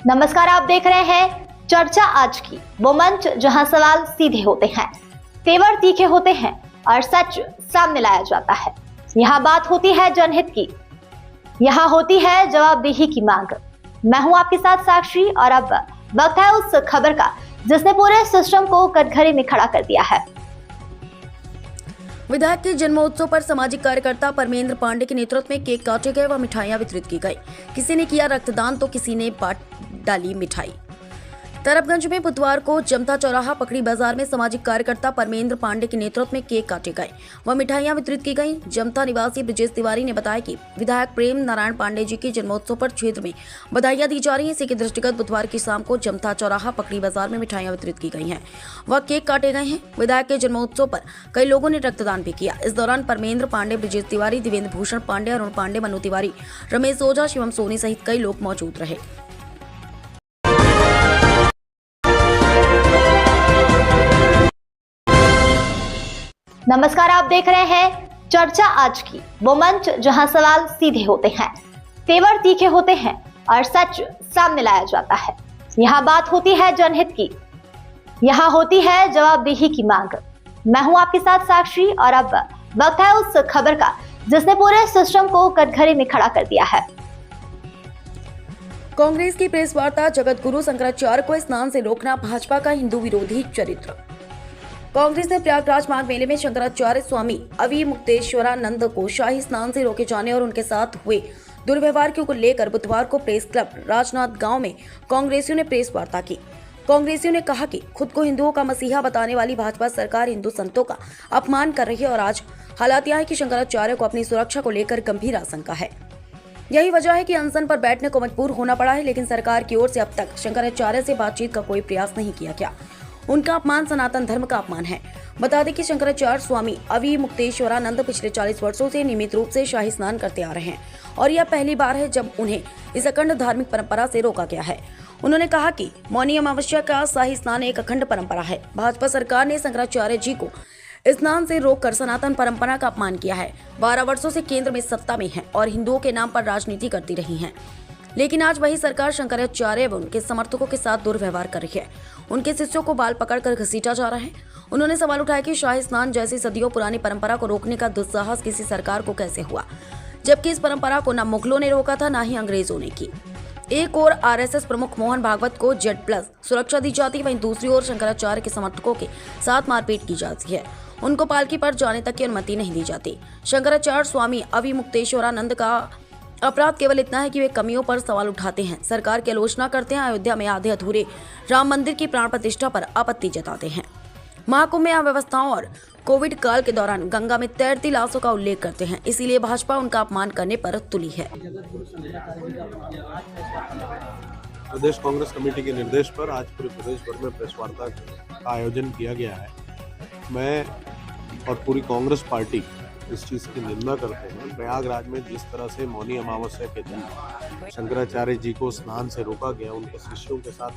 नमस्कार, आप देख रहे हैं चर्चा आज की, वो मंच जहां सवाल सीधे होते हैं, तेवर तीखे होते हैं और सच सामने लाया जाता है। यहाँ बात होती है जनहित की, यहाँ होती है जवाबदेही की मांग। मैं हूं आपके साथ साक्षी और अब वक्त है उस खबर का जिसने पूरे सिस्टम को कटघरे में खड़ा कर दिया है। विधायक के जन्मोत्सव पर सामाजिक कार्यकर्ता परमेंद्र पांडे के नेतृत्व में केक काटे गए व मिठाइयां वितरित की गई। किसी ने किया रक्तदान तो किसी ने बांट डाली मिठाई। तरबगंज में बुधवार को जमता चौराहा पकड़ी बाजार में सामाजिक कार्यकर्ता परमेंद्र पांडे के नेतृत्व में केक काटे गए व मिठाइयां वितरित की गई। जमता निवासी ब्रजेश तिवारी ने बताया कि विधायक प्रेम नारायण पांडे जी के जन्मोत्सव पर क्षेत्र में बधाइयां दी जा रही हैं। इसी के दृष्टिगत बुधवार की शाम को जमता चौराहा पकड़ी बाजार में मिठाइयां वितरित की गई हैं व केक काटे गए हैं। विधायक के जन्मोत्सव पर कई लोगों ने रक्तदान भी किया। इस दौरान परमेंद्र पांडे, ब्रजेश तिवारी, देवेंद्र भूषण पांडे, अरुण पांडे, मनु तिवारी, रमेश ओझा, शिवम सोनी सहित कई लोग मौजूद रहे। नमस्कार, आप देख रहे हैं चर्चा आज की, वो मंच जहां सवाल सीधे होते हैं, तेवर तीखे होते हैं और सच सामने लाया जाता है। यहाँ बात होती है जनहित की, यहाँ होती है जवाबदेही की मांग। मैं हूं आपके साथ साक्षी और अब वक्त है उस खबर का जिसने पूरे सिस्टम को कटघरे में खड़ा कर दिया है। कांग्रेस की प्रेस वार्ता, जगत गुरु शंकराचार्य को स्नान से रोकना भाजपा का हिंदू विरोधी चरित्र। कांग्रेस ने प्रयागराज माघ मेले में शंकराचार्य स्वामी अविमुक्तेश्वरानंद को शाही स्नान से रोके जाने और उनके साथ हुए दुर्व्यवहार को लेकर बुधवार को प्रेस क्लब राजनाथ गांव में कांग्रेसियों ने प्रेस वार्ता की। कांग्रेसियों ने कहा कि खुद को हिंदुओं का मसीहा बताने वाली भाजपा सरकार हिंदू संतों का अपमान कर रही है और आज हालात यह है कि शंकराचार्य को अपनी सुरक्षा को लेकर गंभीर आशंका है। यही वजह है कि अनशन पर बैठने को मजबूर होना पड़ा है, लेकिन सरकार की ओर से अब तक शंकराचार्य से बातचीत का कोई प्रयास नहीं किया गया। उनका अपमान सनातन धर्म का अपमान है। बता दें कि शंकराचार्य स्वामी अविमुक्तेश्वरानंद पिछले 40 वर्षों से नियमित रूप से शाही स्नान करते आ रहे हैं और यह पहली बार है जब उन्हें इस अखंड धार्मिक परंपरा से रोका गया है। उन्होंने कहा कि मौनी अमावस्या का शाही स्नान एक अखंड परंपरा है। भाजपा सरकार ने शंकराचार्य जी को स्नान से रोककर सनातन परंपरा का अपमान किया है। 12 वर्षों से केंद्र में सत्ता में है और हिंदुओं के नाम पर राजनीति करती रही है, लेकिन आज वही सरकार शंकराचार्य एवं उनके समर्थकों के साथ दुर्व्यवहार कर रही है। उनके शिष्यों को बाल पकड़कर घसीटा जा रहा है। उन्होंने सवाल उठाया कि शाही स्नान जैसी सदियों पुरानी परंपरा को रोकने का दुस्साहस किसी सरकार को कैसे हुआ, जबकि इस परंपरा को न मुगलों ने रोका था, न ही अंग्रेजों ने की। एक और आरएसएस प्रमुख मोहन भागवत को Z+ सुरक्षा दी जाती है, वहीं दूसरी ओर शंकराचार्य के समर्थकों के साथ मारपीट की जाती है। उनको पालकी पर जाने तक की अनुमति नहीं दी जाती। शंकराचार्य स्वामी अविमुक्तेश्वरानंद का अपराध केवल इतना है कि वे कमियों पर सवाल उठाते हैं, सरकार की आलोचना करते हैं, अयोध्या में आधे अधूरे राम मंदिर की प्राण प्रतिष्ठा पर आपत्ति जताते हैं, महाकुंभ में अव्यवस्थाओं और कोविड काल के दौरान गंगा में तैरती लाशों का उल्लेख करते हैं। इसीलिए भाजपा उनका अपमान करने पर तुली है। प्रदेश कांग्रेस कमेटी के निर्देश पर आज पूरे प्रदेश भर में प्रेस वार्ता का आयोजन किया गया है। मैं और पूरी कांग्रेस पार्टी इस चीज़ की निंदा करते हैं। प्रयागराज में जिस तरह से मौनी अमावस्या के दिन शंकराचार्य जी को स्नान से रोका गया, उनके शिष्यों के साथ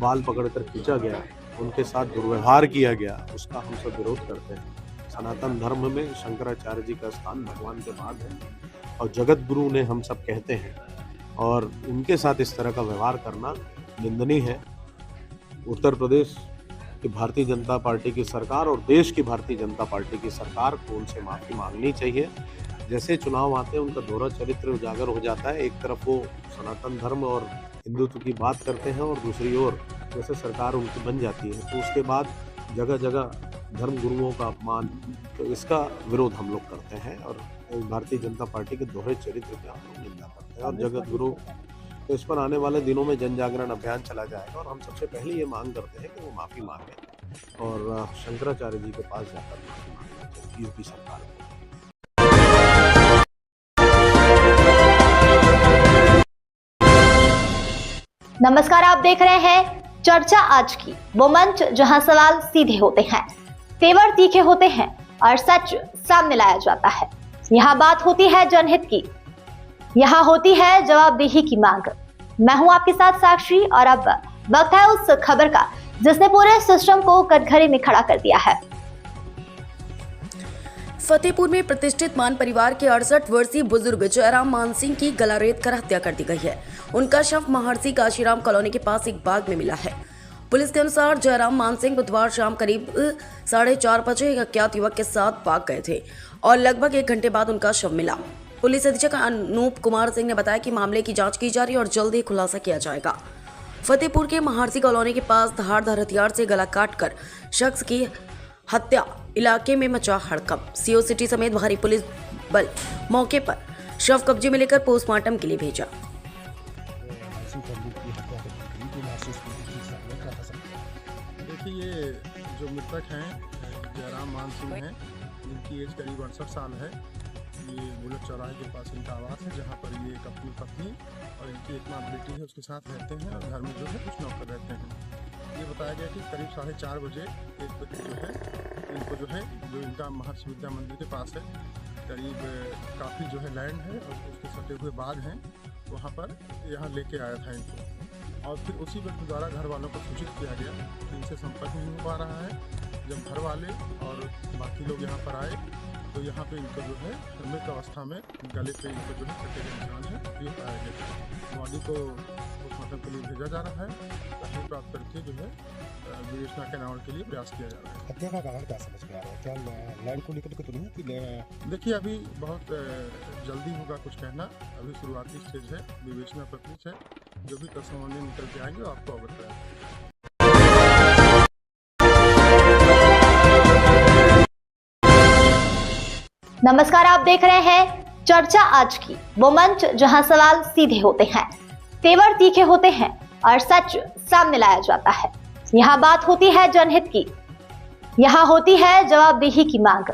बाल पकड़कर खींचा गया, उनके साथ दुर्व्यवहार किया गया, उसका हम सब विरोध करते हैं। सनातन धर्म में शंकराचार्य जी का स्थान भगवान के बाद है और जगत गुरु ने हम सब कहते हैं, और उनके साथ इस तरह का व्यवहार करना निंदनीय है। उत्तर प्रदेश कि भारतीय जनता पार्टी की सरकार और देश की भारतीय जनता पार्टी की सरकार को उनसे माफ़ी मांगनी चाहिए। जैसे चुनाव आते हैं उनका दोहरा चरित्र उजागर हो जाता है। एक तरफ वो सनातन धर्म और हिंदुत्व की बात करते हैं और दूसरी ओर जैसे सरकार उनकी बन जाती है तो उसके बाद जगह जगह धर्म गुरुओं का अपमान, तो इसका विरोध हम लोग करते हैं और भारतीय जनता पार्टी के दोहरे चरित्र की हम लोग निंदा करते हैं और जगत गुरु। तो इस पर आने वाले दिनों में जन जागरण अभियान चला जाएगा और हम सबसे पहले ये मांग करते हैं कि वो माफ़ी मांगे और शंकराचार्य जी के पास जाकर माफ़ी मांगे यूपी सरकार को। नमस्कार, आप देख रहे हैं चर्चा आज की, वो मंच जहां सवाल सीधे होते हैं, तेवर तीखे होते हैं और सच सामने लाया जाता है। यहाँ बात होती है जनहित की, यहाँ होती है जवाबदेही की मांग। मैं हूं आपके साथ साक्षी और अब वक्त है उस खबर का जिसने पूरे सिस्टम को कटघरे में खड़ा कर दिया है। फतेहपुर में प्रतिष्ठित मान परिवार के 68 वर्षीय बुजुर्ग जयराम मान सिंह की गला रेत कर हत्या कर दी गई है। उनका शव महर्षि काशीराम कॉलोनी के पास एक बाग में मिला है। पुलिस के अनुसार जयराम मान सिंह बुधवार शाम करीब 4:30 बजे एक अज्ञात युवक के साथ भाग गए थे और लगभग 1 घंटे बाद उनका शव मिला। पुलिस अधीक्षक अनूप कुमार सिंह ने बताया कि मामले की जांच की जा रही है और जल्द ही खुलासा किया जाएगा। फतेहपुर के महर्षि कॉलोनी के पास धारदार हथियार से गला काटकर शख्स की हत्या, इलाके में मचा हड़कंप। सीओ सिटी समेत भारी पुलिस बल मौके पर शव कब्जे में लेकर पोस्टमार्टम के लिए भेजा। देखिए, ये जो मृतक हैं जयराम मान सिंह हैं, इनकी एज करीब 68 साल है। ये बुलेट चौराहे के पास इनका आवास है, जहाँ पर ये अपनी पत्नी और इनकी एकमात्र बेटी है उसके साथ रहते हैं और घर में जो है कुछ नौकर रहते हैं। ये बताया गया कि करीब 4:30 बजे एक व्यक्ति जो है इनको जो इनका महर्षि विद्या मंदिर के पास है, करीब काफ़ी जो है लैंड है और उसके सटे हुए बाग हैं, वहाँ पर यहाँ लेके आया था इनको। और फिर उसी व्यक्ति द्वारा घर वालों को सूचित किया गया कि इनसे संपर्क नहीं हो पा रहा है। जब घर वाले और बाकी लोग यहाँ पर आए तो यहाँ पे इनको जो है मृत अवस्था में गले पे इनको जो है कटे के निशान है, ये पाया गया। बॉडी को पोस्टमार्टम के लिए भेजा जा रहा है। तहरीर प्राप्त करके जो है विवेचना के अनावरण के लिए प्रयास किया जा रहा है। हत्या का कारण क्या समझ में आ रहा है? क्या लैंड को लेकर तो नहीं कि देखिए, अभी बहुत जल्दी होगा कुछ कहना, अभी शुरुआती स्टेज है, विवेचना प्रक्रिया है। जो भी तस्वीरें निकल के आएंगे आपको अवगत कराएंगे। नमस्कार, आप देख रहे हैं चर्चा आज की, वो मंच जहां सवाल सीधे होते हैं, तेवर तीखे होते हैं और सच सामने लाया जाता है। यहाँ बात होती है जनहित की, यहाँ होती है जवाबदेही की मांग।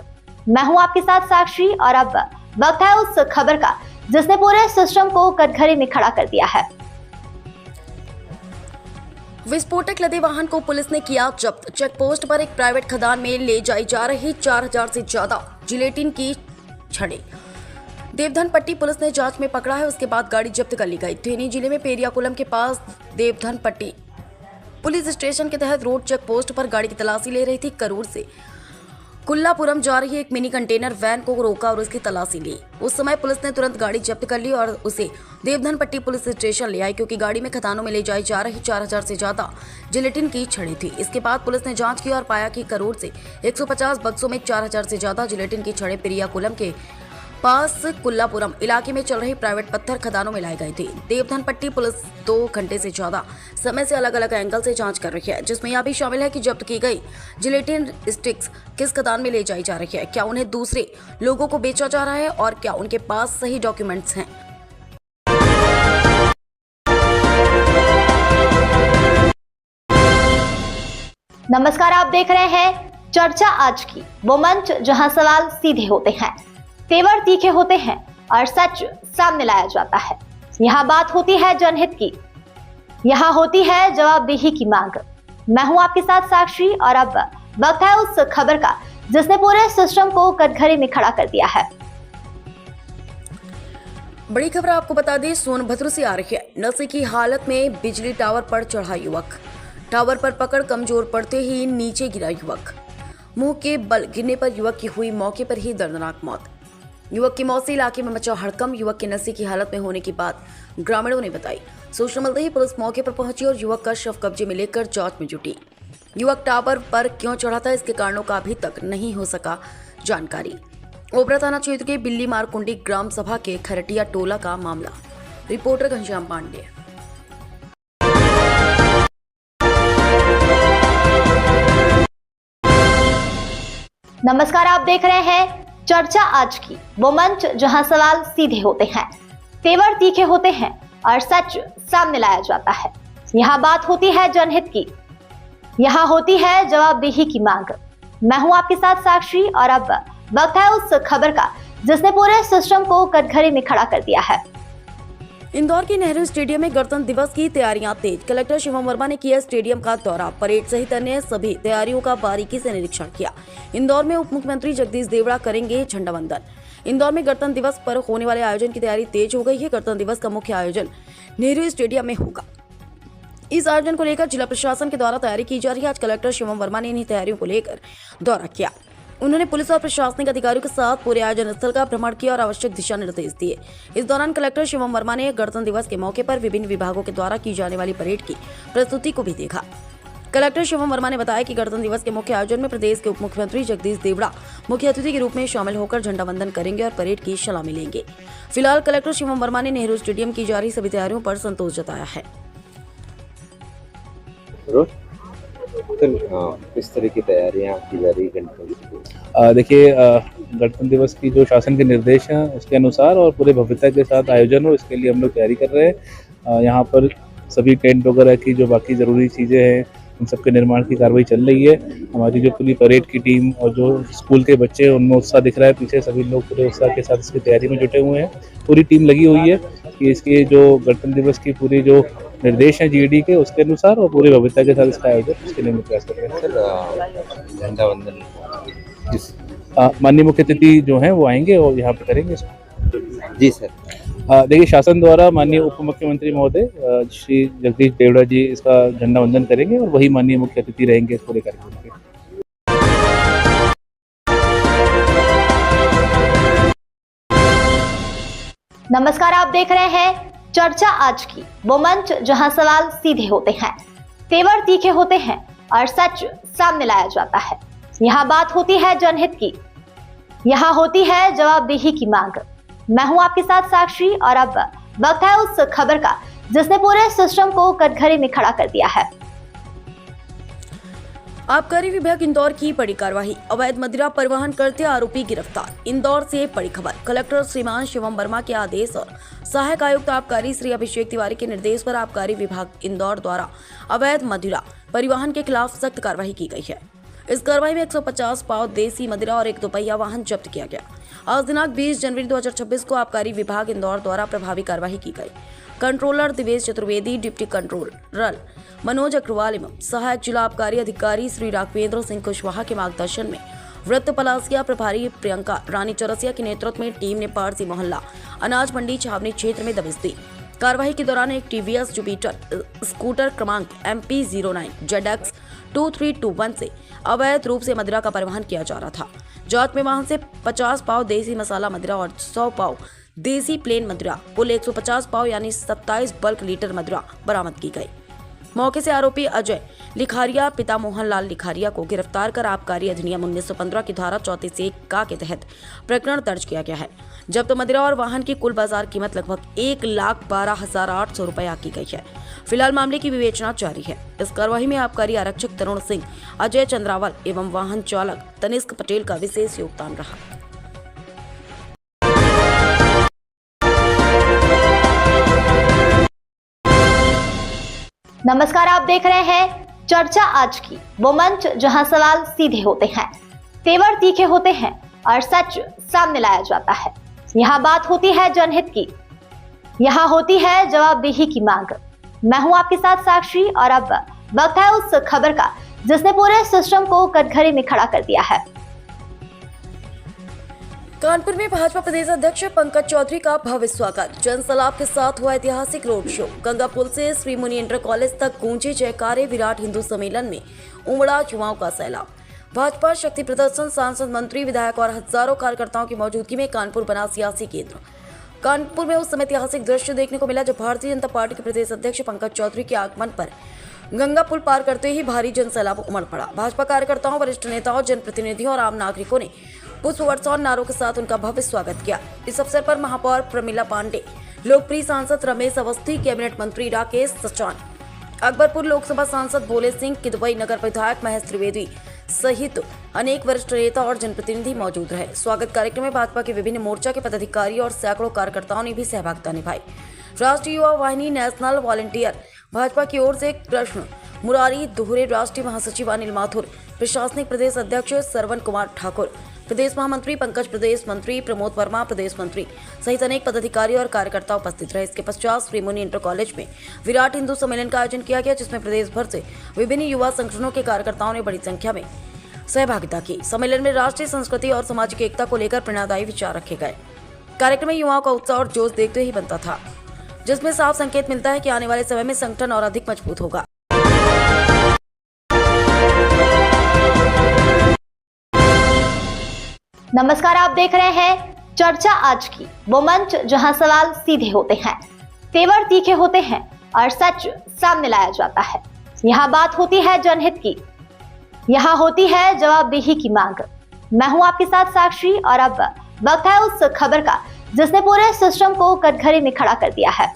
मैं हूं आपके साथ साक्षी और अब वक्त है उस खबर का जिसने पूरे सिस्टम को कटघरे में खड़ा कर दिया है। विस्फोटक लदे वाहन को पुलिस ने किया जब्त। चेकपोस्ट पर एक प्राइवेट खदान में ले जाई जा रही 4000 से ज्यादा जिलेटिन की छड़ें देवधन पट्टी पुलिस ने जांच में पकड़ा है। उसके बाद गाड़ी जब्त कर ली गई। थेनी जिले में पेरियाकुलम के पास देवधन पट्टी पुलिस स्टेशन के तहत रोड चेक पोस्ट पर गाड़ी की तलाशी ले रही थी। करूर से कुल्लापुरम जा रही एक मिनी कंटेनर वैन को रोका और उसकी तलाशी ली। उस समय पुलिस ने तुरंत गाड़ी जब्त कर ली और उसे देवधन पट्टी पुलिस स्टेशन ले आई, क्योंकि गाड़ी में खदानों में ले जाई जा रही 4000 से ज्यादा जिलेटिन की छड़ें थी। इसके बाद पुलिस ने जांच की और पाया कि करूर से 150 बक्सों में 4000 से ज्यादा जिलेटिन की छड़ें पेरियाकुलम के पास कुल्लापुरम इलाके में चल रही प्राइवेट पत्थर खदानों में लाई गई थी। देवधन पट्टी पुलिस 2 घंटे से ज्यादा समय से अलग अलग एंगल से जांच कर रही है, जिसमें यह भी शामिल है कि जब्त की गई जिलेटिन स्टिक्स किस खदान में ले जाई जा रही है, क्या उन्हें दूसरे लोगों को बेचा जा रहा है और क्या उनके पास सही डॉक्यूमेंट्स हैं। नमस्कार, आप देख रहे हैं चर्चा आज की, वो मंच जहां सवाल सीधे होते हैं, तेवर तीखे होते हैं और सच सामने लाया जाता है। यहाँ बात होती है जनहित की, यहाँ होती है जवाबदेही की मांग। मैं हूं आपके साथ साक्षी और अब वक्त है उस खबर का जिसने पूरे सिस्टम को कटघरे में खड़ा कर दिया है। बड़ी खबर आपको बता दें, सोनभद्र से आ रही है। नशे की हालत में बिजली टावर पर चढ़ा युवक, टावर पर पकड़ कमजोर पड़ते ही नीचे गिरा युवक। मुंह के बल गिरने पर युवक की हुई मौके पर ही दर्दनाक मौत। युवक की मौत से इलाके में मचा हड़कंप। युवक के नशे की हालत में होने की बात ग्रामीणों ने बताई। सूचना मिलते ही पुलिस मौके पर पहुंची और युवक का शव कब्जे में लेकर जांच में जुटी। युवक टावर पर क्यों चढ़ा था, इसके कारणों का अभी तक नहीं हो सका जानकारी। ओबरा थाना क्षेत्र के बिल्ली मारकुंडी ग्राम सभा के खरटिया टोला का मामला। रिपोर्टर घनश्याम पांडे। नमस्कार, आप देख रहे हैं चर्चा आज की, वो मंच जहां सवाल सीधे होते हैं, तेवर तीखे होते हैं और सच सामने लाया जाता है। यहाँ बात होती है जनहित की, यहाँ होती है जवाबदेही की मांग। मैं हूं आपके साथ साक्षी और अब वक्त है उस खबर का जिसने पूरे सिस्टम को कटघरे में खड़ा कर दिया है। इंदौर के नेहरू स्टेडियम में गणतंत्र दिवस की तैयारियां तेज। कलेक्टर शिवम वर्मा ने किया स्टेडियम का दौरा, परेड सहित अन्य सभी तैयारियों का बारीकी से निरीक्षण किया। इंदौर में उप मुख्यमंत्री जगदीश देवड़ा करेंगे झंडा वंदन। इंदौर में गणतंत्र दिवस पर होने वाले आयोजन की तैयारी तेज हो गई है। गणतंत्र दिवस का मुख्य आयोजन नेहरू स्टेडियम में होगा। इस आयोजन को लेकर जिला प्रशासन के द्वारा तैयारी की जा रही है। आज कलेक्टर शिवम वर्मा ने इन्हीं तैयारियों को लेकर दौरा किया। उन्होंने पुलिस और प्रशासनिक अधिकारियों के साथ पूरे आयोजन स्थल का भ्रमण किया और आवश्यक दिशा निर्देश दिए। इस दौरान कलेक्टर शिवम वर्मा ने गणतंत्र दिवस के मौके पर विभिन्न विभागों के द्वारा की जाने वाली परेड की प्रस्तुति को भी देखा। कलेक्टर शिवम वर्मा ने बताया कि गणतंत्र दिवस के मुख्य आयोजन में प्रदेश के उप मुख्यमंत्री जगदीश देवड़ा मुख्य अतिथि के रूप में शामिल होकर झंडा वंदन करेंगे और परेड की सलामी लेंगे। फिलहाल कलेक्टर शिवम वर्मा ने नेहरू स्टेडियम की जा रही सभी तैयारियों पर संतोष जताया है। किस तरह की तैयारियां की जा रही है? देखिए, गणतंत्र दिवस की जो शासन के निर्देश हैं उसके अनुसार और पूरे भव्यता के साथ आयोजन हो, इसके लिए हम लोग तैयारी कर रहे हैं। यहाँ पर सभी टेंट वगैरह की जो बाकी ज़रूरी चीज़ें हैं उन सबके निर्माण की कार्रवाई चल रही है। हमारी जो पूरी परेड की टीम और जो स्कूल के बच्चे हैं उनमें उत्साह दिख रहा है। पीछे सभी लोग पूरे उत्साह के साथ इसकी तैयारी में जुटे हुए हैं। पूरी टीम लगी हुई है कि इसके जो गणतंत्र दिवस की पूरी जो निर्देश हैं जीडी के उसके अनुसार और पूरी भव्यता के साथ इसका आयोजन उसके लिए हम प्रयास कर रहे हैं। सर, झंडा वंदन किस माननीय मुख्य अतिथि जो हैं वो आएंगे और यहाँ पे करेंगे इसको। जी सर, देखिए, शासन द्वारा माननीय उप मुख्यमंत्री महोदय श्री जगदीश देवड़ा जी इसका झंडा वंदन करेंगे और वही माननीय मुख्य अतिथि रहेंगे इस पूरे कार्यक्रम के। नमस्कार, आप देख रहे हैं चर्चा आज की, वो मंच जहां सवाल सीधे होते हैं, तेवर तीखे होते हैं और सच सामने लाया जाता है। यहाँ बात होती है जनहित की, यहाँ होती है जवाबदेही की मांग। मैं हूं आपके साथ साक्षी और अब वक्त है उस खबर का जिसने पूरे सिस्टम को कटघरे में खड़ा कर दिया है। आबकारी विभाग इंदौर की बड़ी कार्रवाई, अवैध मदिरा परिवहन करते आरोपी गिरफ्तार। इंदौर से बड़ी खबर, कलेक्टर श्रीमान शिवम वर्मा के आदेश और सहायक आयुक्त आबकारी श्री अभिषेक तिवारी के निर्देश पर आबकारी विभाग इंदौर द्वारा अवैध मदिरा परिवहन के खिलाफ सख्त कार्रवाई की गई है। इस कार्रवाई में 150 पाव देसी मदिरा और एक दोपहिया वाहन जब्त किया गया। आज दिनांक 20 जनवरी 2026 को आबकारी विभाग इंदौर द्वारा प्रभावी कार्रवाई की गई। Controller Divesh Chaturvedi, deputy controller Manoj Agrawal एवं सहायक जिला आबकारी अधिकारी श्री राघवेंद्र सिंह कुशवाहा के मार्गदर्शन में वृत्त पलासिया प्रभारी प्रियंका रानी चौरसिया के नेतृत्व में टीम ने पारसी मोहल्ला अनाज मंडी छावनी क्षेत्र में दबिश दी। कार्रवाई के दौरान एक टीवीएस जुपिटर स्कूटर क्रमांक MP09 ZX 2321 से अवैध रूप से मदिरा का परिवहन किया जा रहा था। जांच में वाहन से 50 पाव देसी मसाला मदिरा और 100 पाव देसी प्लेन मदिरा कुल 150 पाव यानी 27 बल्क लीटर मदिरा बरामद की गई। मौके से आरोपी अजय लिखारिया पिता मोहन लाल लिखारिया को गिरफ्तार कर आबकारी अधिनियम 1915 की धारा 34(1) के तहत प्रकरण दर्ज किया गया है। जब्त मदिरा और वाहन की कुल बाजार कीमत लगभग 1,12,800 रुपए आकी गई है। फिलहाल मामले की विवेचना जारी है। इस कार्रवाई में आबकारी आरक्षक तरुण सिंह, अजय चंद्रावल एवं वाहन चालक तनिष्क पटेल का विशेष योगदान रहा। नमस्कार, आप देख रहे हैं चर्चा आज की, वो मंच जहां सवाल सीधे होते हैं, तेवर तीखे होते हैं और सच सामने लाया जाता है। यहाँ बात होती है जनहित की, यहाँ होती है जवाबदेही की मांग। मैं हूं आपके साथ साक्षी और अब वक्त है उस खबर का जिसने पूरे सिस्टम को कटघरे में खड़ा कर दिया है। कानपुर में भाजपा प्रदेश अध्यक्ष पंकज चौधरी का भव्य स्वागत, जनसलाब के साथ हुआ ऐतिहासिक रोड शो। गंगा पुल से श्री मुनि इंटर कॉलेज तक गूंजे जयकारे। विराट हिंदू सम्मेलन में उमड़ा युवाओं का सैलाब। भाजपा शक्ति प्रदर्शन, सांसद, मंत्री, विधायक और हजारों कार्यकर्ताओं की मौजूदगी में कानपुर बना सियासी केंद्र। कानपुर में उस समय ऐतिहासिक दृश्य देखने को मिला जब भारतीय जनता पार्टी के प्रदेश अध्यक्ष पंकज चौधरी के आगमन पर गंगा पुल पार करते ही भारी जनसैलाब उमड़ पड़ा। भाजपा कार्यकर्ताओं, वरिष्ठ नेताओं, जनप्रतिनिधियों और आम नागरिकों ने पुष्प वर्षा और नारों के साथ उनका भव्य स्वागत किया। इस अवसर पर महापौर प्रमिला पांडे, लोकप्रिय सांसद रमेश अवस्थी, कैबिनेट मंत्री राकेश सचान, अकबरपुर लोकसभा सांसद भोले सिंह, किदवई नगर विधायक महेश त्रिवेदी सहित अनेक वरिष्ठ नेता और जनप्रतिनिधि मौजूद रहे। स्वागत कार्यक्रम में भाजपा के विभिन्न मोर्चा के पदाधिकारी और सैकड़ों कार्यकर्ताओं ने भी सहभागिता निभाई। राष्ट्रीय युवा वाहिनी, नेशनल वॉलंटियर भाजपा की ओर से कृष्ण मुरारी दोहरे, राष्ट्रीय महासचिव अनिल माथुर, प्रशासनिक प्रदेश अध्यक्ष सरवन कुमार ठाकुर, प्रदेश महामंत्री पंकज, प्रदेश मंत्री प्रमोद वर्मा, प्रदेश मंत्री सहित अनेक पदाधिकारी और कार्यकर्ता उपस्थित रहे। इसके पश्चात श्री मुनि इंटर कॉलेज में विराट हिंदू सम्मेलन का आयोजन किया गया, जिसमें प्रदेश भर से विभिन्न युवा संगठनों के कार्यकर्ताओं ने बड़ी संख्या में सहभागिता की। सम्मेलन में राष्ट्रीय संस्कृति और सामाजिक एकता को लेकर प्रेरणादायी विचार रखे गए। कार्यक्रम में युवाओं का उत्साह और जोश देखते ही बनता था, जिसमें साफ संकेत मिलता है कि आने वाले समय में संगठन और अधिक मजबूत होगा। नमस्कार, आप देख रहे हैं चर्चा आज की, वो मंच जहां सवाल सीधे होते हैं, तेवर तीखे होते हैं और सच सामने लाया जाता है। यहाँ बात होती है जनहित की, यहाँ होती है जवाबदेही की मांग। मैं हूं आपके साथ साक्षी और अब वक्त है उस खबर का जिसने पूरे सिस्टम को कटघरे में खड़ा कर दिया है।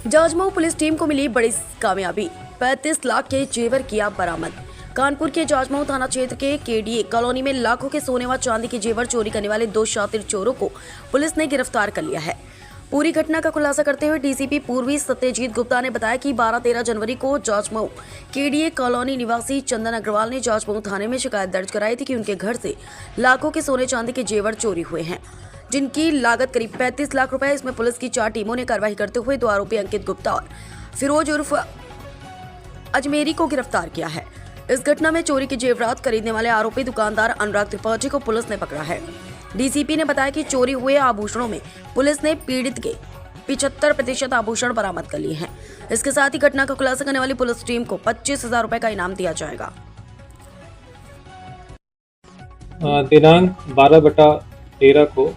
जाजमऊ पुलिस टीम को मिली बड़ी कामयाबी, 35 लाख के जेवर किया बरामद। कानपुर के जाजमऊ थाना क्षेत्र के केडीए कॉलोनी में लाखों के सोने व चांदी के जेवर चोरी करने वाले 2 शातिर चोरों को पुलिस ने गिरफ्तार कर लिया है। पूरी घटना का खुलासा करते हुए डीसीपी पूर्वी सत्यजीत गुप्ता ने बताया कि 12-13 जनवरी को जाजमऊ केडीए कॉलोनी निवासी चंदन अग्रवाल ने जाजमऊ थाने में शिकायत दर्ज कराई थी कि उनके घर से लाखों के सोने चांदी के जेवर चोरी हुए हैं, जिनकी लागत करीब 35 लाख रुपए। इसमें पुलिस की 4 टीमों ने कार्रवाई करते हुए 2 आरोपी अंकित गुप्ता और फिरोज उर्फ अजमेरी को गिरफ्तार किया है। इस घटना में चोरी के जेवरात खरीदने वाले आरोपी दुकानदार अनुराग त्रिपाठी को पुलिस ने पकड़ा है। डीसीपी ने बताया कि चोरी हुए आभूषणों में पुलिस ने पीड़ित के 75% आभूषण बरामद कर लिए हैं। इसके साथ ही घटना का खुलासा करने वाली पुलिस टीम को 25,000 रुपए का इनाम दिया जाएगा। दिनांक 12/13 को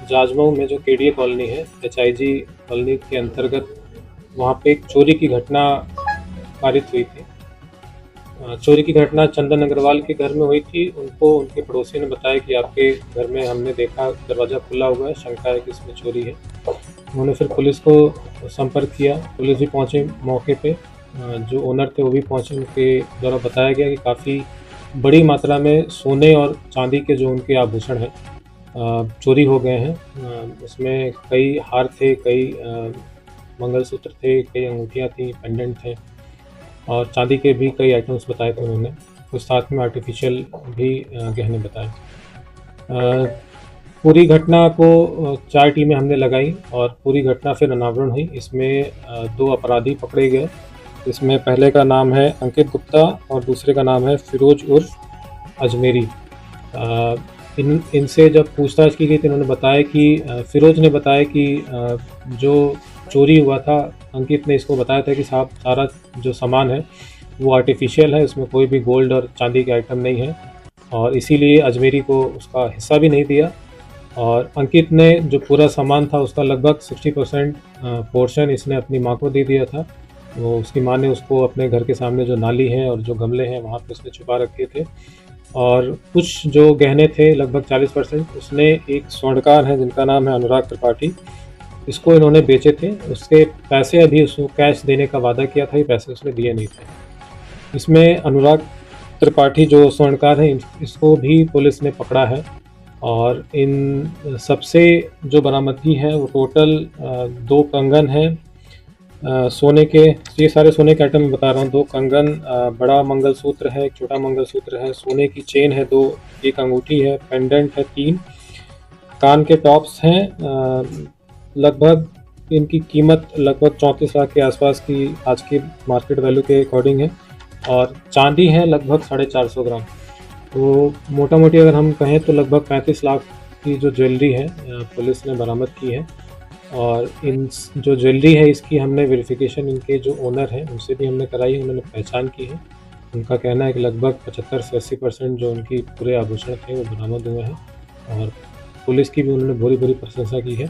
जाजमऊ में जो केडीए कॉलोनी है, HIG कॉलोनी के अंतर्गत, वहाँ पे एक चोरी की घटना पारित हुई थी। चोरी की घटना चंदन अग्रवाल के घर में हुई थी। उनको उनके पड़ोसी ने बताया कि आपके घर में हमने देखा दरवाज़ा खुला हुआ है, शंका है कि इसमें चोरी है। उन्होंने फिर पुलिस को संपर्क किया, पुलिस भी पहुंचे मौके पे, जो ओनर थे वो भी पहुंचे। उनके द्वारा बताया गया कि काफ़ी बड़ी मात्रा में सोने और चांदी के जो उनके आभूषण हैं चोरी हो गए हैं। उसमें कई हार थे, कई मंगलसूत्र थे, कई अंगूठियाँ थी, पेंडेंट थे और चांदी के भी कई आइटम्स बताए थे उन्होंने। कुछ साथ में आर्टिफिशियल भी गहने बताए। पूरी घटना को 4 टीमें हमने लगाई और पूरी घटना फिर अनावरण हुई। इसमें 2 अपराधी पकड़े गए। इसमें पहले का नाम है अंकित गुप्ता और दूसरे का नाम है फिरोज उर्फ अजमेरी। इनसे जब पूछताछ की गई तो इन्होंने बताया कि फिरोज ने बताया कि जो चोरी हुआ था, अंकित ने इसको बताया था कि साहब सारा जो सामान है वो आर्टिफिशियल है, उसमें कोई भी गोल्ड और चांदी के आइटम नहीं है और इसीलिए अजमेरी को उसका हिस्सा भी नहीं दिया। और अंकित ने जो पूरा सामान था उसका लगभग 60% पोर्शन इसने अपनी माँ को दे दिया था। वो उसकी माँ ने उसको अपने घर के सामने जो नाली है और जो गमले हैं वहाँ पे उसने छुपा रखे थे। और कुछ जो गहने थे लगभग 40% उसने एक स्वर्णकार है जिनका नाम है अनुराग त्रिपाठी, इसको इन्होंने बेचे थे। उसके पैसे अभी उसको कैश देने का वादा किया था, ये पैसे उसने दिए नहीं थे। इसमें अनुराग त्रिपाठी जो स्वर्णकार है इसको भी पुलिस ने पकड़ा है और इन सबसे जो बरामदगी है वो टोटल 2 कंगन हैं सोने के। ये सारे सोने के आइटम बता रहा हूँ। 2 कंगन, बड़ा मंगलसूत्र है, एक छोटा मंगलसूत्र है, सोने की चेन है 2, एक अंगूठी है, पेंडेंट है 3, कान के टॉप्स हैं। लगभग इनकी कीमत लगभग 34 लाख के आसपास की आज की मार्केट वैल्यू के अकॉर्डिंग है और चांदी है लगभग 450 ग्राम। तो मोटा मोटी अगर हम कहें तो लगभग 35 लाख की जो ज्वेलरी है पुलिस ने बरामद की है। और इन जो ज्वेलरी है इसकी हमने वेरिफिकेशन इनके जो ओनर हैं उनसे भी हमने कराई, उन्होंने पहचान की है। उनका कहना है कि लगभग 75 से 80% जो उनकी पूरे आभूषण थे वो बरामद हुए हैं और पुलिस की भी उन्होंने भूरी प्रशंसा की है।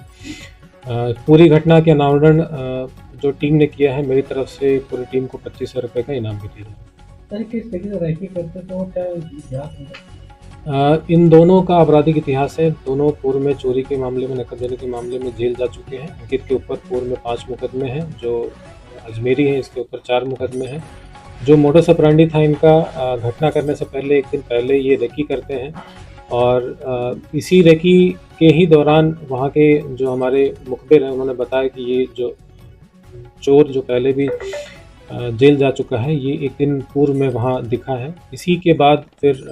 पूरी घटना के अनावरण जो टीम ने किया है, मेरी तरफ से पूरी टीम को 25,000 रुपये का इनाम भी दिया है। किस तरीके से रैकी करते तो क्या इतिहास है? इन दोनों का आपराधिक इतिहास है। दोनों पूर्व में चोरी के मामले में, नकद देने के मामले में जेल जा चुके हैं। अंकित के ऊपर पूर्व में 5 मुकदमे हैं, जो अजमेरी है इसके ऊपर 4 मुकदमे हैं। जो मोडस ऑपरेंडी था इनका, घटना करने से पहले 1 दिन पहले ये रेकी करते हैं और इसी रेकी के ही दौरान वहाँ के जो हमारे मुखबिर हैं उन्होंने बताया कि ये जो चोर जो पहले भी जेल जा चुका है ये 1 दिन पूर्व में वहाँ दिखा है। इसी के बाद फिर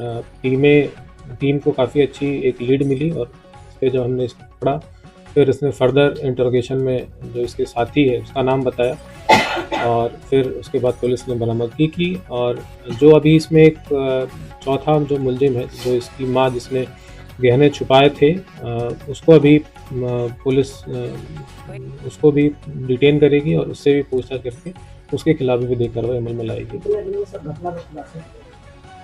टीम को काफ़ी अच्छी एक लीड मिली और इस पर जब हमने इसको पढ़ा फिर इसने फर्दर इंटरोगेशन में जो इसके साथी है उसका नाम बताया और फिर उसके बाद पुलिस ने बरामदगी की। और जो अभी इसमें एक चौथा जो मुलजिम है, जो इसकी माँ जिसने गहने छुपाए थे, उसको अभी पुलिस उसको भी डिटेन करेगी और उससे भी पूछताछ करके उसके खिलाफ भी विधिक कार्रवाई अमल में लाएगी।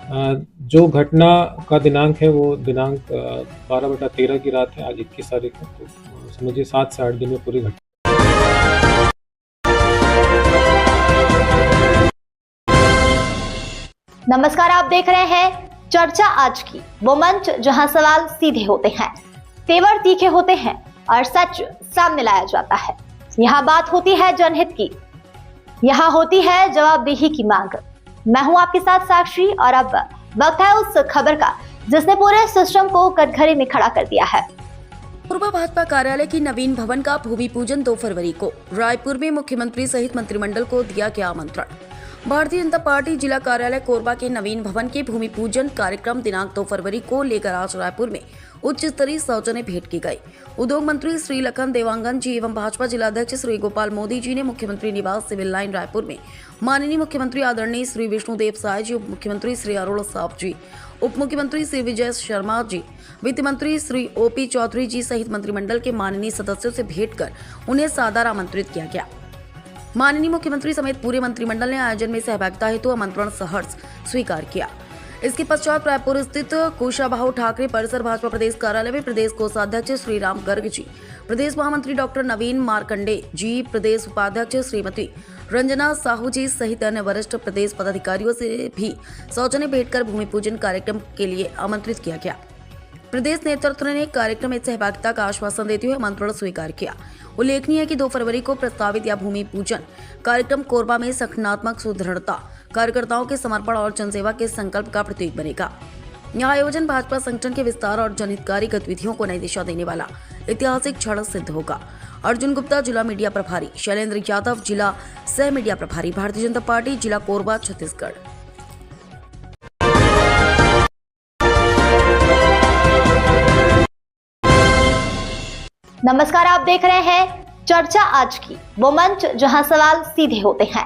जो घटना का दिनांक है वो दिनांक 12/13 की रात है, आज 21 तारीख है, तो समझिए 7 से 8 दिन में पूरी घटना। नमस्कार, आप देख रहे हैं चर्चा आज की, वो मंच जहां सवाल सीधे होते हैं, तेवर तीखे होते हैं और सच सामने लाया जाता है। यहाँ बात होती है जनहित की, यहाँ होती है जवाबदेही की मांग। मैं हूं आपके साथ साक्षी और अब वक्त है उस खबर का जिसने पूरे सिस्टम को कटघरे में खड़ा कर दिया है। कोरबा भाजपा कार्यालय की नवीन भवन का भूमि पूजन 2 फरवरी को रायपुर में मुख्यमंत्री सहित मंत्रिमंडल को दिया गया आमंत्रण। भारतीय जनता पार्टी जिला कार्यालय कोरबा के नवीन भवन के भूमि पूजन कार्यक्रम दिनांक 2 फरवरी को लेकर आज रायपुर में उच्च स्तरीय सौजन्य भेंट की गई। उद्योग मंत्री श्री लखन देवांगन जी एवं भाजपा जिलाध्यक्ष श्री गोपाल मोदी जी ने मुख्यमंत्री निवास सिविल लाइन रायपुर में माननीय मुख्यमंत्री आदरणीय श्री विष्णुदेव साय जी, उप मुख्यमंत्री श्री अरुण साव जी, उप मुख्यमंत्री श्री विजय शर्मा जी, वित्त मंत्री श्री ओपी चौधरी जी सहित मंत्रिमंडल के माननीय सदस्यों से भेंट कर उन्हें सादर आमंत्रित किया गया। माननीय मुख्यमंत्री समेत पूरे मंत्रिमंडल ने आयोजन में सहभागिता हेतु आमंत्रण सहर्ष स्वीकार किया। इसके पश्चात रायपुर स्थित कुशाभाऊ ठाकरे परिसर भाजपा प्रदेश कार्यालय में प्रदेश कोषाध्यक्ष श्री राम गर्ग जी, प्रदेश महामंत्री डॉक्टर नवीन मार्कंडे जी, प्रदेश उपाध्यक्ष श्रीमती रंजना साहू जी सहित अन्य वरिष्ठ प्रदेश पदाधिकारियों से भी सौजन्य भेंट कर भूमि पूजन कार्यक्रम के लिए आमंत्रित किया गया। प्रदेश नेतृत्व ने कार्यक्रम में सहभागिता का आश्वासन देते हुए आमंत्रण स्वीकार किया। उल्लेखनीय है कि 2 फरवरी को प्रस्तावित यह भूमि पूजन कार्यक्रम कोरबा में संगठनात्मक सुदृढ़ता, कार्यकर्ताओं के समर्पण और जनसेवा के संकल्प का प्रतीक बनेगा। यह आयोजन भाजपा संगठन के विस्तार और जनहितकारी गतिविधियों को नई दिशा देने वाला ऐतिहासिक क्षण सिद्ध होगा। अर्जुन गुप्ता जिला मीडिया प्रभारी, शैलेंद्र यादव जिला सह मीडिया प्रभारी, भारतीय जनता पार्टी जिला कोरबा छत्तीसगढ़। नमस्कार, आप देख रहे हैं चर्चा आज की, वो मंच जहां सवाल सीधे होते हैं,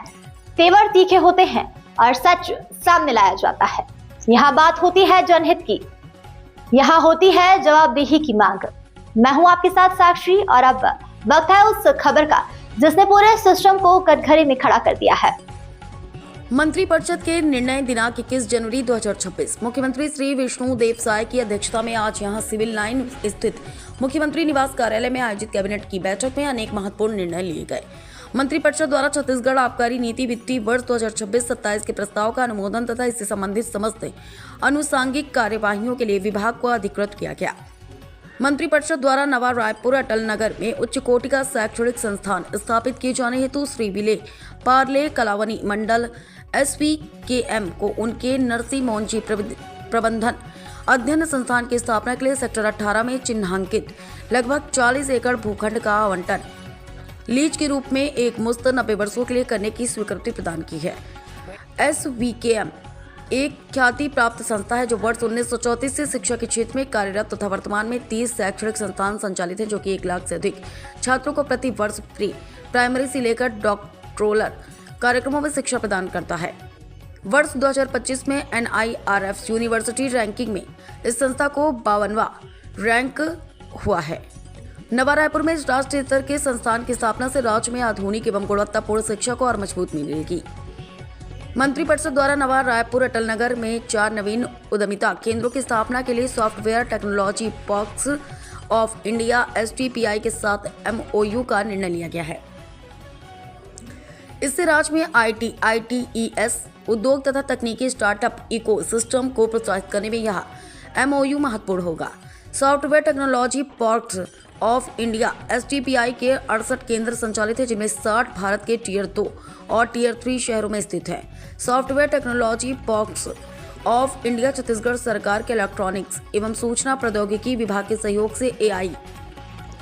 तेवर तीखे होते हैं और सच सामने लाया जाता है। यहाँ बात होती है जनहित की, यहाँ होती है जवाबदेही की मांग। मैं हूं आपके साथ साक्षी और अब वक्त है उस खबर का जिसने पूरे सिस्टम को कटघरे में खड़ा कर दिया है। मंत्रिपरिषद के निर्णय दिनांक 21 जनवरी 2026 मुख्यमंत्री श्री विष्णुदेव साय की अध्यक्षता में आज यहां सिविल लाइन स्थित मुख्यमंत्री निवास कार्यालय में आयोजित कैबिनेट की बैठक में अनेक महत्वपूर्ण निर्णय लिए गए। मंत्रिपरिषद द्वारा छत्तीसगढ़ आबकारी नीति वित्तीय वर्ष 2026-27 के प्रस्ताव का अनुमोदन तथा इससे संबंधित समस्त अनुषांगिक कार्यवाहियों के लिए विभाग को अधिकृत किया गया। मंत्रिपरिषद द्वारा नवा रायपुर अटल नगर में उच्च कोटि का शैक्षणिक संस्थान स्थापित किए जाने हेतु श्री विले पार्ले कलावनी मंडल SVKM को उनके नरसी मोहनजी प्रबंधन अध्ययन संस्थान की स्थापना के लिए सेक्टर 18 में चिन्हांकित लगभग 40 एकड़ भूखंड का आवंटन लीज के रूप में एक मुश्त 90 वर्षों के लिए करने की स्वीकृति प्रदान की है। SVKM एक ख्याति प्राप्त संस्था है जो वर्ष 1934 से शिक्षा के क्षेत्र में कार्यरत तथा वर्तमान में 30 शैक्षणिक संस्थान संचालित है, जो कि 1 लाख से अधिक छात्रों को प्रति वर्ष प्री प्राइमरी से लेकर डॉक्टोरल कार्यक्रमों में शिक्षा प्रदान करता है। वर्ष 2025 में NIRF यूनिवर्सिटी रैंकिंग में इस संस्था को 52वां रैंक हुआ है। नवा रायपुर में इस राष्ट्रीय स्तर के संस्थान की स्थापना से राज्य में आधुनिक एवं गुणवत्तापूर्ण शिक्षा को और मजबूत मिलेगी। मंत्रिपरिषद द्वारा नवा रायपुर अटल नगर में 4 नवीन उद्यमिता केंद्रों की स्थापना के लिए software technology parks of India STPI के साथ MOU का निर्णय लिया गया है। इससे राज्य में IT, ITES उद्योग तथा तकनीकी स्टार्टअप इकोसिस्टम को प्रोत्साहित करने में यह MOU महत्वपूर्ण होगा। Software technology parks of India STPI के 68 केंद्र संचालित है, जिनमें 60 भारत के टियर 2 और टियर 3 शहरों में स्थित है। Software technology parks of India Chhattisgarh सरकार के इलेक्ट्रॉनिक्स एवं सूचना प्रौद्योगिकी विभाग के सहयोग से AI,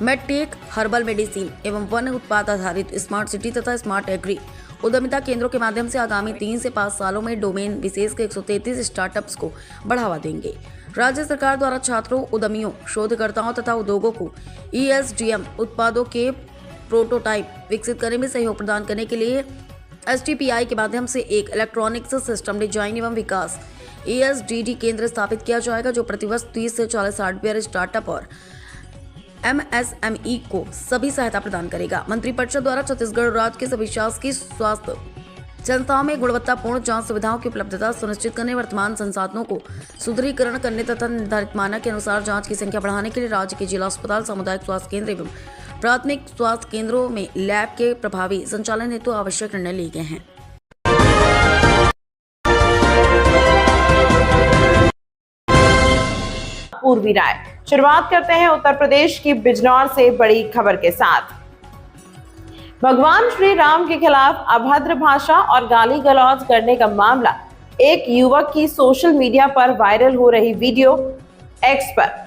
मेडटेक, हर्बल मेडिसिन एवं वन उत्पाद आधारित स्मार्ट सिटी तथा स्मार्ट एग्री उद्यमिता केंद्रों के माध्यम से आगामी 3 से 5 सालों में डोमेन विशेष के 133 स्टार्टअप्स को बढ़ावा देंगे। राज्य सरकार द्वारा छात्रों, उद्यमियों, शोधकर्ताओं तथा उद्योगों को ESDM उत्पादों के प्रोटोटाइप विकसित करने में सहयोग प्रदान करने के लिए STPI के माध्यम से एक इलेक्ट्रॉनिक्स सिस्टम डिजाइन एवं विकास ESDD केंद्र स्थापित किया जाएगा, जो प्रतिवर्ष 30 से 40 हार्डवेयर स्टार्टअप और MSME को सभी सहायता प्रदान करेगा। मंत्रिपरिषद द्वारा छत्तीसगढ़ राज्य के सभी शासकीय स्वास्थ्य संस्थाओं में गुणवत्तापूर्ण जांच सुविधाओं की उपलब्धता सुनिश्चित करने, वर्तमान संसाधनों को सुदृढ़ीकरण करने तथा निर्धारित मानक के अनुसार जांच की संख्या बढ़ाने के लिए राज्य के जिला अस्पताल, सामुदायिक स्वास्थ्य केंद्र एवं प्राथमिक स्वास्थ्य केंद्रों में लैब के प्रभावी संचालन हेतु आवश्यक निर्णय लिए गए हैं। पूर्वी राय। शुरुआत करते हैं उत्तर प्रदेश की बिजनौर से बड़ी खबर के साथ। भगवान श्री राम के खिलाफ अभद्र भाषा और गाली गलौज करने का मामला, एक युवक की सोशल मीडिया पर वायरल हो रही वीडियो एक्स पर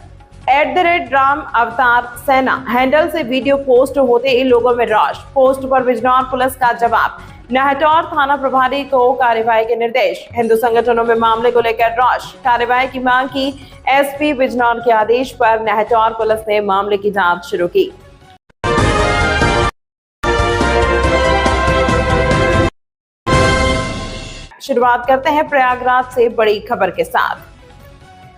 @राम अवतार सेना हैंडल से वीडियो पोस्ट होते ही लोगों में रोष। पोस्ट पर बिजनौर पुलिस का जवाब, नहटौर थाना प्रभारी को कार्यवाही के निर्देश। हिंदू संगठनों में मामले को लेकर रोष, कार्यवाही की मांग की। एसपी बिजनौर के आदेश पर नहटौर पुलिस ने मामले की जांच शुरू की। शुरुआत करते हैं प्रयागराज से बड़ी खबर के साथ।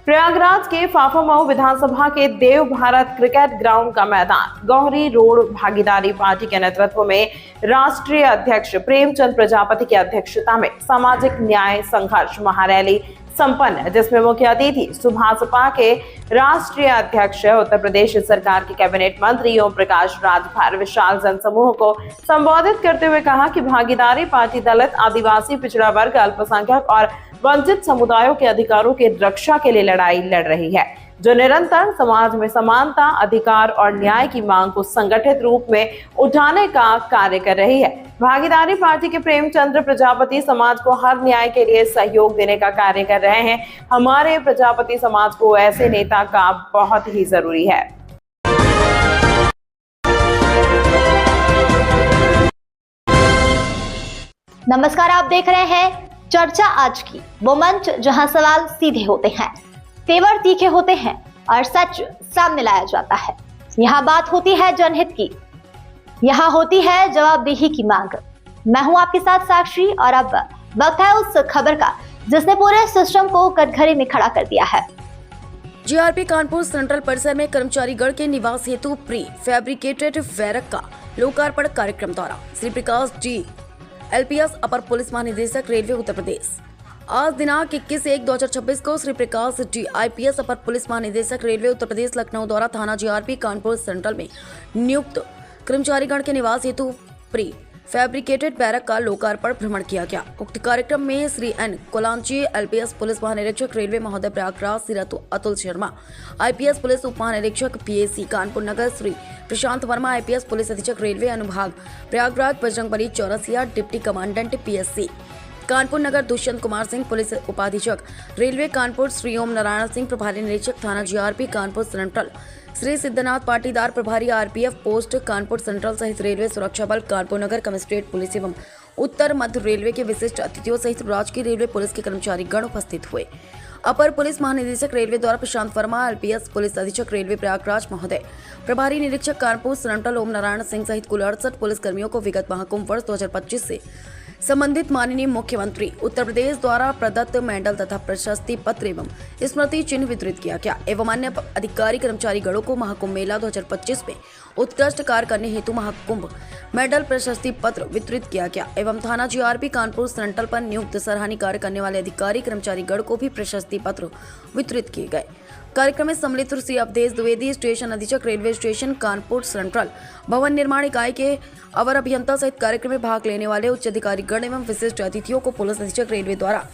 प्रयागराज के फाफामऊ विधानसभा के देव भारत क्रिकेट ग्राउंड का मैदान गौरी रोड भागीदारी पार्टी के नेतृत्व में राष्ट्रीय अध्यक्ष प्रेमचंद प्रजापति की अध्यक्षता में सामाजिक न्याय संघर्ष महारैली संपन्न, जिसमें मुख्य अतिथि सुभाषपा के राष्ट्रीय अध्यक्ष उत्तर प्रदेश सरकार के कैबिनेट मंत्री ओम प्रकाश राजभर विशाल जनसमूह को संबोधित करते हुए कहा कि भागीदारी पार्टी दलित, आदिवासी, पिछड़ा वर्ग, अल्पसंख्यक और वंचित समुदायों के अधिकारों की रक्षा के लिए लड़ाई लड़ रही है, जो निरंतर समाज में समानता, अधिकार और न्याय की मांग को संगठित रूप में उठाने का कार्य कर रही है। भागीदारी पार्टी के प्रेमचंद्र प्रजापति समाज को हर न्याय के लिए सहयोग देने का कार्य कर रहे हैं। हमारे प्रजापति समाज को ऐसे नेता का बहुत ही जरूरी है। नमस्कार, आप देख रहे हैं चर्चा आज की, वो मंच जहां सवाल सीधे होते हैं, तेवर तीखे होते हैं और सच सामने लाया जाता है। यहाँ बात होती है जनहित की, यहाँ होती है जवाबदेही की मांग। मैं हूं आपके साथ साक्षी और अब वक्त है उस खबर का जिसने पूरे सिस्टम को कटघरे में खड़ा कर दिया है। जीआरपी कानपुर सेंट्रल परिसर में कर्मचारीगण के निवास हेतु प्री फैब्रिकेटेड बैरक का लोकार्पण कार्यक्रम द्वारा श्री प्रकाश जी LPS अपर पुलिस महानिदेशक रेलवे उत्तर प्रदेश। आज दिनांक 21/1/2026 को श्री प्रकाश जी IPS अपर पुलिस महानिदेशक रेलवे उत्तर प्रदेश लखनऊ द्वारा थाना GRP कानपुर सेंट्रल में नियुक्त कर्मचारीगण के निवास हेतु प्री फैब्रिकेटेड बैरक का लोकार्पण भ्रमण किया गया। उक्त कार्यक्रम में Shri N Kolanchi LPS police महानिरीक्षक रेलवे महोदय प्रयागराज, श्री अतुल शर्मा IPS पुलिस उप महानिरीक्षक PAC Kanpur Nagar, Shri Prashant Verma IPS police अधीक्षक रेलवे अनुभाग Prayagraj, Bajrangbali Chaurasia deputy commandant PSC Kanpur Nagar, Dushyant Kumar Singh police उपाधीक्षक रेलवे कानपुर, श्री ओम नारायण सिंह प्रभारी निरीक्षक थाना GRP कानपुर सेंट्रल, श्री सिद्धनाथ पाटीदार प्रभारी RPF पोस्ट कानपुर सेंट्रल सहित रेलवे सुरक्षा बल कानपुर नगर, कमिश्नरेट पुलिस एवं उत्तर मध्य रेलवे के विशिष्ट अतिथियों सहित राजकीय रेलवे पुलिस के कर्मचारी गण उपस्थित हुए। अपर पुलिस महानिदेशक रेलवे द्वारा प्रशांत वर्मा LPS पुलिस अधीक्षक रेलवे प्रयागराज महोदय, प्रभारी निरीक्षक कानपुर सेंट्रल ओम नारायण सिंह सहित कुल 68 पुलिस कर्मियों को विगत महाकुंभ वर्ष 2025 से संबंधित माननीय मुख्यमंत्री उत्तर प्रदेश द्वारा प्रदत्त मेडल तथा प्रशस्ति पत्र एवं स्मृति चिन्ह वितरित किया गया एवं अन्य अधिकारी कर्मचारी गणों को महाकुंभ मेला 2025 में उत्कृष्ट कार्य करने हेतु महाकुंभ मेडल प्रशस्ति पत्र वितरित किया गया एवं थाना GRP कानपुर सेंट्रल पर नियुक्त सराहनीय कार्य करने वाले अधिकारी कर्मचारी गण को भी प्रशस्ति पत्र वितरित किए गए। कार्यक्रम में सम्मिलित श्री अवधेश द्विवेदी स्टेशन अधीक्षक रेलवे स्टेशन कानपुर सेंट्रल भवन निर्माण इकाई के अवर अभियंता सहित कार्यक्रम में भाग लेने वाले उच्च अधिकारी गण एवं विशिष्ट अतिथियों को पुलिस अधीक्षक रेलवे द्वारा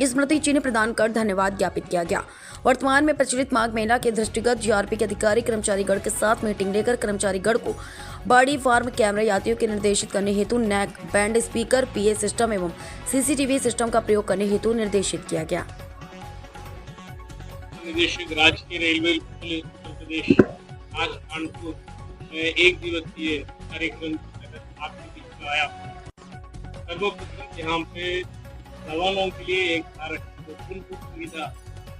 स्मृति चिन्ह प्रदान कर धन्यवाद ज्ञापित किया गया। वर्तमान में प्रचलित माघ मेला के दृष्टिगत GRP के अधिकारी कर्मचारी गण के साथ मीटिंग लेकर कर्मचारी गण को बॉडी फार्म कैमरा यात्रियों के निर्देशित करने हेतु neck band speaker PA system एवं CCTV सिस्टम का प्रयोग करने हेतु निर्देशित किया गया। निदेशक राजकीय रेलवे पुलिस उत्तर प्रदेश आज कानपुर में एक दिवसीय कार्यक्रम आपके बीच में आया। सर्वप्रथम यहाँ पे सवालों के लिए एक सुविधा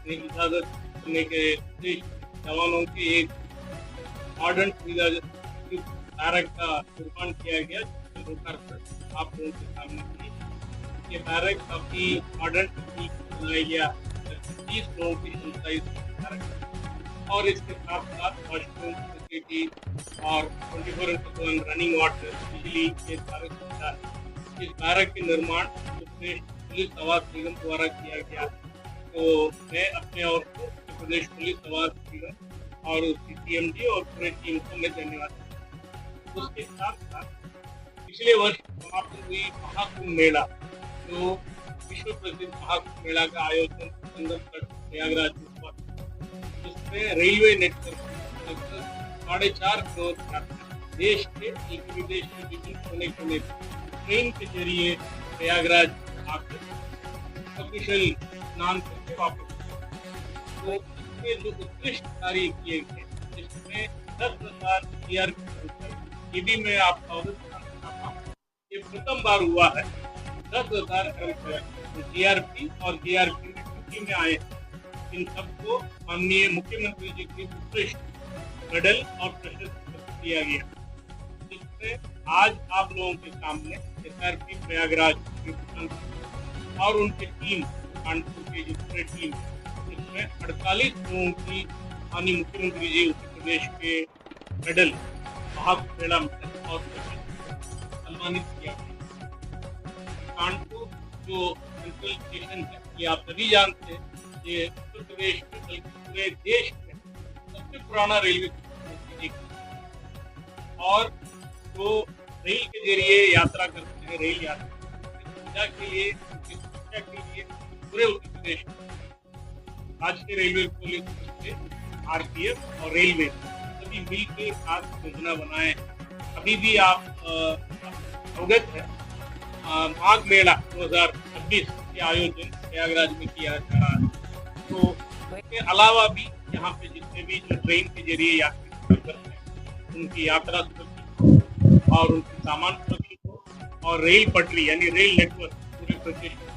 इजाजत करने के उद्देश्य सवालों के एक मॉडर्न सुविधा बैरक का निर्माण किया गया, आप लोगों के सामने ये बैरक काफी मॉडर्न तकनीक बनाया गया, 30 लोगों की क्षमता और इसके साथ साथ वॉशरूम फैसिलिटी और 24/7 रनिंग वाटर, बिजली, ये सारे सुविधा इस बैरक के निर्माण उत्तर प्रदेश पुलिस आवास निगम द्वारा किया गया। तो मैं अपने और उत्तर प्रदेश पुलिस आवास निगम और उसकी सीएमडी और पूरे टीम को मैं धन्यवाद देता हूं। उसके साथ साथ पिछले वर्ष समाप्त हुई महाकुंभ मेला, जो विश्व प्रसिद्ध महाकुंभ मेला का आयोजन संगम तट प्रयागराज में हुआ, जिसमें रेलवे नेटवर्क लगभग 4.5 करोड़ यात्री देश के एक विदेश के विभिन्न कोने कोने ट्रेन के जरिए प्रयागराज आकर सकुशल स्नान करके वापस। तो इसमें जो उत्कृष्ट कार्य किए गए, जिसमें 10,000 CRP, ये भी मैं आपको अवगत कराना चाहता हूँ। ये प्रथम बार हुआ है 10,000 कर्मचारी CRP और GRP में ड्यूटी में आए हैं। इन सबको माननीय मुख्यमंत्री जी की उत्कृष्ट मेडल और प्रशस्ति दिया गया, जिसमें आज आप लोगों के सामने SRP प्रयागराज और उनकी टीम कानपुर की जो पूरी टीम, इसमें 48 लोगों की माननीय मुख्यमंत्री जी उत्तर प्रदेश के मेडल महाकुंभ मेला मेडल और सम्मानित किया गया। कानपुर जो सेंट्रल स्टेशन है, ये आप सभी जानते हैं, ये उत्तर प्रदेश में बल्कि पूरे देश में सबसे पुराना रेलवे स्टेशन है। और जो रेल के जरिए यात्रा करते हैं, रेल यात्रा सुविधा के लिए, उनकी सुरक्षा के लिए पूरे उत्तर प्रदेश में राज्य रेलवे पुलिस, RPF और रेलवे सभी मिलकर खास योजना बनाए। अभी भी आप अवगत है माघ मेला 2026 के आयोजन प्रयागराज में किया जा रहा है। तो इसके अलावा भी यहाँ पे जितने भी जो ट्रेन के जरिए यात्री करते हैं, उनकी यात्रा सुरक्षित हो और उनकी सामान सुरक्षित हो, और रेल पटरी यानी रेल नेटवर्क पूरे प्रदेश में,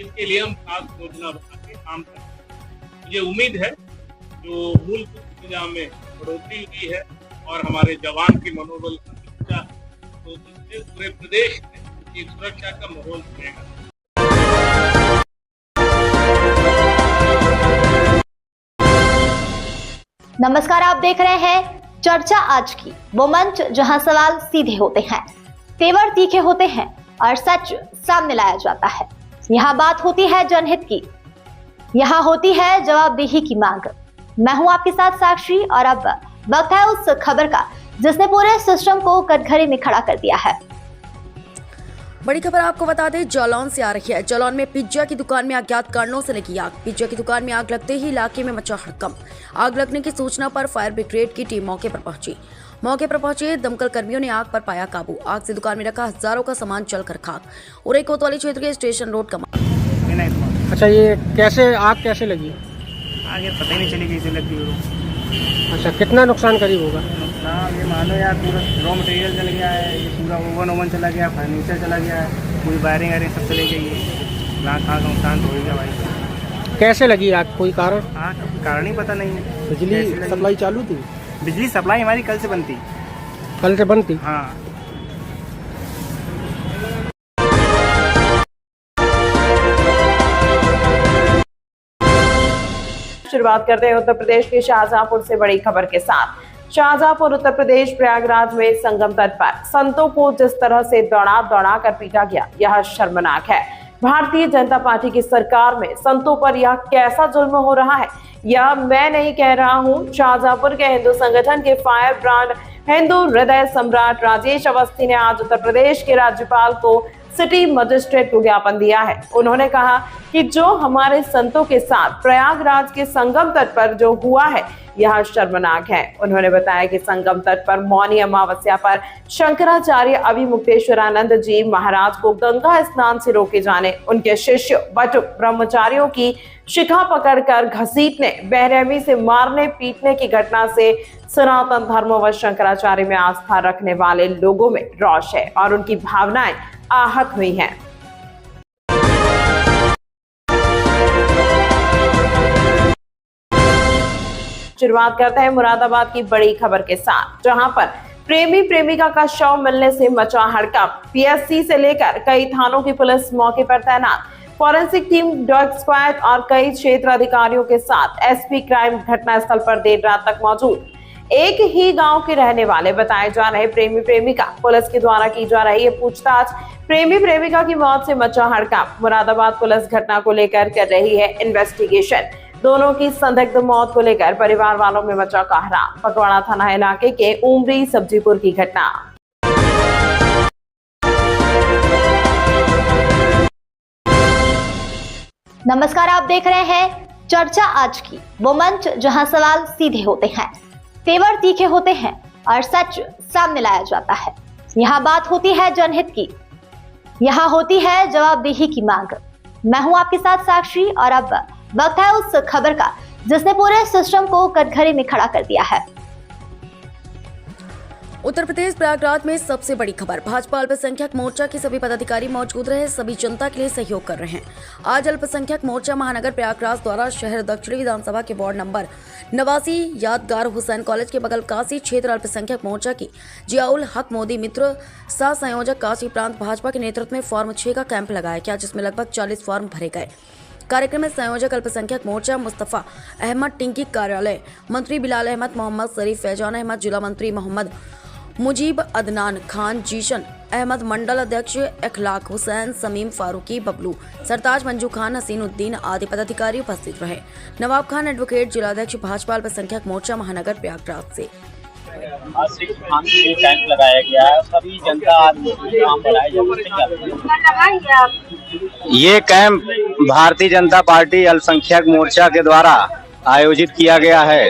इसके लिए हम खास योजना बना के काम करते हैं। मुझे उम्मीद है जो मूलभूत सुविधा में बढ़ोतरी हुई है और हमारे जवान की मनोबल का शिक्षा, तो इससे पूरे प्रदेश में एक सुरक्षा का माहौल बनेगा। नमस्कार, आप देख रहे हैं चर्चा आज की, वो मंच जहां सवाल सीधे होते हैं, तेवर तीखे होते हैं और सच सामने लाया जाता है। यहाँ बात होती है जनहित की, यहाँ होती है जवाबदेही की मांग। मैं हूं आपके साथ साक्षी, और अब वक्त है उस खबर का जिसने पूरे सिस्टम को कटघरे में खड़ा कर दिया है। बड़ी खबर आपको बता दें, जालौन से आ रही है। जालौन में पिज्जा की दुकान में अज्ञात कारणों से लगी आग। पिज्जा की दुकान में आग लगते ही इलाके में मचा हड़कंप। आग लगने की सूचना पर फायर ब्रिगेड की टीम मौके पर पहुंची। दमकल कर्मियों ने आग पर पाया काबू। आग से दुकान में रखा हजारों का सामान जलकर खाक। उरई कोतवाली क्षेत्र के स्टेशन रोड का। अच्छा, ये कैसे आग कैसे लगी? आगे पता ही नहीं चली कैसे लगी। अच्छा, कितना नुकसान करीब होगा? नुकसान ये मानो यार, पूरा रॉ मटेरियल चल गया है, ये पूरा ओवन चला गया, फर्नीचर चला गया है, पूरी वायरिंग सब चली गई है। लाख का नुकसान हो गया भाई। कैसे लगी आग, कोई कारण? कारण ही पता नहीं है। बिजली सप्लाई चालू थी? बिजली सप्लाई हमारी कल से बनती। हाँ। शुरुआत करते हैं उत्तर प्रदेश के शाहजहांपुर से बड़ी खबर के साथ। शाहजहांपुर उत्तर प्रदेश प्रयागराज में संगम तट पर संतों को जिस तरह से दौड़ा कर पीटा गया, यह शर्मनाक है। भारतीय जनता पार्टी की सरकार में संतों पर यह कैसा जुल्म हो रहा है, यह मैं नहीं कह रहा हूं। शाहजहांपुर के हिंदू संगठन के फायर ब्रांड हिंदू हृदय सम्राट राजेश अवस्थी ने आज उत्तर प्रदेश के राज्यपाल को सिटी मजिस्ट्रेट को ज्ञापन दिया है। उन्होंने कहा कि जो हमारे संतों के साथ प्रयागराज के संगम तट पर जो हुआ है, यह शर्मनाक है। उन्होंने बताया कि संगम तट पर मौनी अमावस्या पर शंकराचार्य अभिमुक्तेश्वरानंद जी महाराज को गंगा स्नान से रोके जाने, उनके शिष्य बटुक ब्रह्मचारियों की शिखा पकड़कर घसीटने, बेरहमी से मारने पीटने की घटना से सनातन धर्म व शंकराचार्य में आस्था रखने वाले लोगों में रोष है और उनकी भावनाएं आहत हुई हैं। शुरुआत करते हैं मुरादाबाद की बड़ी खबर के साथ, जहां पर प्रेमी प्रेमिका का शव मिलने से मचा हड़कंप। पीएससी से लेकर कई थानों की पुलिस मौके पर तैनात। फॉरेंसिक टीम, डॉग स्क्वाड और कई क्षेत्र अधिकारियों के साथ एसपी क्राइम घटनास्थल पर देर रात तक मौजूद। एक ही गांव के रहने वाले बताए जा रहे प्रेमी प्रेमिका पुलिस के द्वारा की जा रही है पूछताछ। प्रेमी प्रेमिका की मौत से मचा हड़कंप। मुरादाबाद पुलिस घटना को लेकर कर रही है इन्वेस्टिगेशन। दोनों की संदिग्ध मौत को लेकर परिवार वालों में मचा कहराम। फगवाड़ा थाना इलाके के उमरी सब्जीपुर की घटना। नमस्कार, आप देख रहे हैं चर्चा आज की, वो मंच जहां सवाल सीधे होते हैं, तेवर तीखे होते हैं और सच सामने लाया जाता है। यहाँ बात होती है जनहित की, यहाँ होती है जवाबदेही की मांग। मैं हूं आपके साथ साक्षी और अब वक्त है उस खबर का जिसने पूरे सिस्टम को कटघरे में खड़ा कर दिया है। उत्तर प्रदेश प्रयागराज में सबसे बड़ी खबर। भाजपा अल्पसंख्यक मोर्चा के सभी पदाधिकारी मौजूद रहे, सभी जनता के लिए सहयोग कर रहे हैं। आज अल्पसंख्यक मोर्चा महानगर प्रयागराज द्वारा शहर दक्षिणी विधानसभा के वार्ड नंबर 89 यादगार हुसैन कॉलेज के बगल काशी क्षेत्र अल्पसंख्यक मोर्चा की जियाउल हक मोदी मित्र सह संयोजक काशी प्रांत भाजपा के नेतृत्व में फॉर्म 6 का कैंप लगाया गया, जिसमें लगभग 40 फॉर्म भरे गए। कार्यक्रम में संयोजक अल्पसंख्यक मोर्चा मुस्तफा अहमद टिंकी कार्यालय मंत्री बिलाल अहमद, मोहम्मद शरीफ, फैजान अहमद, जिला मंत्री मोहम्मद मुजीब, अदनान खान, जीशन अहमद, मंडल अध्यक्ष अखलाक हुसैन, समीम फारूकी, बबलू सरताज, मंजू खान, हसीन उद्दीन आदि पदाधिकारी उपस्थित रहे। नवाब खान एडवोकेट, जिलाध्यक्ष भाजपा अल्पसंख्यक मोर्चा महानगर प्रयागराज से। कैंप लगाया गया है, सभी जनता ये कैंप भारतीय जनता पार्टी अल्पसंख्यक मोर्चा के द्वारा आयोजित किया गया है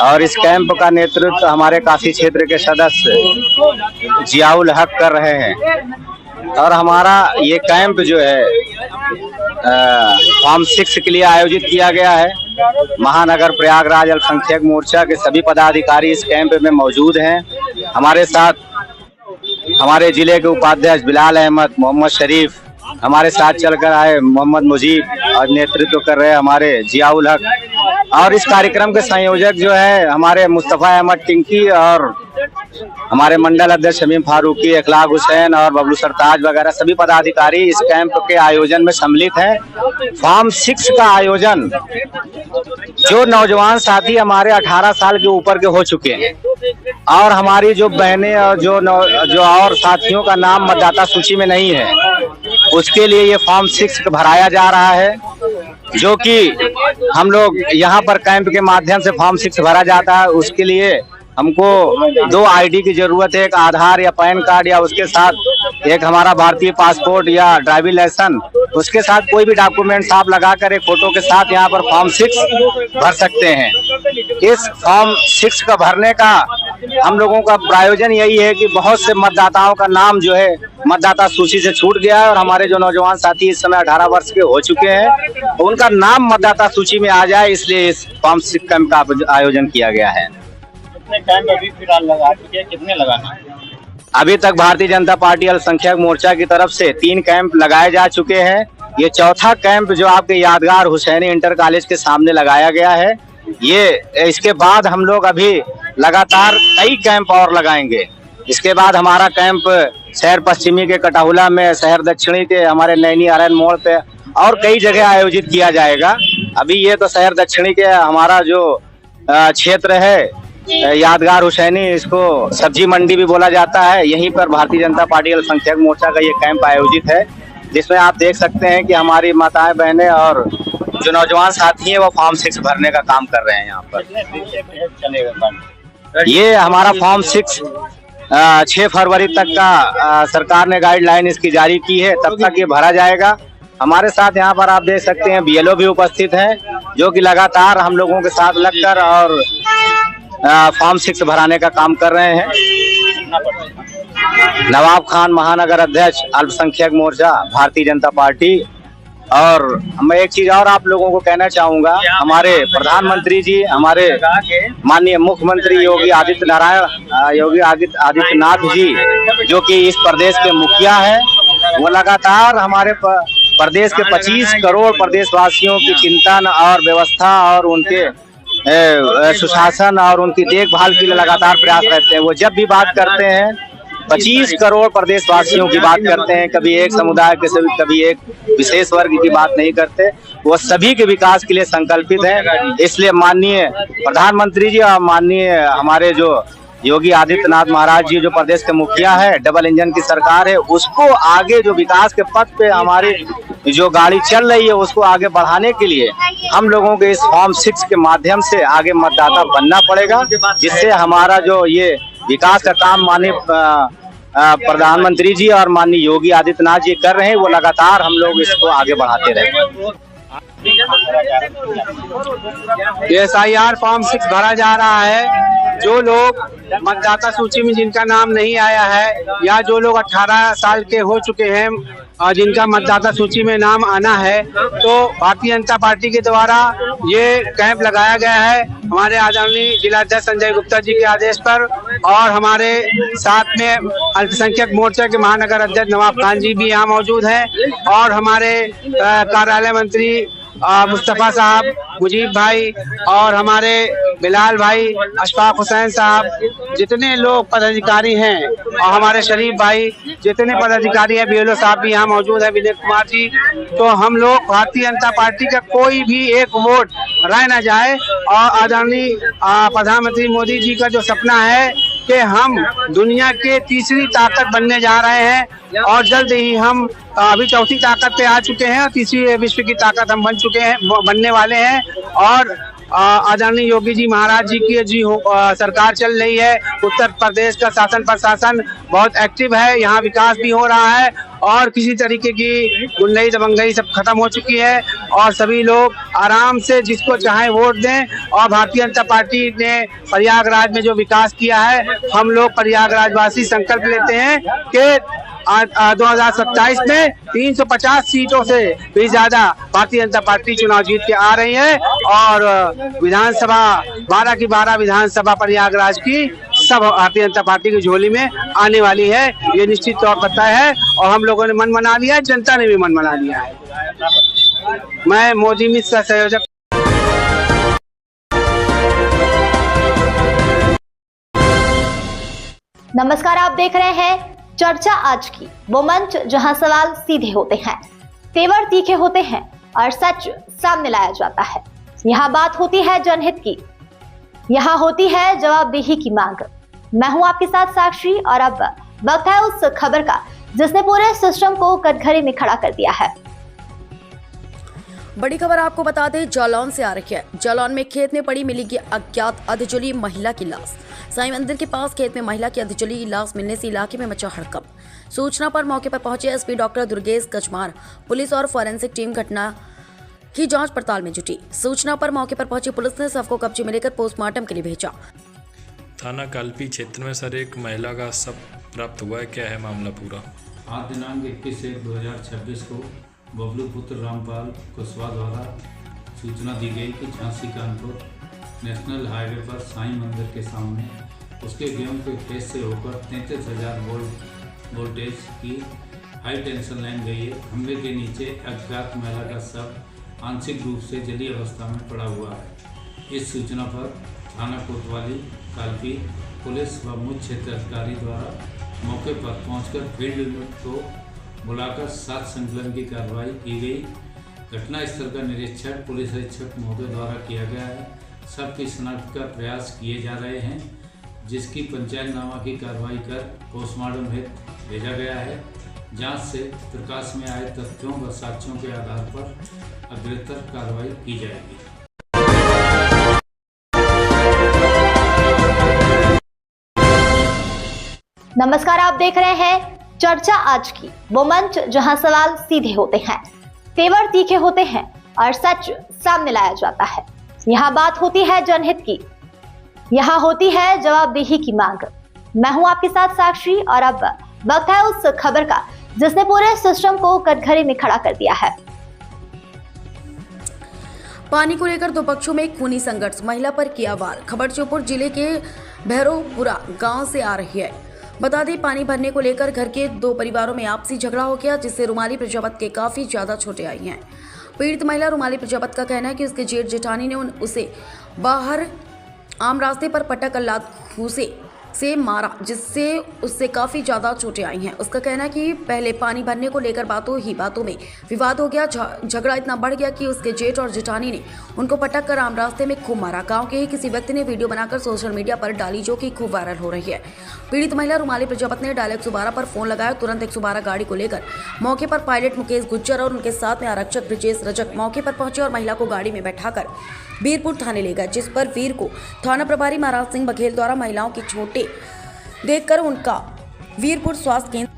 और इस कैंप का नेतृत्व हमारे काशी क्षेत्र के सदस्य जियाउल हक कर रहे हैं। और हमारा ये कैंप जो है फॉर्म 6 के लिए आयोजित किया गया है। महानगर प्रयागराज अल्पसंख्यक मोर्चा के सभी पदाधिकारी इस कैंप में मौजूद हैं। हमारे साथ हमारे जिले के उपाध्यक्ष बिलाल अहमद, मोहम्मद शरीफ, हमारे साथ चलकर आए मोहम्मद मुजीब और नेतृत्व कर रहे हमारे जियाउल हक। और इस कार्यक्रम के संयोजक जो है हमारे मुस्तफा अहमद टिंकी और हमारे मंडल अध्यक्ष समीम फारूकी, अखलाक हुसैन और बबलू सरताज वगैरह सभी पदाधिकारी इस कैंप के आयोजन में सम्मिलित हैं। फॉर्म 6 का आयोजन जो नौजवान साथी हमारे 18 साल के ऊपर के हो चुके हैं और हमारी जो बहनें और जो और साथियों का नाम मतदाता सूची में नहीं है, उसके लिए ये फॉर्म 6 भराया जा रहा है, जो कि हम लोग यहाँ पर कैंप के माध्यम से फॉर्म 6 भरा जाता है। उसके लिए हमको 2 आईडी की जरूरत है, एक आधार या पैन कार्ड या उसके साथ एक हमारा भारतीय पासपोर्ट या ड्राइविंग लाइसेंस, उसके साथ कोई भी डॉक्यूमेंट्स आप लगाकर एक फोटो के साथ यहाँ पर फॉर्म 6 भर सकते हैं। इस फॉर्म 6 का भरने का हम लोगों का प्रायोजन यही है कि बहुत से मतदाताओं का नाम जो है मतदाता सूची से छूट गया है और हमारे जो नौजवान साथी इस समय 18 वर्ष के हो चुके हैं उनका नाम मतदाता सूची में आ जाए, इसलिए इस फॉर्म 6 कैंप का आयोजन किया गया है। कैंप अभी फिलहाल लगा चुके हैं, कितने लगाना है? अभी तक भारतीय जनता पार्टी अल्पसंख्यक मोर्चा की तरफ से 3 कैंप लगाए जा चुके हैं। ये चौथा कैंप जो आपके यादगार हुसैनी इंटर कॉलेज के सामने लगाया गया है। ये इसके बाद हम लोग अभी लगातार कई कैंप और लगाएंगे। इसके बाद हमारा कैंप शहर पश्चिमी के कटाहुला में, शहर दक्षिणी के हमारे नैनी आर्यन मोड़ पे और कई जगह आयोजित किया जाएगा। अभी ये तो शहर दक्षिणी के हमारा जो क्षेत्र है यादगार हुसैनी, इसको सब्जी मंडी भी बोला जाता है, यहीं पर भारतीय जनता पार्टी अल्पसंख्यक मोर्चा का ये कैंप आयोजित है, जिसमें आप देख सकते हैं कि हमारी माताएं, बहनें और जो नौजवान साथी हैं वो फॉर्म 6 भरने का काम कर रहे हैं। यहाँ पर ये हमारा फॉर्म 6 फरवरी तक का सरकार ने गाइडलाइन इसकी जारी की है, तब तक ये भरा जाएगा। हमारे साथ यहाँ पर आप देख सकते हैं BLO भी उपस्थित हैं, जो कि लगातार हम लोगों के साथ लगकर और फॉर्म 6 भराने का काम कर रहे हैं। नवाब खान, महानगर अध्यक्ष अल्पसंख्यक मोर्चा भारतीय जनता पार्टी। और मैं एक चीज और आप लोगों को कहना चाहूंगा, हमारे प्रधानमंत्री जी, हमारे माननीय मुख्यमंत्री योगी आदित्यनाथ जी, जो कि इस प्रदेश के मुखिया हैं, वो लगातार हमारे प्रदेश के 25 करोड़ प्रदेशवासियों की चिंतन और व्यवस्था और उनके सुशासन और उनकी देखभाल के लिए लगातार प्रयास रहते हैं। वो जब भी बात करते हैं 25 करोड़ प्रदेशवासियों की बात करते हैं, कभी एक समुदाय के कभी एक विशेष वर्ग की बात नहीं करते, वो सभी के विकास के लिए संकल्पित है। इसलिए माननीय प्रधानमंत्री जी और माननीय हमारे जो योगी आदित्यनाथ महाराज जी जो प्रदेश के मुखिया है, डबल इंजन की सरकार है, उसको आगे जो विकास के पथ पे हमारी जो गाड़ी चल रही है उसको आगे बढ़ाने के लिए हम लोगों के इस फॉर्म 6 के माध्यम से आगे मतदाता बनना पड़ेगा, जिससे हमारा जो ये विकास का काम माननीय प्रधानमंत्री जी और माननीय योगी आदित्यनाथ जी कर रहे हैं, वो लगातार हम लोग इसको आगे बढ़ाते रहेंगे। SIR फॉर्म 6 भरा जा रहा है। जो लोग मतदाता सूची में जिनका नाम नहीं आया है या जो लोग 18 साल के हो चुके हैं और जिनका मतदाता सूची में नाम आना है, तो भारतीय जनता पार्टी के द्वारा ये कैंप लगाया गया है हमारे आदरणीय जिलाध्यक्ष संजय गुप्ता जी के आदेश पर, और हमारे साथ में अल्पसंख्यक मोर्चा के महानगर अध्यक्ष नवाब खान जी भी यहाँ मौजूद हैं, और हमारे कार्यालय मंत्री मुस्तफा साहब, मुजीब भाई और हमारे बिलाल भाई, अशफाक हुसैन साहब, जितने लोग पदाधिकारी हैं और हमारे शरीफ भाई, जितने पदाधिकारी हैं, BLO साहब भी यहाँ मौजूद है, विनय कुमार जी। तो हम लोग भारतीय जनता पार्टी का कोई भी एक वोट रह न जाए, और आदरणीय प्रधानमंत्री मोदी जी का जो सपना है कि हम दुनिया के तीसरी ताकत बनने जा रहे हैं, और जल्द ही हम अभी चौथी ताकत पे आ चुके हैं और तीसरी विश्व की ताकत हम बन चुके हैं, बनने वाले हैं। और आदरणीय योगी जी महाराज जी की सरकार चल रही है। उत्तर प्रदेश का शासन प्रशासन बहुत एक्टिव है, यहाँ विकास भी हो रहा है और किसी तरीके की गुंडई दबंगई सब खत्म हो चुकी है, और सभी लोग आराम से जिसको चाहे वोट दें। और भारतीय जनता पार्टी ने प्रयागराज में जो विकास किया है, हम लोग प्रयागराज वासी संकल्प लेते हैं कि 2027 में 350 सीटों से भी ज्यादा भारतीय जनता पार्टी चुनाव जीत के आ रही है, और विधानसभा 12 की 12 विधानसभा प्रयागराज की सब भारतीय जनता पार्टी की झोली में आने वाली है, ये निश्चित तौर पर तय है। और हम लोगों ने मन बना लिया है, जनता ने भी मन बना लिया है। मैं मोदी मिश्र संयोजक नमस्कार, आप देख रहे हैं चर्चा आज की, वो मंच जहां सवाल सीधे होते हैं, तेवर तीखे होते हैं और सच सामने लाया जाता है। यहाँ बात होती है जनहित की, यहाँ होती है जवाबदेही की मांग। मैं हूं आपके साथ साक्षी, और अब वक्त है उस खबर का जिसने पूरे सिस्टम को कटघरे में खड़ा कर दिया है। बड़ी खबर आपको बता दें, जालौन से आ रही है। जालौन में खेत में पड़ी मिलेगी अज्ञात अधजली महिला की लाश। साईं मंदिर के पास खेत में महिला की अधजली लाश मिलने से इलाके में मचा हड़कंप। सूचना पर मौके पर पहुंचे SP डॉक्टर दुर्गेश कचमार, पुलिस और फॉरेंसिक टीम घटना की जांच पड़ताल में जुटी। सूचना पर मौके पर पहुंची पुलिस ने शव को कब्जे में लेकर पोस्टमार्टम के लिए भेजा। थाना कालपी क्षेत्र में सर एक महिला का शव प्राप्त हुआ है, क्या है मामला पूरा? आज दिनांक 21/1/2026 को बबलू पुत्र रामपाल कुशवाहा द्वारा सूचना दी गई कि झांसी कानपुर नेशनल हाईवे पर साईं मंदिर के सामने उसके गेहूं के खेत से होकर 33,000 वोल्टेज की हाई टेंशन लाइन गई है। खंभे के नीचे अज्ञात महिला का शव आंशिक रूप से जली अवस्था में पड़ा हुआ है। इस सूचना पर थाना कोतवाली कालपी पुलिस व मुख्य क्षेत्र अधिकारी द्वारा मौके पर पहुंचकर फील्ड यूनिट को बुलाकर साथ संकलन की कार्रवाई की गई। घटनास्थल का निरीक्षण पुलिस अधीक्षक महोदय द्वारा किया गया है। सब की शनाख्त का प्रयास किए जा रहे हैं, जिसकी पंचायतनामा की कार्रवाई कर पोस्टमार्टम हेतु भेजा गया है। जांच से प्रकाश में आए तथ्यों व साक्ष्यों के आधार पर अग्रेतर कार्रवाई की जाएगी। नमस्कार, आप देख रहे हैं चर्चा आज की, वो मंच जहां सवाल सीधे होते हैं, तेवर तीखे होते हैं और सच सामने लाया जाता है। यहाँ बात होती है जनहित की, यहाँ होती है जवाबदेही की मांग। मैं हूं आपके साथ साक्षी, और अब वक्त है उस खबर का जिसने पूरे सिस्टम को कटघरे में खड़ा कर दिया है। पानी को लेकर दो पक्षों में खूनी संघर्ष, महिला पर किया वार। खबर श्योपुर जिले के भैरोपुरा गांव से आ रही है। बता दें, पानी भरने को लेकर घर के दो परिवारों में आपसी झगड़ा हो गया, जिससे रुमाली प्रजापत के काफी ज्यादा छोटे आई हैं। पीड़ित महिला रुमाली प्रजापत का कहना है कि उसके जेठ जेठानी ने उसे बाहर आम रास्ते पर पटक कर लात घूसे से मारा, जिससे उससे काफ़ी ज़्यादा चोटें आई हैं। उसका कहना है कि पहले पानी भरने को लेकर बातों में विवाद हो गया। झगड़ा इतना बढ़ गया कि उसके जेठ और जेठानी ने उनको पटक कर आम रास्ते में खूब मारा। गांव के ही किसी व्यक्ति ने वीडियो बनाकर सोशल मीडिया पर डाली, जो कि खूब वायरल हो रही है। पीड़ित महिला रुमाली प्रजापति ने डायल 112 पर फोन लगाया। तुरंत 112 गाड़ी को लेकर मौके पर पायलट मुकेश गुज्जर और उनके साथ में आरक्षक ब्रिजेश रजक मौके पर पहुंचे और महिला को गाड़ी में बैठाकर वीरपुर थाने ले गए, जिस पर वीर को थाना प्रभारी महाराज सिंह बघेल द्वारा महिलाओं की चोटें देखकर उनका वीरपुर स्वास्थ्य केंद्र।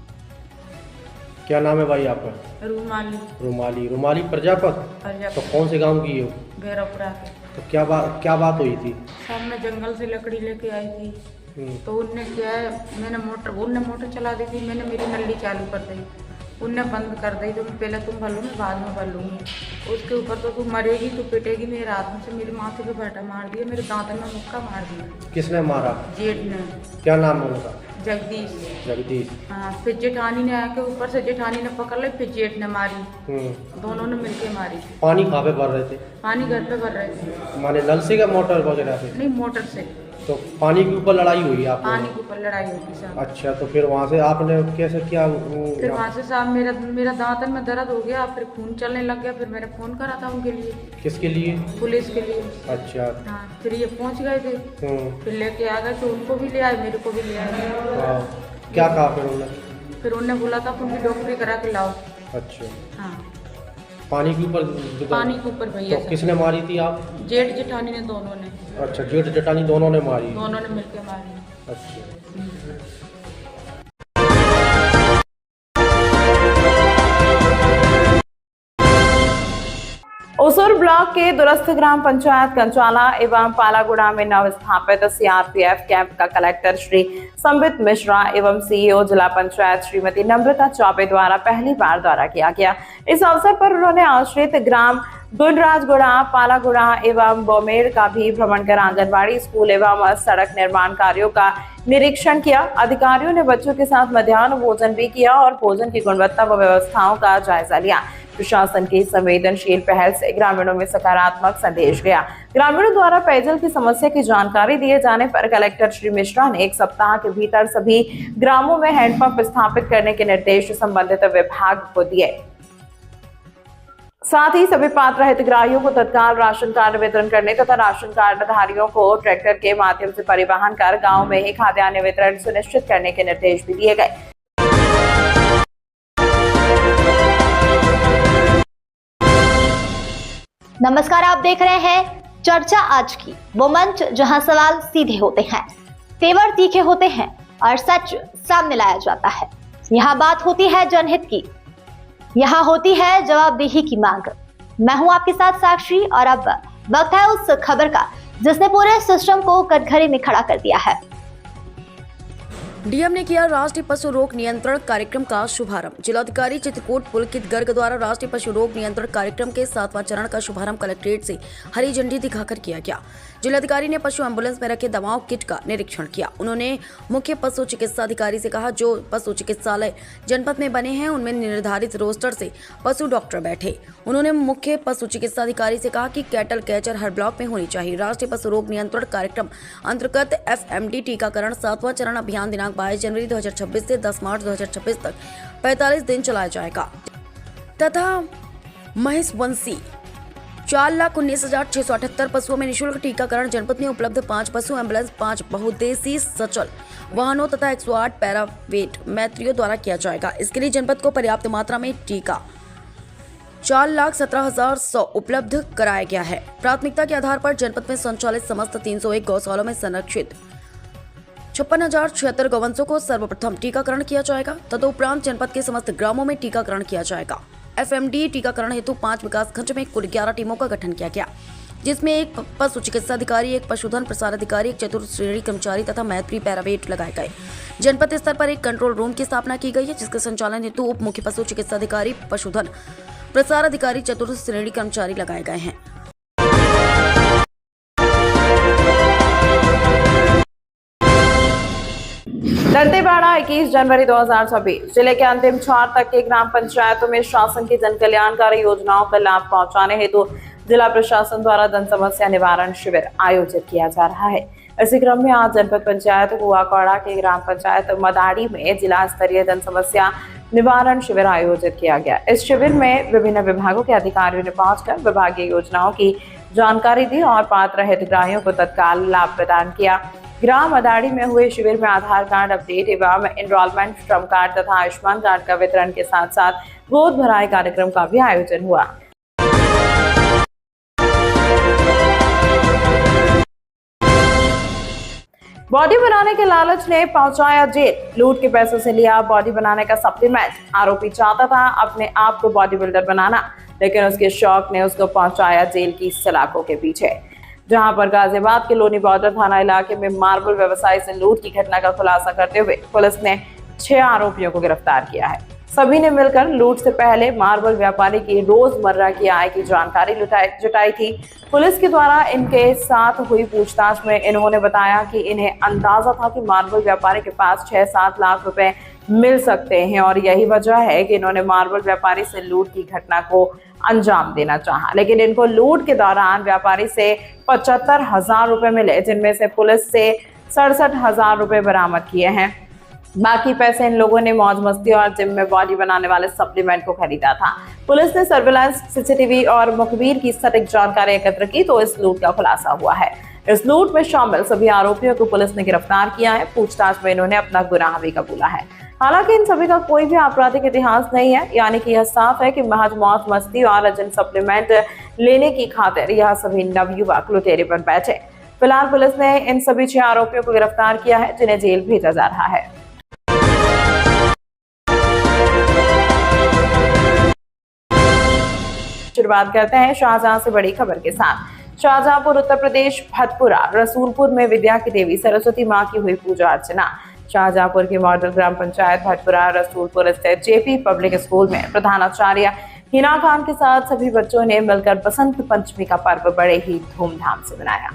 क्या नाम है भाई आपका? रुमाली प्रजापत। तो कौन से गांव की हो? भैरवपुरा। तो क्या बात हुई थी? सामने जंगल से लकड़ी लेके आई थी, तो उनने क्या है, उनने मोटर चला दी थी, मैंने मेरी नली चालू कर दी, उनने बंद कर दी। तो पहले तुम भर लो, मैं बाद में भर लूँगी। उसके ऊपर तो तू मरेगी, तू पिटेगी। मेरे हाथ में से मेरे माथे पे बैठा मार दिया, मेरे दांत में मुक्का मार दिया। किसने मारा? जेठ ने। क्या नाम है उनका? जगदीश। हाँ, फिर जेठानी ने आके ऊपर से जेठानी ने पकड़ ली, फिर जेठ ने मारी। दोनों ने मिलके मारी। पानी कहाँ पे भर रहे थे? पानी घर पे भर रहे थे। माने नल से क्या मोटर वगैरह से? नहीं, मोटर से। तो पानी के ऊपर लड़ाई हुई आप? पानी के ऊपर लड़ाई हुई साहब। अच्छा, तो फिर वहाँ से आपने कैसे किया? फिर वहाँ से साहब मेरा दांत में दर्द हो गया, फिर खून चलने लग गया। फिर मैंने फोन करा था उनके लिए। किसके लिए? पुलिस के लिए। अच्छा। हाँ, फिर ये पहुँच गए थे, फिर लेके आ गए, तो उनको भी ले आए, मेरे को भी ले आए। क्या कहा फिर उन्होंने? फिर उन्होंने बोला था उनकी डॉक्टरी करा के लाओ। अच्छा। हाँ, पानी के ऊपर भैया। तो किसने मारी थी आप? जेठ जेठानी ने, दोनों ने। अच्छा, जेठ जेठानी दोनों ने मारी? दोनों ने मिलकर मारी। अच्छा। ओसूर ब्लॉक के दूरस्थ ग्राम पंचायत कंचाला एवं पालागुड़ा में नवस्थापित सीआरपीएफ कैंप का कलेक्टर श्री संबित मिश्रा एवं सीईओ जिला पंचायत श्रीमती नम्रता चौबे द्वारा पहली बार दौरा किया गया। इस अवसर पर उन्होंने आश्रित ग्राम गुलराजगुड़ा, पालागुड़ा एवं बोमेर का भी भ्रमण कर आंगनबाड़ी, स्कूल एवं सड़क निर्माण कार्यों का निरीक्षण किया। अधिकारियों ने बच्चों के साथ मध्याह्न भोजन भी किया और भोजन की गुणवत्ता व व्यवस्थाओं का जायजा लिया। प्रशासन की संवेदनशील पहल से ग्रामीणों में सकारात्मक संदेश गया। ग्रामीणों द्वारा पेयजल की समस्या की जानकारी दिए जाने पर कलेक्टर श्री मिश्रा ने 1 सप्ताह के भीतर सभी ग्रामों में हैंडपंप स्थापित करने के निर्देश संबंधित विभाग को दिए। साथ ही सभी पात्र हितग्राहियों को तत्काल राशन कार्ड वितरण करने तथा राशन कार्ड धारियों को ट्रैक्टर के माध्यम से परिवहन कर गांव में ही खाद्यान्न वितरण सुनिश्चित करने के निर्देश भी दिए गए। नमस्कार, आप देख रहे हैं चर्चा आज की, वो मंच जहां सवाल सीधे होते हैं, तेवर तीखे होते हैं और सच सामने लाया जाता है। यहाँ बात होती है जनहित की, यहाँ होती है जवाबदेही की मांग। मैं हूं आपके साथ साक्षी और अब वक्त है उस खबर का जिसने पूरे सिस्टम को कटघरे में खड़ा कर दिया है। डीएम ने किया राष्ट्रीय पशु रोग नियंत्रण कार्यक्रम का शुभारंभ। जिलाधिकारी चित्रकूट पुलकित गर्ग द्वारा राष्ट्रीय पशु रोग नियंत्रण कार्यक्रम के 7वां चरण का शुभारंभ कलेक्ट्रेट से हरी झंडी दिखाकर किया गया। जिलाधिकारी ने पशु एम्बुलेंस में रखे दवाओं किट का निरीक्षण किया। उन्होंने मुख्य पशु चिकित्सा अधिकारी से कहा, जो पशु चिकित्सालय जनपद में बने हैं उनमें निर्धारित रोस्टर से पशु डॉक्टर बैठे। उन्होंने मुख्य पशु चिकित्सा अधिकारी से कहा कि कैटल कैचर हर ब्लॉक में होनी चाहिए। राष्ट्रीय पशु रोग नियंत्रण कार्यक्रम अंतर्गत FMD टीकाकरण 7वां चरण अभियान दिनांक 22 जनवरी 2026 से 10 मार्च 2026 तक 45 दिन चलाया जाएगा तथा महिषवंशी 4,19,678 पशुओं में निःशुल्क टीकाकरण जनपद में उपलब्ध 5 पशु एम्बुलेंस, 5 बहुउद्देशीय सचल वाहनों तथा 108 पैरावेट मैत्रियों द्वारा किया जाएगा। इसके लिए जनपद को पर्याप्त मात्रा में टीका 4,17,100 उपलब्ध कराया गया है। प्राथमिकता के आधार पर जनपद में संचालित समस्त 301 गौशालों में संरक्षित 56,076 गौवंशों को सर्वप्रथम टीकाकरण किया जाएगा। तदुपरांत जनपद के समस्त ग्रामों में टीकाकरण किया जाएगा। FMD टीकाकरण हेतु 5 विकास खंड में कुल 11 टीमों का गठन किया गया, जिसमें एक पशु चिकित्सा अधिकारी, एक पशुधन प्रसार अधिकारी, एक चतुर्थ श्रेणी कर्मचारी तथा मैत्री पैरावेट लगाए गए। जनपद स्तर पर एक कंट्रोल रूम की स्थापना की गई है, जिसके संचालन हेतु उप मुख्य पशु चिकित्सा अधिकारी, पशुधन प्रसार अधिकारी, चतुर्थ श्रेणी कर्मचारी लगाए गए हैं। दंतेवाड़ा 21 जनवरी 2026 जिले के अंतिम 4 तक के ग्राम पंचायतों में शासन की जन कल्याणकारी योजनाओं का लाभ पहुंचाने हेतु जिला प्रशासन द्वारा जन समस्या निवारण शिविर आयोजित किया जा रहा है। इसी क्रम में आज जनपद पंचायत कुआकौड़ा के ग्राम पंचायत मदाड़ी में जिला स्तरीय जन समस्या निवारण शिविर आयोजित किया गया। इस शिविर में विभिन्न विभागों के अधिकारियों ने पहुंचकर विभागीय योजनाओं की जानकारी दी और पात्र हितग्राहियों को तत्काल लाभ प्रदान किया। ग्राम मदाड़ी में हुए शिविर में आधार कार्ड अपडेट एवं एनरोलमेंट, श्रम कार्ड तथा आयुष्मान कार्ड का वितरण के साथ साथ गोद भराई कार्यक्रम का भी आयोजन हुआ। बॉडी बनाने के लालच ने पहुंचाया जेल, लूट के पैसों से लिया बॉडी बनाने का सप्लीमेंट। आरोपी चाहता था अपने आप को बॉडी बिल्डर बनाना, लेकिन उसके शौक ने उसको पहुंचाया जेल की सलाखों के पीछे, जहां पर गाजियाबाद के लोनी बॉर्डर थाना इलाके में मार्बल व्यवसायी से लूट की घटना का खुलासा करते हुए पुलिस ने 6 आरोपियों को गिरफ्तार किया है। सभी ने मिलकर लूट से पहले मार्बल व्यापारी की रोजमर्रा की आय की जानकारी जुटाई थी। पुलिस के द्वारा इनके साथ हुई पूछताछ में इन्होंने बताया कि इन्हें अंदाजा था कि मार्बल व्यापारी के पास 6-7 लाख रुपए मिल सकते हैं और यही वजह है कि इन्होंने मार्बल व्यापारी से लूट की घटना को अंजाम देना चाहा। लेकिन इनको लूट के दौरान व्यापारी से 75,000 रुपए मिले, जिनमें से पुलिस से 67,000 रुपए बरामद किए हैं। बाकी पैसे इन लोगों ने मौज मस्ती और जिम में बॉडी बनाने वाले सप्लीमेंट को खरीदा था। पुलिस ने सर्विलांस, सीसीटीवी और मुखबिर की सटीक जानकारी एकत्र की तो इस लूट का खुलासा हुआ है। इस लूट में शामिल सभी आरोपियों को पुलिस ने गिरफ्तार किया है। पूछताछ में इन्होंने अपना गुनाह भी कबूला है। हालांकि इन सभी का कोई भी आपराधिक इतिहास नहीं है, यानी कि यह साफ है कि महज मौज मस्ती और जिम सप्लीमेंट लेने की खातिर यह सभी नवयुवक लुटेरे बन बैठे। फिलहाल पुलिस ने इन सभी 6 आरोपियों को गिरफ्तार किया है, जिन्हें जेल भेजा जा रहा है। शुरुआत करते हैं शाहजहां से बड़ी खबर के साथ। शाहजहांपुर उत्तर प्रदेश भटपुरा रसूलपुर में विद्या की देवी सरस्वती मां की हुई पूजा अर्चना। शाहजहांपुर की मॉडल ग्राम पंचायत भटपुरा रसूलपुर स्थित जेपी पब्लिक स्कूल में प्रधानाचार्य हिना खान के साथ सभी बच्चों ने मिलकर बसंत पंचमी का पर्व बड़े ही धूमधाम से मनाया।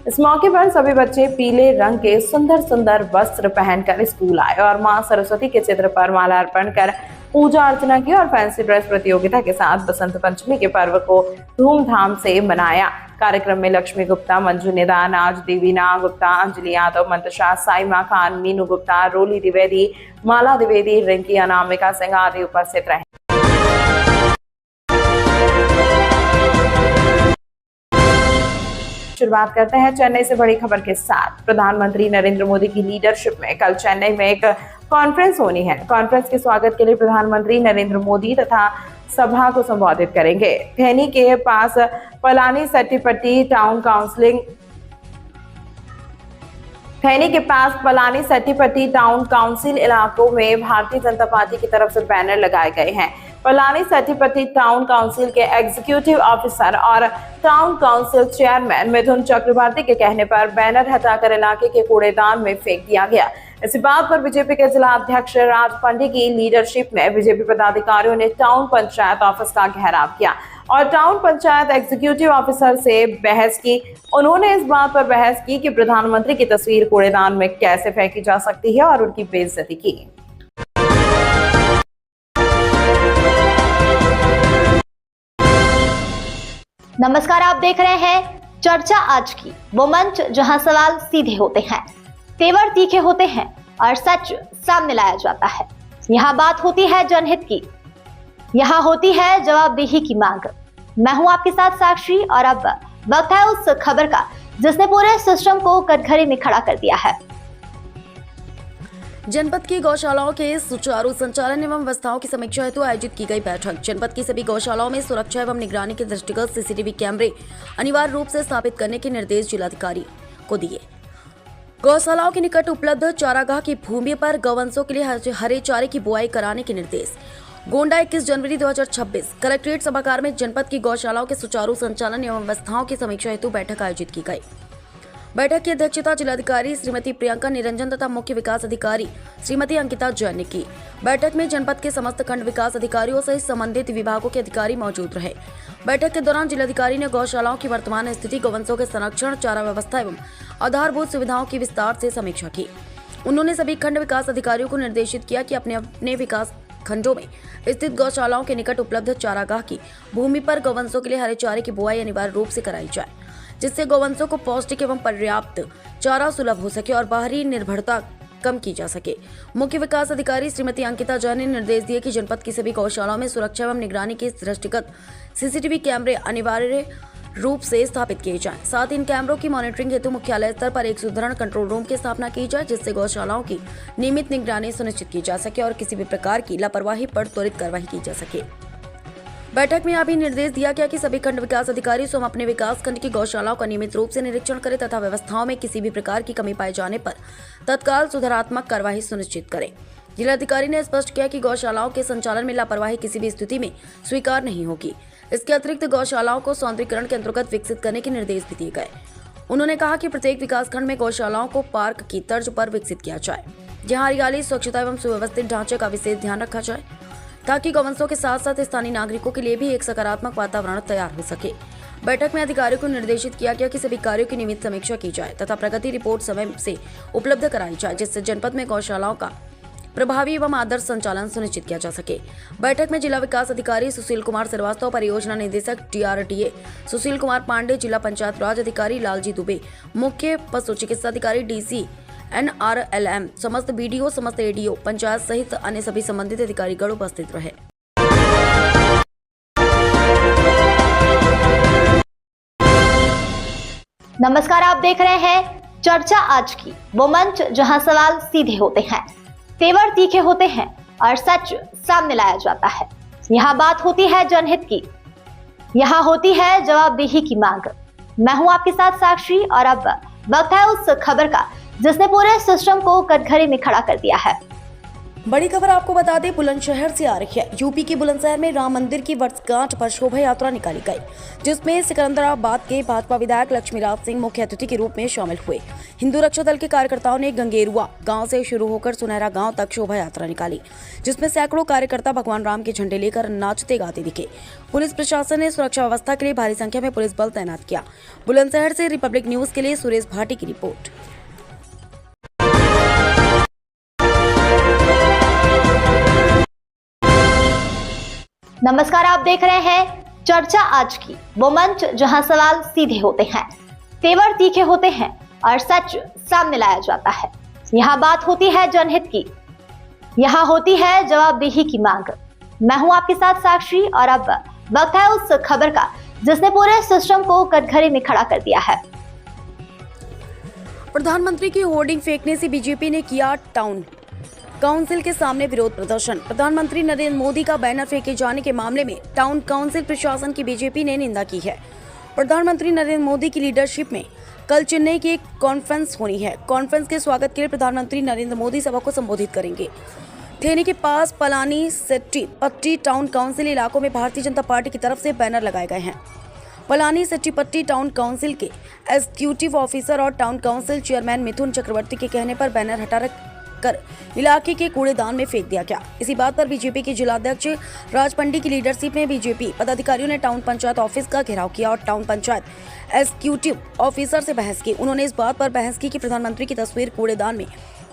इस मौके पर सभी बच्चे पीले रंग के सुंदर सुंदर वस्त्र पहनकर स्कूल आए और मां सरस्वती के चित्र पर माला अर्पण कर पूजा अर्चना की और फैंसी ड्रेस प्रतियोगिता के साथ बसंत पंचमी के पर्व को धूमधाम से मनाया। कार्यक्रम में लक्ष्मी गुप्ता, मंजू निदान, आज देवीना गुप्ता, अंजलि यादव, मंतशा, साइमा खान, मीनू गुप्ता, रोली द्विवेदी, माला द्विवेदी, रिंकी, अनामिका सिंह आदि उपस्थित रहे। शुरुआत करते हैं चेन्नई से बड़ी खबर के साथ। प्रधानमंत्री नरेंद्र मोदी की लीडरशिप में कल चेन्नई में एक कॉन्फ्रेंस होनी है। कॉन्फ्रेंस के स्वागत के लिए प्रधानमंत्री नरेंद्र मोदी तथा सभा को संबोधित करेंगे। थेनी के पास पलानी सेट्टीपट्टी टाउन काउंसिल इलाकों में भारतीय जनता पार्टी की तरफ से बैनर लगाए गए हैं। पलानी सेट्टीपट्टी टाउन काउंसिल के एग्जीक्यूटिव ऑफिसर और town council chairman Mithun Chakraborty के कहने पर बैनर हटाकर इलाके के कूड़ेदान में फेंक दिया गया। इसी बात पर बीजेपी के जिला अध्यक्ष राज पांडे की लीडरशिप में बीजेपी पदाधिकारियों ने टाउन पंचायत ऑफिस का घेराव किया और टाउन पंचायत एग्जीक्यूटिव ऑफिसर से बहस की। उन्होंने इस बात पर बहस की कि प्रधानमंत्री की तस्वीर कूड़ेदान में कैसे फेंकी जा सकती है और उनकी बेइज्जती की। नमस्कार, आप देख रहे हैं चर्चा आज की, वो मंच जहां सवाल सीधे होते हैं, तेवर तीखे होते हैं और सच सामने लाया जाता है। यहाँ बात होती है जनहित की, यहाँ होती है जवाबदेही की मांग। मैं हूं आपके साथ साक्षी और अब वक्त है उस खबर का जिसने पूरे सिस्टम को कटघरे में खड़ा कर दिया है। जनपद की गौशालाओं के सुचारू संचालन एवं व्यवस्थाओं की समीक्षा हेतु आयोजित की गई बैठक। जनपद की सभी गौशालाओं में सुरक्षा एवं निगरानी के दृष्टिगत सीसीटीवी कैमरे अनिवार्य रूप से स्थापित करने के निर्देश जिलाधिकारी को दिए। गौशालाओं के निकट उपलब्ध चारागाह की भूमि पर गौवंशों के लिए हरे चारे की बुआई कराने के निर्देश। गोंडा 21 जनवरी 2026 कलेक्ट्रेट सभागार में जनपद की गौशालाओं के सुचारू संचालन एवं व्यवस्थाओं की समीक्षा हेतु बैठक आयोजित की गई। बैठक की अध्यक्षता जिलाधिकारी श्रीमती प्रियंका निरंजन तथा मुख्य विकास अधिकारी श्रीमती अंकिता जैन ने की। बैठक में जनपद के समस्त खंड विकास अधिकारियों सहित संबंधित विभागों के अधिकारी मौजूद रहे। बैठक के दौरान जिलाधिकारी ने गौशालाओं की वर्तमान स्थिति, गौवंशों के संरक्षण, चारा व्यवस्था एवं आधारभूत सुविधाओं की विस्तार से समीक्षा की। उन्होंने सभी खंड विकास अधिकारियों को निर्देशित किया कि अपने अपने विकास खंडों में स्थित गौशालाओं के निकट उपलब्ध चारागाह की भूमि पर गौवंशों के लिए हरे चारे की बुआई अनिवार्य रूप से कराई जाए, जिससे गौवंशों को पौष्टिक एवं पर्याप्त चारा सुलभ हो सके और बाहरी निर्भरता कम की जा सके। मुख्य विकास अधिकारी श्रीमती अंकिता जैन ने निर्देश दिए कि जनपद की सभी गौशालाओं में सुरक्षा एवं निगरानी के दृष्टिगत सीसीटीवी कैमरे अनिवार्य रूप से स्थापित किए जाएं। साथ ही इन कैमरों की मॉनिटरिंग हेतु मुख्यालय स्तर पर एक सुदृढ़ कंट्रोल रूम की स्थापना की जाए, जिससे गौशालाओं की नियमित निगरानी सुनिश्चित की जा सके और किसी भी प्रकार की लापरवाही पर त्वरित कार्रवाई की जा सके। बैठक में यह भी निर्देश दिया गया कि सभी खंड विकास अधिकारी स्वयं अपने विकास खंड की गौशालाओं का नियमित रूप से निरीक्षण करें तथा व्यवस्थाओं में किसी भी प्रकार की कमी पाए जाने पर तत्काल सुधारात्मक कार्रवाई सुनिश्चित करें। जिलाधिकारी ने स्पष्ट किया कि गौशालाओं के संचालन में लापरवाही किसी भी स्थिति में स्वीकार नहीं होगी। इसके अतिरिक्त गौशालाओं को सौंदर्यीकरण के अंतर्गत विकसित करने के निर्देश भी दिए गए। उन्होंने कहा कि प्रत्येक विकासखंड में गौशालाओं को पार्क की तर्ज पर विकसित किया जाए, जहां हरियाली, स्वच्छता एवं सुव्यवस्थित ढांचे का विशेष ध्यान रखा जाए, ताकि गौवंशों के साथ साथ स्थानीय नागरिकों के लिए भी एक सकारात्मक वातावरण तैयार हो सके। बैठक में अधिकारियों को निर्देशित किया गया कि सभी कार्यों की नियमित समीक्षा की जाए तथा प्रगति रिपोर्ट समय से उपलब्ध कराई जाए, जिससे जनपद में गौशालाओं का प्रभावी एवं आदर्श संचालन सुनिश्चित किया जा सके। बैठक में जिला विकास अधिकारी सुशील कुमार श्रीवास्तव, परियोजना निदेशक DRDA सुशील कुमार पांडे, जिला पंचायत राज अधिकारी लालजी दुबे, मुख्य पशु चिकित्सा अधिकारी DC NRLM, समस्त BDO, समस्त ADO, पंचायत सहित अन्य सभी संबंधित अधिकारीगण उपस्थित रहे। नमस्कार, आप देख रहे हैं चर्चा आज की, वो मंच जहां सवाल सीधे होते हैं, तेवर तीखे होते हैं और सच सामने लाया जाता है। यहाँ बात होती है जनहित की, यहाँ होती है जवाबदेही की मांग। मैं हूं आपके साथ साक्षी और अब वक्त है उस खबर का जिसने पूरे सिस्टम को कटघरे में खड़ा कर दिया है। बड़ी खबर आपको बता दें, बुलंदशहर से आ रही है। यूपी के बुलंदशहर में राम मंदिर की वर्षगांठ पर शोभा यात्रा निकाली गई, जिसमें सिकंदराबाद के भाजपा विधायक लक्ष्मीराज सिंह मुख्य अतिथि के रूप में शामिल हुए। हिंदू रक्षा दल के कार्यकर्ताओं ने गंगेरुआ गांव से शुरू होकर सुनहरा गांव तक शोभा यात्रा निकाली, जिसमें सैकड़ों कार्यकर्ता भगवान राम के झंडे लेकर नाचते गाते दिखे। पुलिस प्रशासन ने सुरक्षा व्यवस्था के लिए भारी संख्या में पुलिस बल तैनात किया। बुलंदशहर से रिपब्लिक न्यूज के लिए सुरेश भाटी की रिपोर्ट। नमस्कार, आप देख रहे हैं चर्चा आज की, वो मंच जहां सवाल सीधे होते हैं, तेवर तीखे होते हैं और सच सामने लाया जाता है। यहाँ बात होती है जनहित की, यहाँ होती है जवाबदेही की मांग। मैं हूं आपके साथ साक्षी और अब वक्त है उस खबर का जिसने पूरे सिस्टम को कटघरे में खड़ा कर दिया है। प्रधानमंत्री की होर्डिंग फेंकने से बीजेपी ने किया टाउन काउंसिल के सामने विरोध प्रदर्शन। प्रधानमंत्री नरेंद्र मोदी का बैनर फेंके जाने के मामले में टाउन काउंसिल प्रशासन की बीजेपी ने निंदा की है। प्रधानमंत्री नरेंद्र मोदी की लीडरशिप में कल चेन्नई की एक कॉन्फ्रेंस होनी है। कॉन्फ्रेंस के स्वागत के लिए प्रधानमंत्री नरेंद्र मोदी सभा को संबोधित करेंगे। थेनी के पास पलानी सेट्टीपट्टी टाउन काउंसिल इलाकों में भारतीय जनता पार्टी की तरफ से बैनर लगाए गए हैं। पलानी सेट्टीपट्टी टाउन काउंसिल के एग्जीक्यूटिव ऑफिसर और town council chairman Mithun Chakraborty के कहने पर बैनर हटा कर इलाके के कूड़ेदान में फेंक दिया गया। इसी बात पर बीजेपी के जिलाध्यक्ष राज पंडी की लीडरशिप में बीजेपी पदाधिकारियों ने टाउन पंचायत ऑफिस का घेराव किया और टाउन पंचायत एग्जीक्यूटिव ऑफिसर से बहस की। उन्होंने इस बात पर बहस की कि प्रधानमंत्री की तस्वीर कूड़ेदान में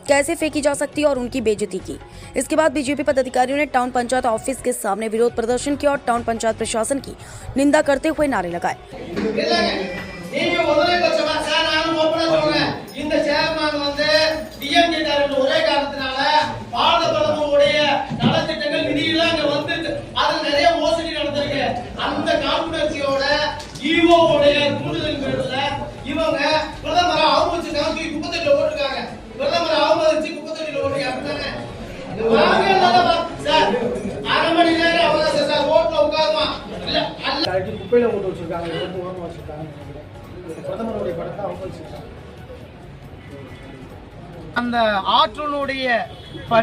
कैसे फेंकी जा सकती है और उनकी बेइज्जती की। इसके बाद बीजेपी पदाधिकारियों ने टाउन पंचायत ऑफिस के सामने विरोध प्रदर्शन किया और टाउन पंचायत प्रशासन की निंदा करते हुए नारे लगाए। அந்த ஆற்றினுடைய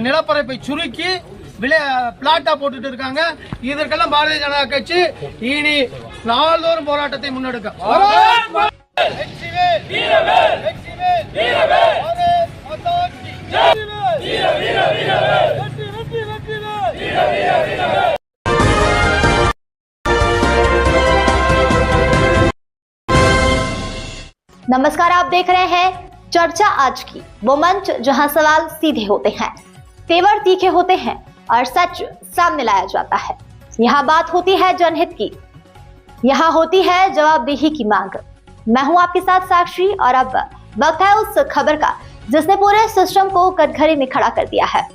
நிலப்பரப்பை சுருக்கி பிளாட்டா போட்டுட்டு இருக்காங்க. இதற்கெல்லாம் பாரதிய ஜனதா கட்சி இனி நாள்தோறும் போராட்டத்தை முன்னெடுக்கும். नमस्कार, आप देख रहे हैं चर्चा आज की, वो मंच जहां सवाल सीधे होते हैं, तेवर तीखे होते हैं और सच सामने लाया जाता है। यहाँ बात होती है जनहित की, यहाँ होती है जवाबदेही की मांग। मैं हूं आपके साथ साक्षी और अब वक्त है उस खबर का जिसने पूरे सिस्टम को कटघरे में खड़ा कर दिया है।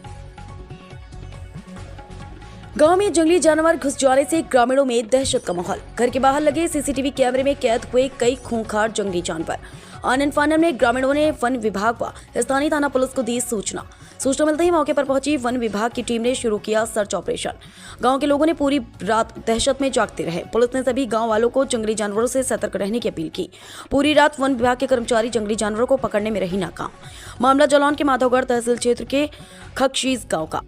गांव में जंगली जानवर घुस जाने से ग्रामीणों में दहशत का माहौल। घर के बाहर लगे सीसीटीवी कैमरे में कैद हुए कई खूंखार जंगली जानवर। आनन फानन में ग्रामीणों ने वन विभाग व स्थानीय थाना पुलिस को दी सूचना मिलते ही मौके पर पहुंची वन विभाग की टीम ने शुरू किया सर्च ऑपरेशन। गांव के लोगों ने पूरी रात दहशत में जागते रहे। पुलिस ने सभी गांव वालों को जंगली जानवरों से सतर्क रहने की अपील की। पूरी रात वन विभाग के कर्मचारी जंगली जानवरों को पकड़ने में रही नाकाम। मामला जालौन के माधवगढ़ तहसील क्षेत्र के खकशीज गाँव का।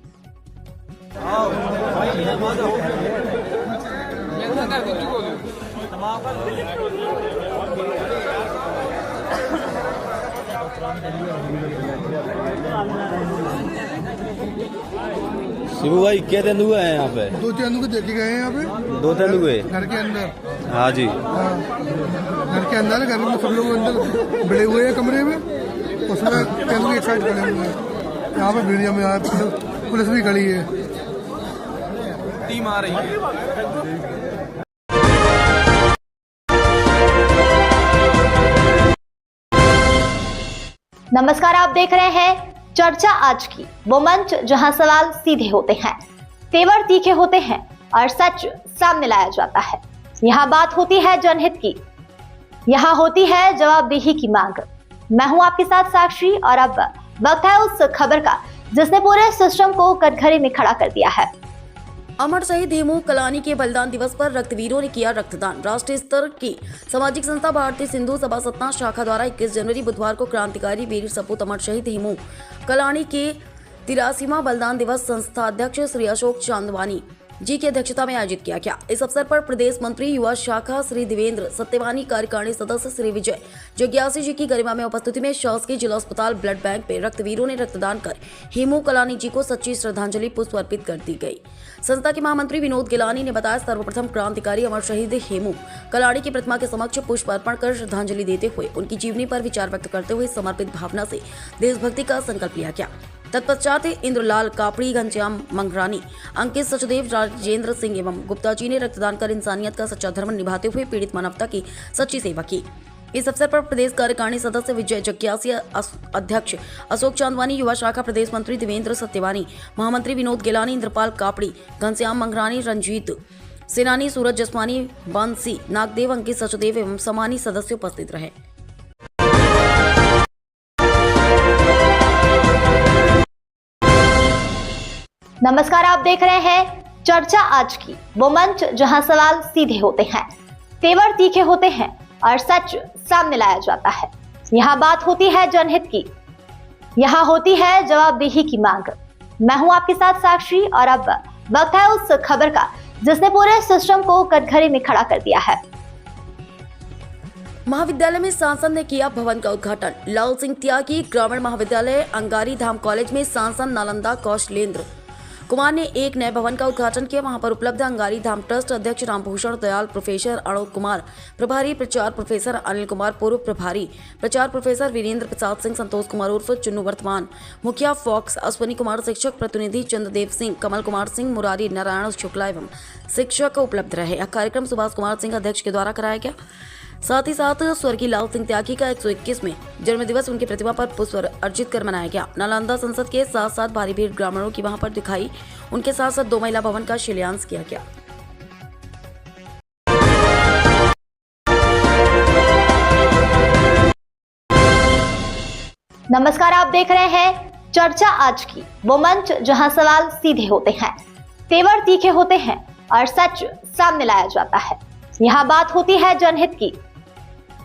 शिबू भाई क्या तेंदुए हैं यहाँ पे? 2 तेंदुए देखे गए हैं यहाँ पे। 2 तेंदुए घर के अंदर? हाँ जी, घर के अंदर, घर में सब लोग अंदर बड़े हुए हैं कमरे में, उसमें तेंदुए एक साइड खड़े हुए हैं। यहाँ पे मीडिया में आया, पुलिस भी खड़ी है, टीम आ रही है। नमस्कार, आप देख रहे हैं चर्चा आज की, वो मंच जहां सवाल सीधे होते हैं, तेवर तीखे होते हैं और सच सामने लाया जाता है। यहाँ बात होती है जनहित की, यहाँ होती है जवाबदेही की मांग। मैं हूं आपके साथ साक्षी और अब वक्त है उस खबर का जिसने पूरे सिस्टम को कटघरे में खड़ा कर दिया है। अमर शहीद हेमू कलानी के बलिदान दिवस पर रक्तवीरों ने किया रक्तदान। राष्ट्रीय स्तर की सामाजिक संस्था भारतीय सिंधु सभा सतना शाखा द्वारा 21 जनवरी बुधवार को क्रांतिकारी वीर सपूत अमर शहीद हेमू कलानी के 83वां बलिदान दिवस संस्था अध्यक्ष श्री अशोक चांदवानी जी की अध्यक्षता में आयोजित किया गया। इस अवसर पर प्रदेश मंत्री युवा शाखा श्री देवेंद्र सत्यवानी, कार्यकारिणी सदस्य श्री विजय जग्यासी जी की गरिमा में उपस्थिति में शासकीय जिला अस्पताल ब्लड बैंक में रक्तवीरों ने रक्तदान कर हेमू कलानी जी को सच्ची श्रद्धांजलि पुष्प अर्पित कर दी गई। संस्था के महामंत्री विनोद गिलानी ने बताया, सर्वप्रथम क्रांतिकारी अमर शहीद हेमू कलानी की प्रतिमा के समक्ष पुष्प अर्पण कर श्रद्धांजलि देते हुए उनकी जीवनी पर विचार व्यक्त करते हुए समर्पित भावना से देशभक्ति का संकल्प लिया गया। तत्पश्चात इंद्रलाल कापड़ी, घनश्याम मंगरानी, अंकित सचदेव, राजेंद्र सिंह एवं गुप्ता जी ने रक्तदान कर इंसानियत का सच्चा धर्म निभाते हुए पीड़ित मानवता की सच्ची सेवा की। इस अवसर पर प्रदेश कार्यकारिणी सदस्य विजय जग्यासी, अध्यक्ष अशोक चांदवानी, युवा शाखा प्रदेश मंत्री देवेंद्र सत्यवानी, महामंत्री विनोद गिलानी, इंद्रपाल कापड़ी, घनश्याम मंगरानी, रंजीत सेनानी, सूरज जसवानी, बांसी नागदेव, अंकित सचदेव एवं समानी सदस्य उपस्थित रहे। नमस्कार, आप देख रहे हैं चर्चा आज की, वो मंच जहां सवाल सीधे होते हैं, तेवर तीखे होते हैं और सच सामने लाया जाता है। यहाँ बात होती है जनहित की, यहाँ होती है जवाबदेही की मांग। मैं हूं आपके साथ साक्षी और अब वक्त है उस खबर का जिसने पूरे सिस्टम को कटघरे में खड़ा कर दिया है। महाविद्यालय में सांसद ने किया भवन का उद्घाटन। लाल सिंह त्यागी ग्रामीण महाविद्यालय अंगारी धाम कॉलेज में सांसद नालंदा कौशलेंद्र कुमार ने एक नए भवन का उद्घाटन किया। वहां पर उपलब्ध अंगारी धाम ट्रस्ट अध्यक्ष रामभूषण दयाल, प्रोफेसर अनूप कुमार, प्रभारी प्रचार प्रोफेसर अनिल कुमार, पूर्व प्रभारी प्रचार प्रोफेसर वीरेंद्र प्रसाद सिंह, संतोष कुमार उर्फ चुन्नू, वर्तमान मुखिया फॉक्स अश्वनी कुमार, शिक्षक प्रतिनिधि चंद्रदेव सिंह, कमल कुमार सिंह, मुरारी नारायण शुक्ला एवं शिक्षक उपलब्ध रहे। यह कार्यक्रम सुभाष कुमार सिंह अध्यक्ष के द्वारा कराया गया। साथ ही साथ स्वर्गीय लाल सिंह त्यागी का 121वें जन्मदिवस उनकी प्रतिमा पर पुष्प अर्जित कर मनाया गया। नालंदा संसद के साथ साथ भारी भीड़ ग्रामीणों की वहां पर दिखाई। उनके साथ साथ 2 महिला भवन का शिलान्यास किया गया। नमस्कार, आप देख रहे हैं चर्चा आज की, वो मंच जहां सवाल सीधे होते हैं, तेवर तीखे होते हैं और सच सामने लाया जाता है। यहाँ बात होती है जनहित की,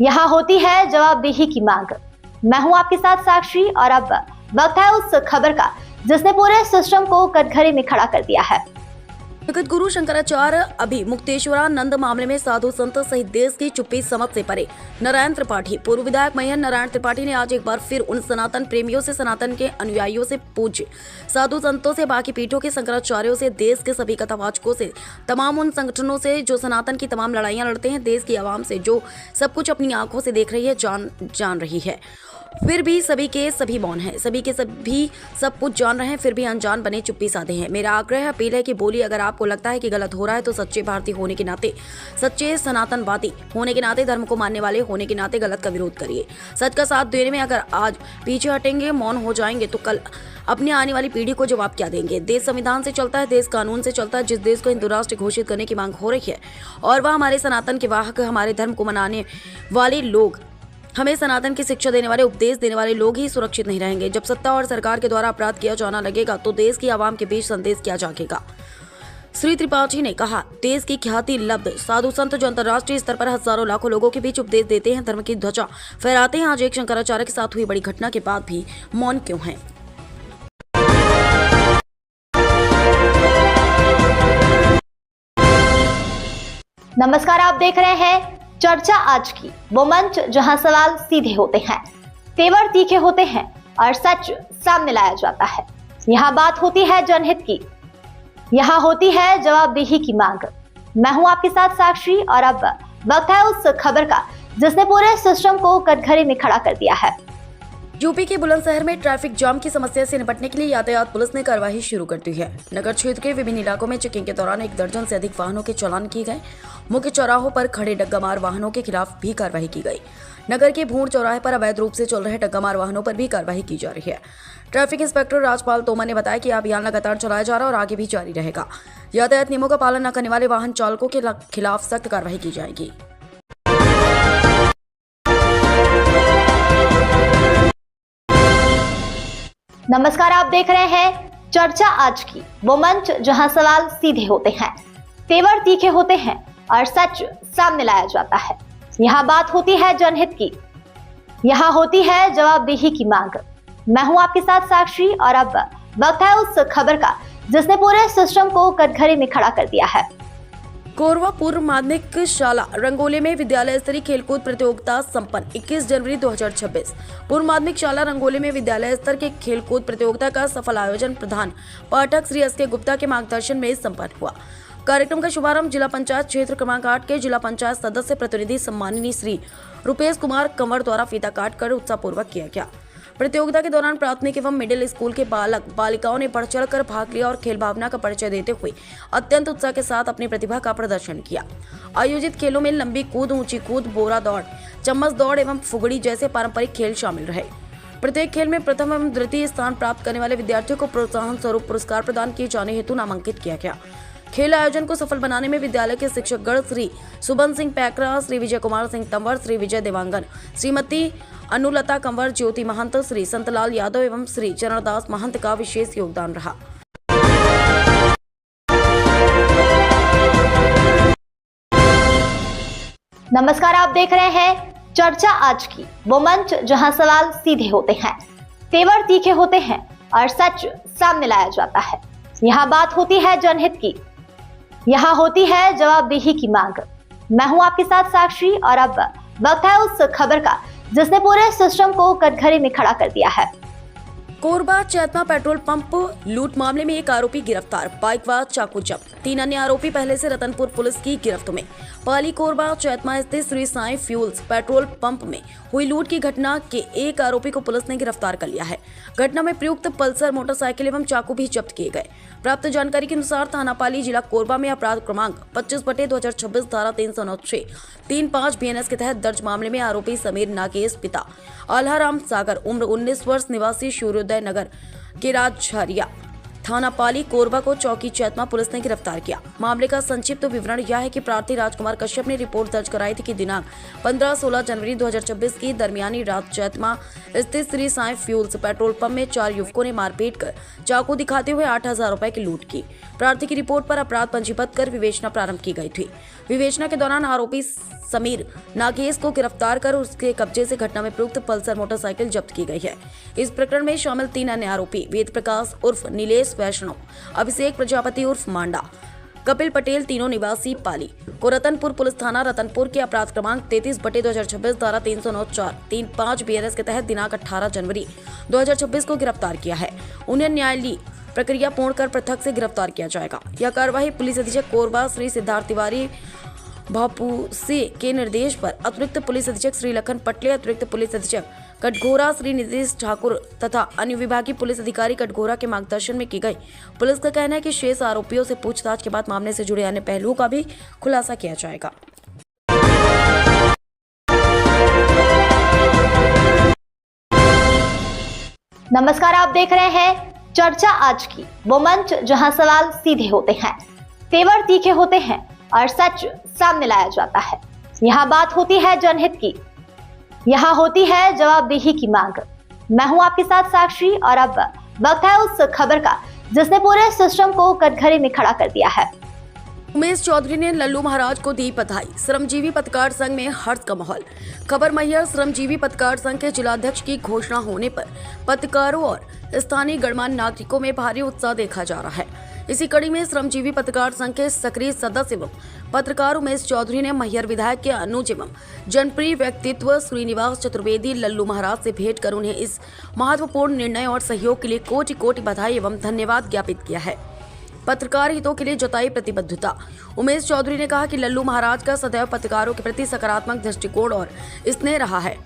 यहाँ होती है जवाबदेही की मांग। मैं हूं आपके साथ साक्षी और अब वक्त है उस खबर का जिसने पूरे सिस्टम को कटघरे में खड़ा कर दिया है। जगत गुरु शंकराचार्य अभी मुक्तेश्वरानंद मामले में साधु संत सहित देश की चुप्पी समझ से परे नारायण त्रिपाठी, पूर्व विधायक महेंद्र नारायण त्रिपाठी ने आज एक बार फिर उन सनातन प्रेमियों से, सनातन के अनुयायियों से, पूज्य साधु संतों से, बाकी पीठों के शंकराचार्यों से, देश के सभी कथावाचकों से, तमाम उन संगठनों से जो सनातन की तमाम लड़ाइयां लड़ते हैं, देश की आवाम से जो सब कुछ अपनी आंखों से देख रही है, जान रही है फिर भी सभी के सभी मौन हैं, सभी के सभी सब कुछ जान रहे हैं, फिर भी अनजान बने चुप्पी साधे हैं। मेरा आग्रह अपील है कि बोली, अगर आपको लगता है कि गलत हो रहा है तो सच्चे भारतीय होने के नाते, सच्चे सनातनवादी होने के नाते, धर्म को मानने वाले होने के नाते गलत का विरोध करिए। सच का साथ देने में अगर आज पीछे हटेंगे, मौन हो जाएंगे तो कल अपनी आने वाली पीढ़ी को जवाब क्या देंगे। देश संविधान से चलता है, देश कानून से चलता है। जिस देश को हिंदू राष्ट्र घोषित करने की मांग हो रही है और वह हमारे सनातन के वाहक, हमारे धर्म को मनाने वाले लोग, हमें सनातन की शिक्षा देने वाले, उपदेश देने वाले लोग ही सुरक्षित नहीं रहेंगे। जब सत्ता और सरकार के द्वारा अपराध किया जाना लगेगा तो देश की आवाम के बीच संदेश किया जाएगा। श्री त्रिपाठी ने कहा, देश की ख्याति लब्ध साधु संत जो अंतर्राष्ट्रीय स्तर पर हजारों लाखों लोगों के बीच उपदेश देते हैं, धर्म की ध्वजा फहराते हैं, आज एक शंकराचार्य के साथ हुई बड़ी घटना के बाद भी मौन क्यों हैं? नमस्कार, आप देख रहे हैं चर्चा आज की, वो मंच जहां सवाल सीधे होते हैं, तेवर तीखे होते हैं और सच सामने लाया जाता है। यहाँ बात होती है जनहित की, यहाँ होती है जवाबदेही की मांग। मैं हूं आपके साथ साक्षी और अब वक्त है उस खबर का जिसने पूरे सिस्टम को कटघरे में खड़ा कर दिया है। यूपी के बुलंदशहर में ट्रैफिक जाम की समस्या से निपटने के लिए यातायात पुलिस ने कार्रवाई शुरू कर दी है। नगर क्षेत्र के विभिन्न इलाकों में चेकिंग के दौरान 1 दर्जन से अधिक वाहनों के चालान किए गए। मुख्य चौराहों पर खड़े डग्गामार वाहनों के खिलाफ भी कार्रवाई की गई। नगर के भूड़ चौराहे पर अवैध रूप से चल रहे डग्गामार वाहनों पर भी कार्रवाई की जा रही है। ट्रैफिक इंस्पेक्टर राजपाल तोमर ने बताया कि अभियान लगातार चलाया जा रहा है और आगे भी जारी रहेगा। यातायात नियमों का पालन न करने वाले वाहन चालकों के खिलाफ सख्त कार्रवाई की जाएगी। नमस्कार, आप देख रहे हैं चर्चा आज की, वो मंच जहां सवाल सीधे होते हैं, तेवर तीखे होते हैं और सच सामने लाया जाता है। यहाँ बात होती है जनहित की, यहाँ होती है जवाबदेही की मांग। मैं हूं आपके साथ साक्षी और अब वक्त है उस खबर का जिसने पूरे सिस्टम को कटघरे में खड़ा कर दिया है। कोरबा पूर्व माध्यमिक शाला रंगोली में विद्यालय स्तरीय खेलकूद प्रतियोगिता संपन्न 21 जनवरी 2026। पूर्व माध्यमिक शाला रंगोली में विद्यालय स्तर के खेलकूद प्रतियोगिता का सफल आयोजन प्रधान पाठक श्री एस के गुप्ता के मार्गदर्शन में संपन्न हुआ। कार्यक्रम का शुभारंभ जिला पंचायत क्षेत्र क्रमांक 8 के जिला पंचायत सदस्य प्रतिनिधि सम्माननीय श्री रुपेश कुमार कंवर द्वारा फीता काट कर उत्साहपूर्वक किया गया। प्रतियोगिता के दौरान प्राथमिक एवं मिडिल स्कूल के बालक बालिकाओं ने बढ़ चढ़ कर भाग लिया और खेल भावना का परिचय देते हुए अत्यंत उत्साह के साथ अपनी प्रतिभा का प्रदर्शन किया। आयोजित खेलों में लंबी कूद, ऊंची कूद, बोरा दौड़, चम्मच दौड़ एवं फुगड़ी जैसे पारंपरिक खेल शामिल रहे। प्रत्येक खेल में प्रथम एवं द्वितीय स्थान प्राप्त करने वाले विद्यार्थियों को प्रोत्साहन स्वरूप पुरस्कार प्रदान किए जाने हेतु नामांकित किया गया। खेल आयोजन को सफल बनाने में विद्यालय के शिक्षकगण श्री सुबन सिंह पैकरा, श्री विजय कुमार सिंह तंवर, श्री विजय देवांगन, श्रीमती अनुलता कंवर, ज्योति महंत, श्री संतलाल यादव एवं श्री चरणदास महंत का विशेष योगदान रहा। नमस्कार, आप देख रहे हैं चर्चा आज की, वो मंच जहां सवाल सीधे होते हैं, तेवर तीखे होते हैं और सच सामने लाया जाता है। यहाँ बात होती है जनहित की, यहाँ होती है जवाबदेही की मांग। मैं हूं आपके साथ साक्षी और अब वक्त है उस खबर का जिसने पूरे सिस्टम को कटघरे में खड़ा कर दिया है। कोरबा चैतना पेट्रोल पंप लूट मामले में एक आरोपी गिरफ्तार, बाइक व चाकू जब्त। 3 अन्य आरोपी पहले से रतनपुर पुलिस की गिरफ्त में। पाली कोरबा चैतना स्थित Shri Sai fuels petrol pump में हुई लूट की घटना के एक आरोपी को पुलिस ने गिरफ्तार कर लिया है। घटना में प्रयुक्त पल्सर मोटरसाइकिल एवं चाकू भी जब्त किए गए। प्राप्त जानकारी के अनुसार थाना पाली जिला कोरबा में अपराध क्रमांक 25/2026 धारा 309(6) 35 BNS के तहत दर्ज मामले में आरोपी समीर नागेश पिता आल्हाराम सागर उम्र 19 वर्ष निवासी सूर्योदय नगर के राजझरिया थाना पाली कोरबा को चौकी चैतना पुलिस ने गिरफ्तार किया। मामले का संक्षिप्त विवरण यह है कि प्रार्थी राजकुमार कश्यप ने रिपोर्ट दर्ज कराई थी कि दिनांक 15-16 जनवरी 2026 की दरमियानी रात चैतना स्थित Shri Sai fuels petrol pump में 4 युवकों ने मारपीट कर चाकू दिखाते हुए 8,000 रुपए की लूट की। प्रार्थी की रिपोर्ट पर अपराध पंजीबद्ध कर विवेचना प्रारंभ की गई थी। विवेचना के दौरान आरोपी समीर नागेश को गिरफ्तार कर उसके कब्जे से घटना में प्रयुक्त पल्सर मोटरसाइकिल जब्त की गई है। इस प्रकरण में शामिल 3 अन्य आरोपी वेद प्रकाश उर्फ नीलेश वैष्णव, अभिषेक प्रजापति उर्फ मांडा, कपिल पटेल, तीनों निवासी पाली को रतनपुर पुलिस थाना रतनपुर के अपराध क्रमांक 33/2026 धारा 309(4) 35 BNS के तहत दिनांक 18 जनवरी 2026 को गिरफ्तार किया है। उन्हें न्यायालयीय प्रक्रिया पूर्ण कर पृथक से गिरफ्तार किया जाएगा। यह कार्यवाही पुलिस अधीक्षक कोरबा श्री सिद्धार्थ तिवारी भापूसे के निर्देश पर अतिरिक्त पुलिस अधीक्षक श्री लखन पटले, अतिरिक्त पुलिस अधीक्षक कटघोरा श्री नीतीश ठाकुर तथा अन्य विभागीय पुलिस अधिकारी कटघोरा के मार्गदर्शन में की गई। पुलिस का कहना है कि शेष आरोपियों से पूछताछ के बाद मामले से जुड़े अन्य पहलुओं का भी खुलासा किया जाएगा। नमस्कार, आप देख रहे हैं चर्चा आज की, वो मंच जहां सवाल सीधे होते हैं, तेवर तीखे होते हैं और सच सामने लाया जाता है। यहाँ बात होती है जनहित की, यहाँ होती है जवाबदेही की मांग। मैं हूं आपके साथ साक्षी और अब वक्त है उस खबर का जिसने पूरे सिस्टम को कटघरे में खड़ा कर दिया है। उमेश चौधरी ने लल्लू महाराज को दी बधाई। श्रमजीवी पत्रकार संघ में हर्ष का माहौल। खबर मैहर श्रमजीवी पत्रकार संघ के जिलाध्यक्ष की घोषणा होने पर पत्रकारों और स्थानीय गणमान्य नागरिकों में भारी उत्साह देखा जा रहा है। इसी कड़ी में श्रमजीवी पत्रकार संघ के सक्रिय सदस्य एवं पत्रकार उमेश चौधरी ने मैहर विधायक के अनुज एवं जनप्रिय व्यक्तित्व श्रीनिवास चतुर्वेदी लल्लू महाराज से भेंट कर उन्हें इस महत्वपूर्ण निर्णय और सहयोग के लिए कोटि कोटि बधाई एवं धन्यवाद ज्ञापित किया है। पत्रकार हितों के लिए जताई प्रतिबद्धता। उमेश चौधरी ने कहा कि लल्लू महाराज का सदैव पत्रकारों के प्रति सकारात्मक दृष्टिकोण और स्नेह रहा है।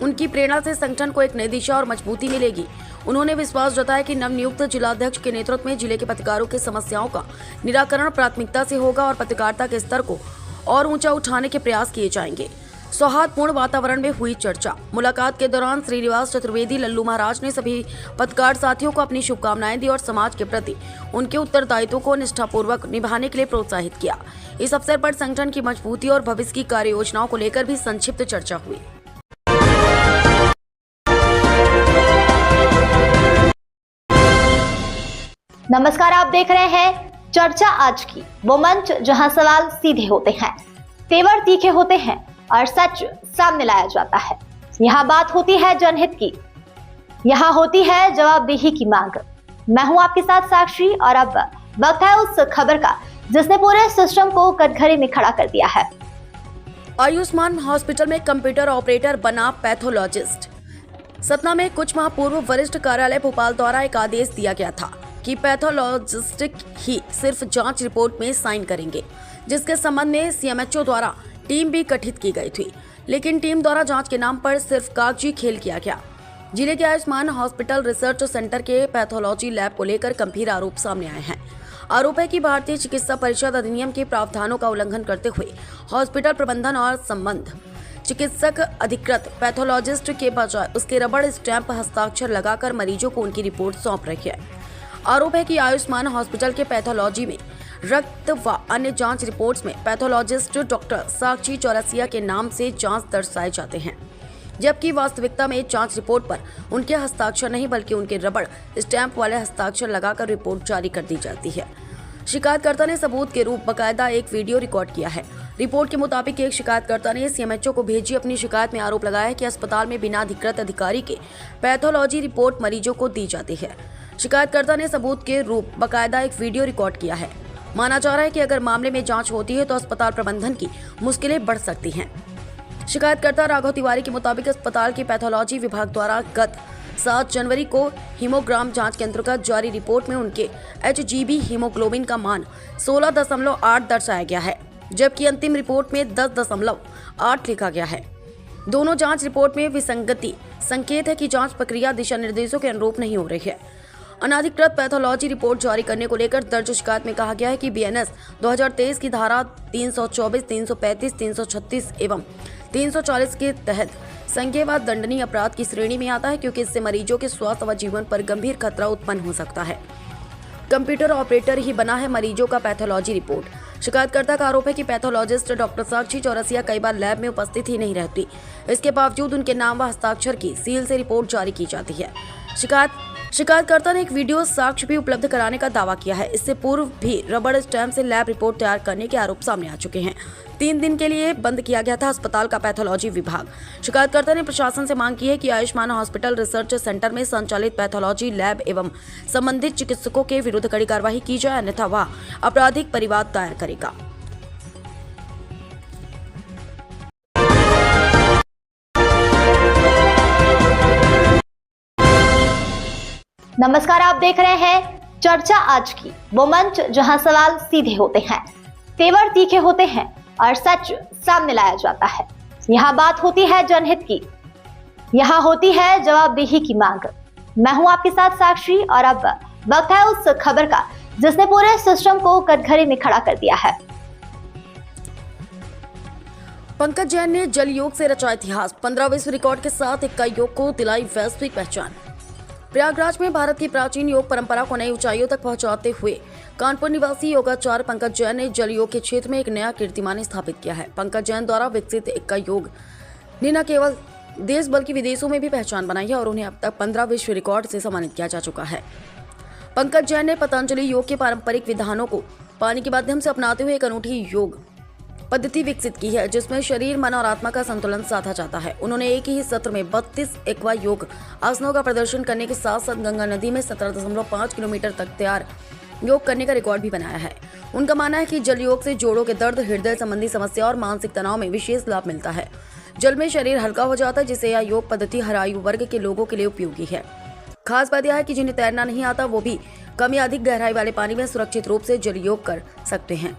उनकी प्रेरणा से संगठन को एक नई दिशा और मजबूती मिलेगी। उन्होंने विश्वास जताया कि नवनियुक्त जिलाध्यक्ष के नेतृत्व में जिले के पत्रकारों की समस्याओं का निराकरण प्राथमिकता से होगा और पत्रकारिता के स्तर को और ऊंचा उठाने के प्रयास किए जाएंगे। सौहार्दपूर्ण वातावरण में हुई चर्चा। मुलाकात के दौरान श्रीनिवास चतुर्वेदी लल्लू महाराज ने सभी पत्रकार साथियों को अपनी शुभकामनाएं दी और समाज के प्रति उनके उत्तरदायित्वों को निष्ठापूर्वक निभाने के लिए प्रोत्साहित किया। इस अवसर पर संगठन की मजबूती और भविष्य की कार्य योजनाओं को लेकर भी संक्षिप्त चर्चा हुई। नमस्कार, आप देख रहे हैं चर्चा आज की, वो मंच जहां सवाल सीधे होते हैं, तेवर तीखे होते हैं और सच सामने लाया जाता है। यहाँ बात होती है जनहित की, यहाँ होती है जवाबदेही की मांग। मैं हूं आपके साथ साक्षी और अब वक्त है उस खबर का जिसने पूरे सिस्टम को कटघरे में खड़ा कर दिया है। आयुष्मान हॉस्पिटल में कंप्यूटर ऑपरेटर बना पैथोलॉजिस्ट। सतना में कुछ माह पूर्व वरिष्ठ कार्यालय भोपाल द्वारा एक आदेश दिया गया था कि पैथोलॉजिस्ट ही सिर्फ जांच रिपोर्ट में साइन करेंगे, जिसके संबंध में सीएमएचओ द्वारा टीम भी गठित की गई थी, लेकिन टीम द्वारा जांच के नाम पर सिर्फ कागजी खेल किया गया। जिले के आयुष्मान हॉस्पिटल रिसर्च सेंटर के पैथोलॉजी लैब को लेकर गंभीर आरोप सामने आए हैं। आरोप है कि भारतीय चिकित्सा परिषद अधिनियम के प्रावधानों का उल्लंघन करते हुए हॉस्पिटल प्रबंधन और संबंध चिकित्सक अधिकृत पैथोलॉजिस्ट के बजाय उसके रबड़ स्टैंप हस्ताक्षर लगाकर मरीजों को उनकी रिपोर्ट सौंप रही है। आरोप है कि आयुष्मान हॉस्पिटल के पैथोलॉजी में रक्त व अन्य जांच रिपोर्ट्स में पैथोलॉजिस्ट डॉक्टर साक्षी चौरसिया के नाम से जांच दर्शाए जाते हैं, जबकि वास्तविकता में जांच रिपोर्ट पर उनके हस्ताक्षर नहीं बल्कि उनके रबड़ स्टैंप वाले हस्ताक्षर लगाकर रिपोर्ट जारी कर दी जाती है। शिकायतकर्ता ने सबूत के रूप बकायदा एक वीडियो रिकॉर्ड किया है। रिपोर्ट के मुताबिक एक शिकायतकर्ता ने सीएमएचओ को भेजी अपनी शिकायत में आरोप लगाया है कि अस्पताल में बिना अधिकृत अधिकारी के पैथोलॉजी रिपोर्ट मरीजों को दी जाती है। शिकायतकर्ता ने सबूत के रूप बकायदा एक वीडियो रिकॉर्ड किया है। माना जा रहा है कि अगर मामले में जांच होती है तो अस्पताल प्रबंधन की मुश्किलें बढ़ सकती हैं। शिकायतकर्ता राघव तिवारी के मुताबिक अस्पताल के पैथोलॉजी विभाग द्वारा गत 7 जनवरी को हीमोग्राम जांच के अंतर्गत जारी रिपोर्ट में उनके HGB हीमोग्लोबिन का मान 16.8 दर्शाया गया है, जबकि अंतिम रिपोर्ट में 10.8 लिखा गया है। दोनों जांच रिपोर्ट में विसंगति संकेत है कि जांच प्रक्रिया दिशा निर्देशों के अनुरूप नहीं हो रही है। अनाधिकृत पैथोलॉजी रिपोर्ट जारी करने को लेकर दर्ज शिकायत में कहा गया है कि BNS 2023 की धारा 324, 335, 336 एवं 340 के तहत संज्ञेय व दंडनीय अपराध की श्रेणी में आता है, क्योंकि इससे मरीजों के स्वास्थ्य व जीवन पर गंभीर खतरा उत्पन्न हो सकता है। कंप्यूटर ऑपरेटर ही बना है मरीजों का पैथोलॉजी रिपोर्ट। शिकायतकर्ता का आरोप है कि पैथोलॉजिस्ट डॉक्टर साक्षी चौरसिया कई बार लैब में उपस्थित ही नहीं रहती, इसके बावजूद उनके नाम व हस्ताक्षर की सील से रिपोर्ट जारी की जाती है। शिकायतकर्ता ने एक वीडियो साक्ष्य भी उपलब्ध कराने का दावा किया है। इससे पूर्व भी रबड़ स्टैंप से लैब रिपोर्ट तैयार करने के आरोप सामने आ चुके हैं। 3 दिन के लिए बंद किया गया था अस्पताल का पैथोलॉजी विभाग। शिकायतकर्ता ने प्रशासन से मांग की है कि आयुष्मान हॉस्पिटल रिसर्च सेंटर में संचालित पैथोलॉजी लैब एवं संबंधित चिकित्सकों के विरुद्ध कड़ी कार्रवाई की जाए, अन्यथा वह आपराधिक परिवाद दायर करेगा। नमस्कार, आप देख रहे हैं चर्चा आज की, वो मंच जहां सवाल सीधे होते हैं, तेवर तीखे होते हैं और सच सामने लाया जाता है। यहाँ बात होती है जनहित की, यहाँ होती है जवाबदेही की मांग। मैं हूं आपके साथ साक्षी और अब वक्त है उस खबर का जिसने पूरे सिस्टम को कटघरे में खड़ा कर दिया है। पंकज जैन ने जल योग से रचा इतिहास। 15 विश्व रिकॉर्ड के साथ इक्का योग को दिलाई वैश्विक पहचान। प्रयागराज में भारत की प्राचीन योग परंपरा को नई ऊंचाइयों तक पहुंचाते हुए कानपुर निवासी योगाचार्य पंकज जैन ने जल योग के क्षेत्र में एक नया कीर्तिमान स्थापित किया है। पंकज जैन द्वारा विकसित इक्का योग ने न केवल देश बल्कि विदेशों में भी पहचान बनाई है और उन्हें अब तक 15 विश्व रिकॉर्ड से सम्मानित किया जा चुका है। पंकज जैन ने पतंजलि योग के पारंपरिक विधानों को पानी के माध्यम से अपनाते हुए एक अनूठी योग पद्धति विकसित की है जिसमें शरीर, मन और आत्मा का संतुलन साधा जाता है। उन्होंने एक ही सत्र में 32 एक्वा योग आसनों का प्रदर्शन करने के साथ साथ गंगा नदी में 17.5 किलोमीटर तक तैयार योग करने का रिकॉर्ड भी बनाया है। उनका मानना है कि जल योग से जोड़ों के दर्द, हृदय संबंधी समस्या और मानसिक तनाव में विशेष लाभ मिलता है। जल में शरीर हल्का हो जाता है जिससे यह योग पद्धति हर आयु वर्ग के लोगों के लिए उपयोगी है। खास बात यह है कि जिन्हें तैरना नहीं आता वो भी कम या अधिक गहराई वाले पानी में सुरक्षित रूप से जल योग कर सकते हैं।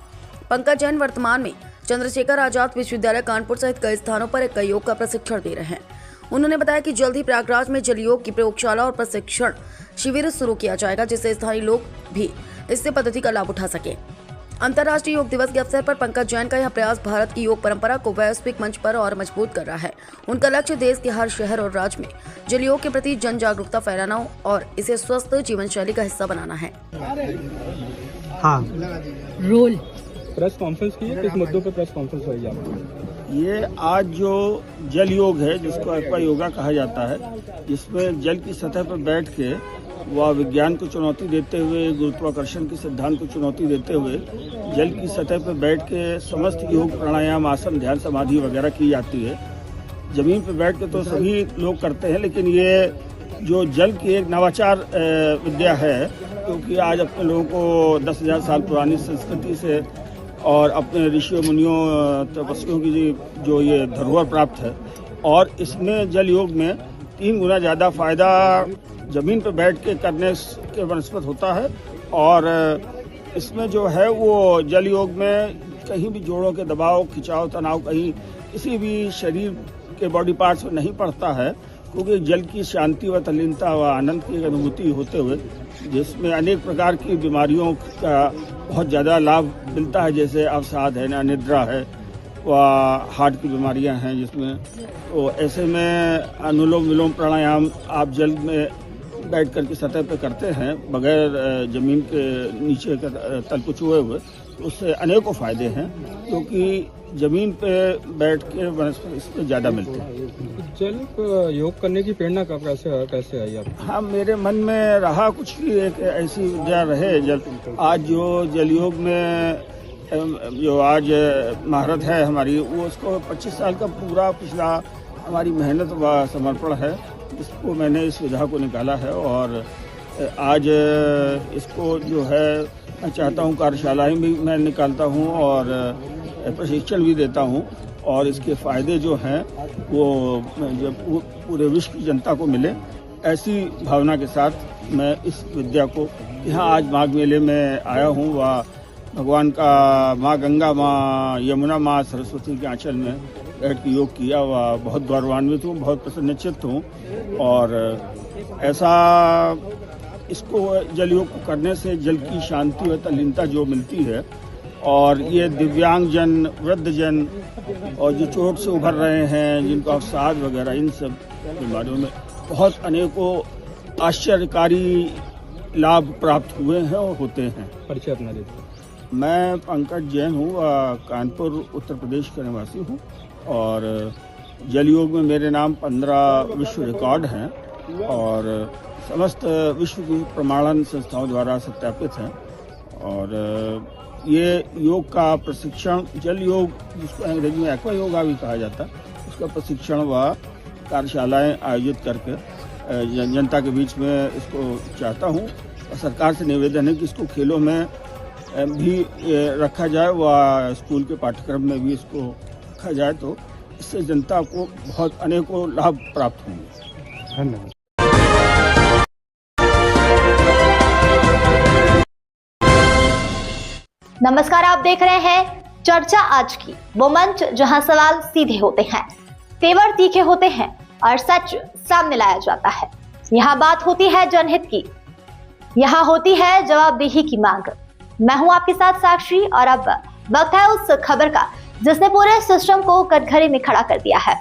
पंकज जैन वर्तमान में चंद्रशेखर आजाद विश्वविद्यालय कानपुर सहित कई स्थानों पर इक्का योग का प्रशिक्षण दे रहे हैं। उन्होंने बताया कि जल्द ही प्रयागराज में जल योग की प्रयोगशाला और प्रशिक्षण शिविर शुरू किया जाएगा जिससे स्थानीय लोग भी इससे पद्धति का लाभ उठा सके। अंतर्राष्ट्रीय योग दिवस के अवसर पर पंकज जैन का यह प्रयास भारत की योग परंपरा को वैश्विक मंच पर और मजबूत कर रहा है। उनका लक्ष्य देश के हर शहर और राज्य में जल योग के प्रति जन जागरूकता फैलाना और इसे स्वस्थ जीवन शैली का हिस्सा बनाना है। हाँ, रोल प्रेस कॉन्फ्रेंस की है, किस मुद्दों पर प्रेस कॉन्फ्रेंस हुई आपकी? ये आज जो जल योग है जिसको एक्वा योगा कहा जाता है, जिसमें जल की सतह पर बैठ के वह विज्ञान को चुनौती देते हुए, गुरुत्वाकर्षण के सिद्धांत को चुनौती देते हुए जल की सतह पर बैठ के समस्त योग, प्राणायाम, आसन, ध्यान, समाधि वगैरह की जाती है। जमीन पर बैठ के तो सभी लोग करते हैं, लेकिन ये जो जल की एक नवाचार विद्या है, क्योंकि आज अपने लोगों को 10,000 साल पुरानी संस्कृति से और अपने ऋषियों, मुनियों, तपस्वियों की जो ये धरोहर प्राप्त है, और इसमें जल योग में 3 गुना ज़्यादा फायदा जमीन पर बैठ के करने के वनस्पत होता है। और इसमें जो है वो जल योग में कहीं भी जोड़ों के दबाव, खिंचाव, तनाव कहीं किसी भी शरीर के बॉडी पार्ट्स में नहीं पड़ता है, क्योंकि जल की शांति व तल्लीनता व आनंद की अनुभूति होते हुए जिसमें अनेक प्रकार की बीमारियों का बहुत ज़्यादा लाभ मिलता है, जैसे अवसाद है, निद्रा है व हार्ट की बीमारियां हैं जिसमें। तो ऐसे में अनुलोम विलोम प्राणायाम आप जल में बैठ कर के सतह पे करते हैं बगैर जमीन के नीचे तल को छुए हुए, उससे अनेकों फायदे हैं, क्योंकि जमीन पे बैठ के वनस्पति इसमें ज़्यादा मिलते हैं। जल योग करने की प्रेरणा कब कैसे आई आपको? हाँ, मेरे मन में रहा कुछ कि एक ऐसी विद्या रहे जल। आज जो जल योग में जो आज महारत है हमारी, वो उसको 25 साल का पूरा पिछला हमारी मेहनत व समर्पण है, इसको मैंने इस विधा को निकाला है। और आज इसको जो है मैं चाहता हूँ कार्यशालाएं भी मैं निकालता हूँ और प्रशिक्षण भी देता हूँ, और इसके फायदे जो हैं वो जब पूरे विश्व की जनता को मिले, ऐसी भावना के साथ मैं इस विद्या को यहाँ आज माघ मेले में आया हूँ। व भगवान का माँ गंगा, माँ यमुना, माँ सरस्वती के आंचल में बैठ के योग किया व बहुत गौरवान्वित हूँ, बहुत प्रसन्नचित्त हूँ। और ऐसा इसको जल योग को करने से जल की शांति व तल्लीनता जो मिलती है, और ये दिव्यांग जन, वृद्ध जन और जो चोट से उभर रहे हैं, जिनको अवसाद वगैरह, इन सब बीमारियों में बहुत अनेकों आश्चर्यकारी लाभ प्राप्त हुए हैं और होते हैं। परिचय अपना दीजिए। मैं पंकज जैन हूँ, कानपुर उत्तर प्रदेश का निवासी हूँ, और जल योग में मेरे नाम 15 विश्व रिकॉर्ड हैं और समस्त विश्व की प्रमाणन संस्थाओं द्वारा सत्यापित हैं। और ये योग का प्रशिक्षण, जल योग जिसको अंग्रेजी में एक्वा योगा भी कहा जाता है, उसका प्रशिक्षण व कार्यशालाएं आयोजित करके जनता के बीच में इसको चाहता हूँ। और सरकार से निवेदन है कि इसको खेलों में भी रखा जाए व स्कूल के पाठ्यक्रम में भी इसको रखा जाए, तो इससे जनता को बहुत अनेकों लाभ प्राप्त होंगे। धन्यवाद। नमस्कार, आप देख रहे हैं चर्चा आज की, वो मंच जहां सवाल सीधे होते हैं, तेवर तीखे होते हैं और सच सामने लाया जाता है। यहाँ बात होती है जनहित की, यहाँ होती है जवाबदेही की मांग। मैं हूं आपके साथ साक्षी और अब वक्त है उस खबर का जिसने पूरे सिस्टम को कटघरे में खड़ा कर दिया है।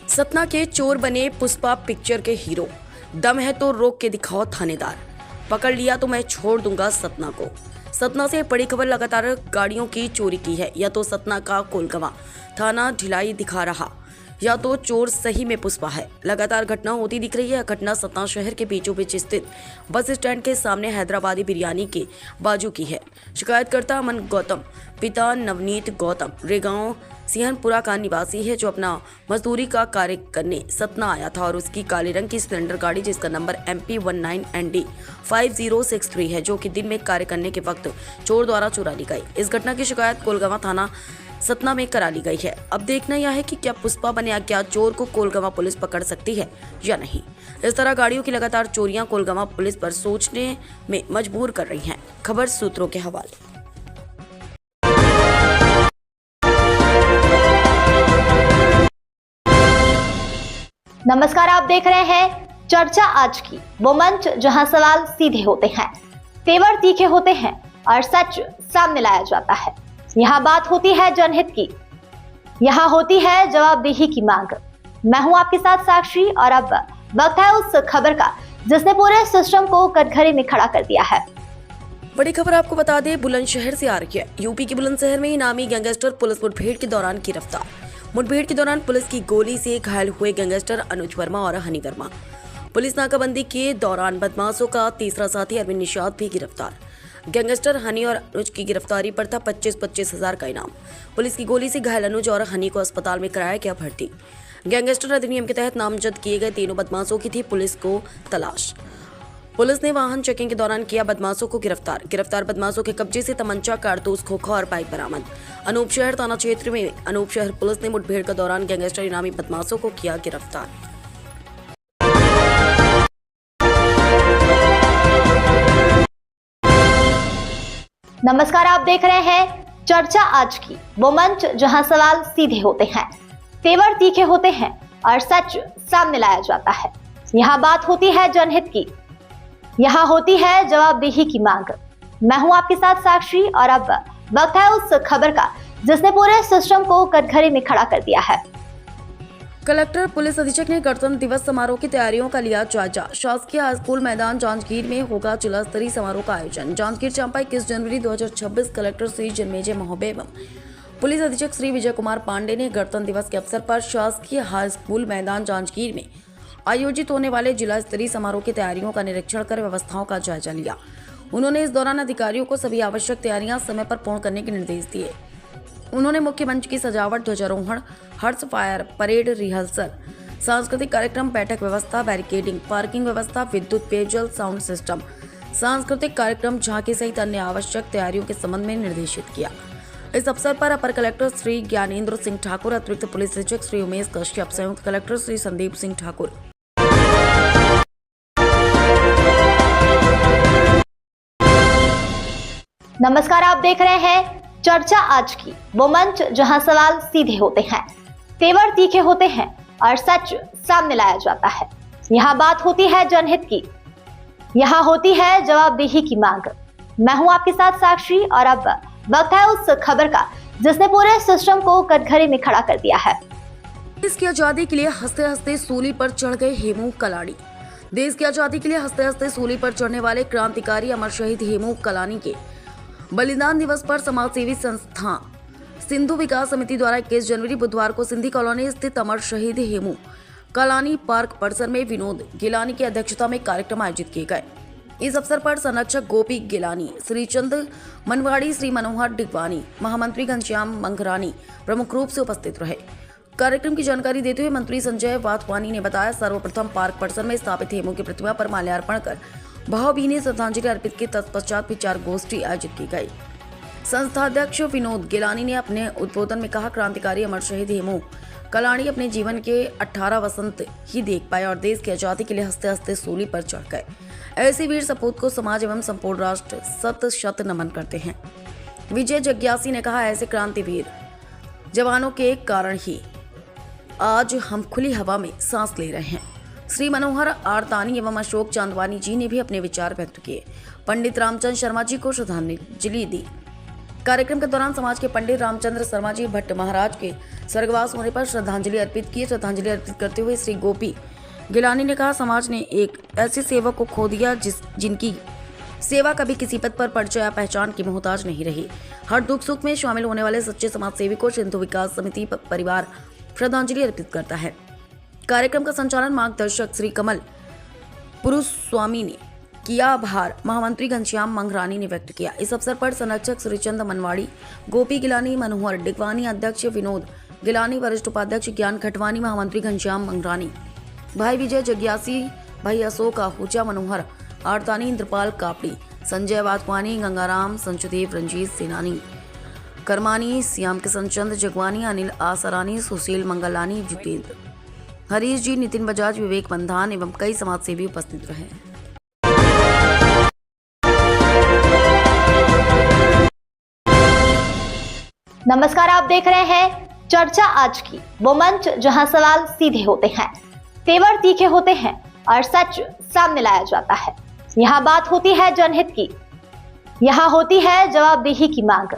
सतना के चोर बने पुष्पा पिक्चर के हीरो, दम है तो रोक के दिखाओ थानेदार, पकड़ लिया तो मैं छोड़ दूंगा सतना को। सतना से बड़ी खबर, लगातार गाड़ियों की चोरी की है। या तो सतना का कोलगवां थाना ढिलाई दिखा रहा, या तो चोर सही में पुष्पा है। लगातार घटना होती दिख रही है। घटना सतना शहर के बीचों बीच स्थित बस स्टैंड के सामने हैदराबादी बिरयानी के बाजू की है। शिकायतकर्ता अमन गौतम, पिता नवनीत गौतम, रेगांव सिंहनपुरा का निवासी है, जो अपना मजदूरी का कार्य करने सतना आया था और उसकी काले रंग की स्प्लेंडर गाड़ी, जिसका नंबर MP19ND 5063 है, जो कि दिन में कार्य करने के वक्त चोर द्वारा चुरा ली गई। इस घटना की शिकायत कोलगवां थाना सतना में करा ली गई है। अब देखना यह है कि क्या पुष्पा बने अज्ञात चोर को कोलगवां पुलिस पकड़ सकती है या नहीं। इस तरह गाड़ियों की लगातार चोरियां कोलगवां पुलिस पर सोचने में मजबूर कर रही हैं। खबर सूत्रों के हवाले। नमस्कार, आप देख रहे हैं चर्चा आज की, वो मंच जहां सवाल सीधे होते हैं, तेवर तीखे होते हैं और सच सामने लाया जाता है। यहाँ बात होती है जनहित की, यहाँ होती है जवाबदेही की मांग। मैं हूं आपके साथ साक्षी और अब वक्त है उस खबर का जिसने पूरे सिस्टम को कटघरे में खड़ा कर दिया है। बड़ी खबर आपको बता दें, बुलंदशहर से आ रही है। यूपी के बुलंदशहर में इनामी गैंगस्टर पुलिस मुठभेड़ के दौरान गिरफ्तार। मुठभेड़ के दौरान पुलिस की गोली से घायल हुए गैंगस्टर अनुज वर्मा और हनी वर्मा। पुलिस नाकाबंदी के दौरान बदमाशों का तीसरा साथी अरविंद निषाद भी गिरफ्तार। गैंगस्टर हनी और अनुज की गिरफ्तारी पर था 25-25 हजार का इनाम। पुलिस की गोली से घायल अनुज और हनी को अस्पताल में कराया गया भर्ती। गैंगस्टर अधिनियम के तहत नामजद किए गए तीनों बदमाशों की थी पुलिस को तलाश। पुलिस ने वाहन चेकिंग के दौरान किया बदमाशों को गिरफ्तार। गिरफ्तार बदमाशों के कब्जे से तमंचा, कारतूस, खोखा और बाइक बरामद। अनूपशहर थाना क्षेत्र में अनूपशहर पुलिस ने मुठभेड़ के दौरान गैंगस्टर इनामी बदमाशों को किया गिरफ्तार। नमस्कार, आप देख रहे हैं चर्चा आज की, वो मंच जहां सवाल सीधे होते हैं, तेवर तीखे होते हैं और सच सामने लाया जाता है। यहाँ बात होती है जनहित की, यहाँ होती है जवाबदेही की मांग। मैं हूं आपके साथ साक्षी और अब वक्त है उस खबर का जिसने पूरे सिस्टम को कटघरे में खड़ा कर दिया है। कलेक्टर पुलिस अधीक्षक ने गणतंत्र दिवस समारोह की तैयारियों का लिया जायजा। शासकीय हाई स्कूल मैदान जांजगीर में होगा जिला स्तरीय समारोह का आयोजन। जांजगीर चांपा 21 जनवरी 2026। कलेक्टर श्री जन्मेजय महोदय एवं पुलिस अधीक्षक श्री विजय कुमार पांडे ने गणतंत्र दिवस के अवसर पर शासकीय हाई स्कूल मैदान जांजगीर में आयोजित होने वाले जिला स्तरीय समारोह की तैयारियों का निरीक्षण कर व्यवस्थाओं का जायजा लिया। उन्होंने इस दौरान अधिकारियों को सभी आवश्यक तैयारियां समय पर पूर्ण करने के निर्देश दिए। उन्होंने मुख्य मंच की सजावट, ध्वजारोहण, हर्ष फायर परेड, रिहर्सल, सांस्कृतिक कार्यक्रम, बैठक व्यवस्था, बैरिकेडिंग, पार्किंग व्यवस्था, विद्युत, पेयजल, साउंड सिस्टम, सांस्कृतिक कार्यक्रम, झांकी सहित अन्य आवश्यक तैयारियों के संबंध में निर्देशित किया। इस अवसर पर अपर कलेक्टर श्री ज्ञानेंद्र सिंह ठाकुर, अतिरिक्त पुलिस अधीक्षक श्री उमेश कश्यप, संयुक्त कलेक्टर श्री संदीप सिंह ठाकुर। नमस्कार, आप देख रहे हैं चर्चा आज की, वो मंच जहां सवाल सीधे होते हैं, तेवर तीखे होते हैं और सच सामने लाया जाता है। यहाँ बात होती है जनहित की, यहाँ होती है जवाबदेही की मांग। मैं हूं आपके साथ साक्षी और अब वक्त है उस खबर का जिसने पूरे सिस्टम को कटघरे में खड़ा कर दिया है। देश की आजादी के लिए हंसते हंसते सूली पर चढ़ गए हेमू कलानी। देश की आजादी के लिए हंसते हंसते सूली पर चढ़ने वाले क्रांतिकारी अमर शहीद हेमू कलानी के बलिदान दिवस पर समाजसेवी संस्था सिंधु विकास समिति द्वारा 21 जनवरी बुधवार को सिंधी कॉलोनी स्थित अमर शहीद हेमू कलानी पार्क परिसर में विनोद गिलानी की अध्यक्षता में कार्यक्रम आयोजित किए गए। इस अवसर पर संरक्षक गोपी गिलानी, श्रीचंद मनवाड़ी, श्री मनोहर डिगवानी, महामंत्री घनश्याम मंगरानी प्रमुख रूप से उपस्थित रहे। कार्यक्रम की जानकारी देते हुए मंत्री संजय वाधवानी ने बताया, सर्वप्रथम पार्क परिसर में स्थापित हेमू की प्रतिमा पर माल्यार्पण कर भावभीनी श्रद्धांजलि अर्पित की। तत्पश्चात विचार गोष्ठी आयोजित की गई। संस्थाध्यक्ष विनोद गिलानी ने अपने उद्बोधन में कहा, क्रांतिकारी अमर शहीद हेमू कलानी अपने जीवन के 18 वसंत ही देख पाए और देश की आजादी के लिए हंसते हंसते सूली पर चढ़ गए। ऐसे वीर सपूत को समाज एवं संपूर्ण राष्ट्र शत शत नमन करते हैं। विजय जग्यासी ने कहा, ऐसे क्रांतिवीर जवानों के कारण ही आज हम खुली हवा में सांस ले रहे हैं। श्री मनोहर आरतानी एवं अशोक चांदवानी जी ने भी अपने विचार व्यक्त किए। पंडित रामचंद्र शर्मा जी को श्रद्धांजलि दी। कार्यक्रम के दौरान समाज के पंडित रामचंद्र शर्मा जी भट्ट महाराज के स्वर्गवास होने पर श्रद्धांजलि अर्पित की। श्रद्धांजलि अर्पित करते हुए श्री गोपी गिलानी ने कहा, समाज ने एक ऐसे सेवक को खो दिया जिनकी सेवा कभी किसी पद पर परिचय या पहचान की मोहताज नहीं रही। हर दुख सुख में शामिल होने वाले सच्चे समाज सेवी को सिंधु विकास समिति परिवार श्रद्धांजलि अर्पित करता है। कार्यक्रम का संचालन मार्गदर्शक श्री कमल पुरुष स्वामी ने किया। आभार महामंत्री घनश्याम मंगरानी ने व्यक्त किया। इस अवसर पर संरक्षक श्रीचंद मनवाड़ी, गोपी गिलानी, मनोहर डिगवानी, अध्यक्ष विनोद गिलानी, वरिष्ठ उपाध्यक्ष ज्ञान खटवानी, महामंत्री घनश्याम मंगरानी, भाई विजय जग्यासी, भाई अशोक आहूजा, मनोहर आरतानी, इंद्रपाल कापड़ी, संजय वाधवानी, गंगाराम, संचुदेव, रंजीत सेनानी, करमानी, श्याम किशन चंद जगवानी, अनिल आसरानी, सुशील मंगलानी, जितेंद्र, हरीश जी, नितिन बजाज, विवेक बंधान एवं कई समाजसेवी उपस्थित रहे। नमस्कार, आप देख रहे हैं चर्चा आज की, वो मंच जहां सवाल सीधे होते हैं, तेवर तीखे होते हैं और सच सामने लाया जाता है। यहाँ बात होती है जनहित की, यहाँ होती है जवाबदेही की मांग।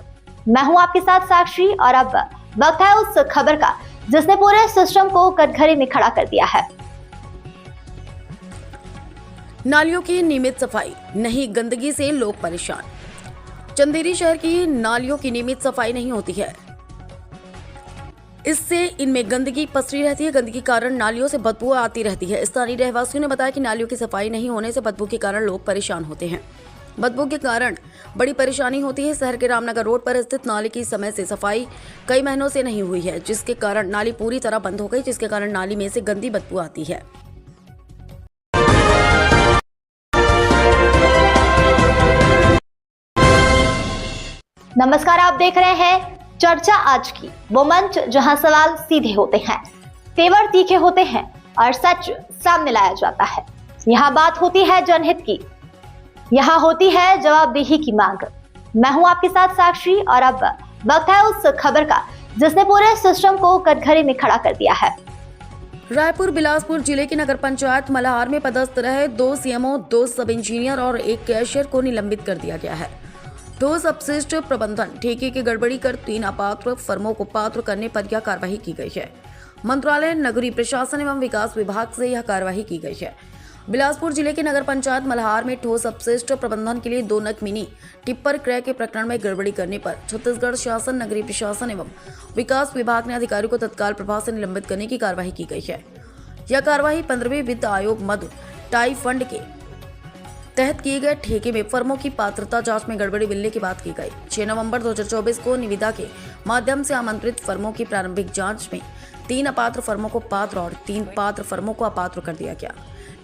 मैं हूं आपके साथ साक्षी और अब वक्त है उस खबर का जिसने पूरे सिस्टम को कटघरे में खड़ा कर दिया है। नालियों की नियमित सफाई नहीं, गंदगी से लोग परेशान। चंदेरी शहर की नालियों की नियमित सफाई नहीं होती है, इससे इनमें गंदगी पसरी रहती है। गंदगी के कारण नालियों से बदबू आती रहती है। स्थानीय रहवासियों ने बताया कि नालियों की सफाई नहीं होने से बदबू के कारण लोग परेशान होते हैं। बदबू के कारण बड़ी परेशानी होती है। शहर के रामनगर रोड पर स्थित नाली की समय से सफाई कई महीनों से नहीं हुई है, जिसके कारण नाली पूरी तरह बंद हो गई, जिसके कारण नाली में से गंदी बदबू आती है। नमस्कार, आप देख रहे हैं चर्चा आज की, वो मंच जहां सवाल सीधे होते हैं, तेवर तीखे होते हैं और सच सामने लाया जाता है। यहाँ बात होती है जनहित की, यहाँ होती है जवाबदेही की मांग। मैं हूं आपके साथ साक्षी और अब वक्त है उस खबर का जिसने पूरे सिस्टम को कटघरे में खड़ा कर दिया है। रायपुर बिलासपुर जिले की नगर पंचायत मल्हार में पदस्थ रहे 2 सीएमओ, 2 सब इंजीनियर और 1 कैशियर को निलंबित कर दिया गया है। 2 अपशिष्ट प्रबंधन ठेके की गड़बड़ी कर 3 अपात्र फर्मों को पात्र करने पर यह कार्रवाई की गई है। मंत्रालय, नगरीय प्रशासन एवं विकास विभाग से यह कार्रवाई की गई है। बिलासपुर जिले के नगर पंचायत मल्हार में ठोस अपशिष्ट प्रबंधन के लिए 2 नग मिनी टिप्पर क्रय के प्रकरण में गड़बड़ी करने पर छत्तीसगढ़ शासन, नगरीय प्रशासन एवं विकास विभाग ने अधिकारियों को तत्काल प्रभाव से निलंबित करने की कार्रवाई की गई है। यह कार्रवाई 15वें वित्त आयोग मद टाई फंड के तहत किए गए ठेके में फर्मों की पात्रता जांच में गड़बड़ी मिलने की बात की गई। 6 नवंबर 2024 को निविदा के माध्यम से आमंत्रित फर्मों की प्रारंभिक जांच में 3 अपात्र फर्मों को पात्र और 3 पात्र फर्मों को अपात्र कर दिया गया।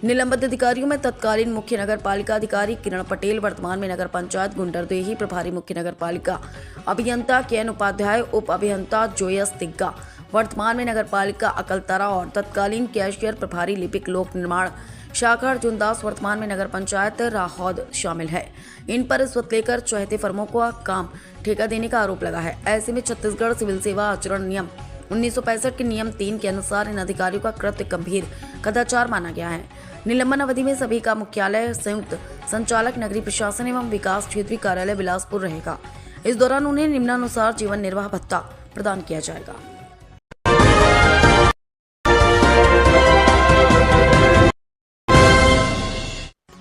निलंबित अधिकारियों में तत्कालीन मुख्य नगर पालिका अधिकारी किरण पटेल, वर्तमान में नगर पंचायत गुंडरदेही प्रभारी मुख्य नगर पालिका अभियंता केएन उपाध्याय, उप अभियंता जोयस तिग्गा, वर्तमान में नगर पालिका अकलतरा और तत्कालीन कैशियर प्रभारी लिपिक लोक निर्माण शाखा अर्जुन दास, वर्तमान में नगर पंचायत राहौद शामिल है। इन पर रिश्वत लेकर चौहते फर्मों को काम ठेका देने का आरोप लगा है। ऐसे में छत्तीसगढ़ सिविल सेवा आचरण नियम 1965 के नियम 3 के अनुसार इन अधिकारियों का कृत्य गंभीर कदाचार माना गया है। निलंबन अवधि में सभी का मुख्यालय संयुक्त संचालक नगरीय प्रशासन एवं विकास क्षेत्रीय कार्यालय बिलासपुर रहेगा। इस दौरान उन्हें निम्नानुसार जीवन निर्वाह भत्ता प्रदान किया जाएगा।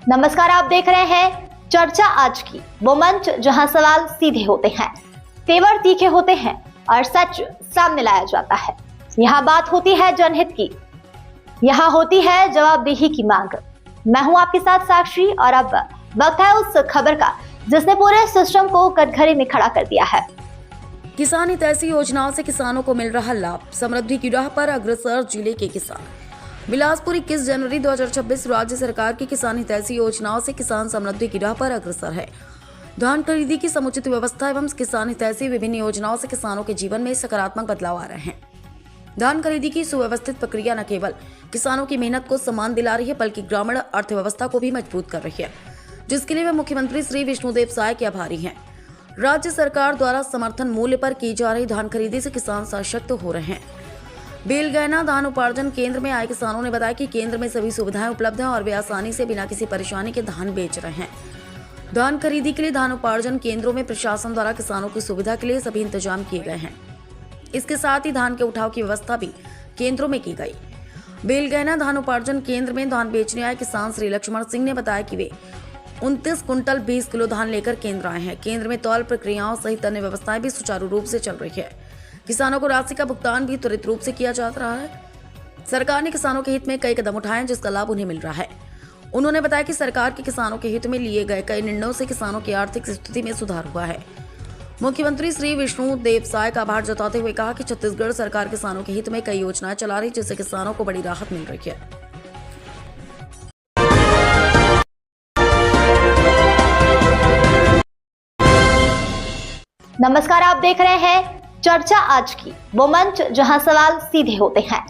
नमस्कार, आप देख रहे हैं चर्चा आज की, वो मंच जहां सवाल सीधे होते हैं, तेवर तीखे होते हैं और सच सामने लाया जाता है। यहाँ बात होती है जनहित की, यहाँ होती है जवाबदेही की मांग। मैं हूं आपके साथ साक्षी और अब वक्त है उस खबर का जिसने पूरे सिस्टम को कटघरे में खड़ा कर दिया है। किसान हितैषी योजनाओं से किसानों को मिल रहा लाभ, समृद्धि की राह पर अग्रसर जिले के किसान। बिलासपुर 21 जनवरी 2026 राज्य सरकार की किसान हितैषी योजनाओं से किसान समृद्धि की राह पर अग्रसर है। धान खरीदी की समुचित व्यवस्था एवं किसान हितैषी विभिन्न योजनाओं से किसानों के जीवन में सकारात्मक बदलाव आ रहे हैं। धान खरीदी की सुव्यवस्थित प्रक्रिया न केवल किसानों की मेहनत को सम्मान दिला रही है, बल्कि ग्रामीण अर्थव्यवस्था को भी मजबूत कर रही है, जिसके लिए वे मुख्यमंत्री श्री विष्णुदेव साय के आभारी हैं। राज्य सरकार द्वारा समर्थन मूल्य पर की जा रही धान खरीदी से किसान सशक्त हो रहे हैं। बेलगैना धान उपार्जन केंद्र में आए किसानों ने बताया कि केंद्र में सभी सुविधाएं उपलब्ध हैं और वे आसानी से बिना किसी परेशानी के धान बेच रहे हैं। धान खरीदी के लिए धान उपार्जन केंद्रों में प्रशासन द्वारा किसानों की सुविधा के लिए सभी इंतजाम किए गए हैं। इसके साथ ही धान के उठाव की व्यवस्था भी केंद्रों में की गई। बेलगैना धान उपार्जन केंद्र में धान बेचने आए किसान श्री लक्ष्मण सिंह ने बताया कि वे 29 कुंटल 20 किलो धान लेकर केंद्र आए हैं। केंद्र में तौल प्रक्रियाओं सहित अन्य व्यवस्थाएं भी सुचारू रूप से चल रही है। किसानों को राशि का भुगतान भी त्वरित रूप से किया जा रहा है। सरकार ने किसानों के हित में कई कदम उठाए हैं जिसका लाभ उन्हें मिल रहा है। उन्होंने बताया कि सरकार के किसानों के हित में लिए गए कई निर्णयों से किसानों की आर्थिक स्थिति में सुधार हुआ है। मुख्यमंत्री श्री विष्णु देव साय का आभार जताते हुए कहा कि छत्तीसगढ़ सरकार किसानों के हित में कई योजनाएं चला रही जिससे किसानों को बड़ी राहत मिल रही है। नमस्कार, आप देख रहे हैं चर्चा आज की, वो मंच जहां सवाल सीधे होते हैं,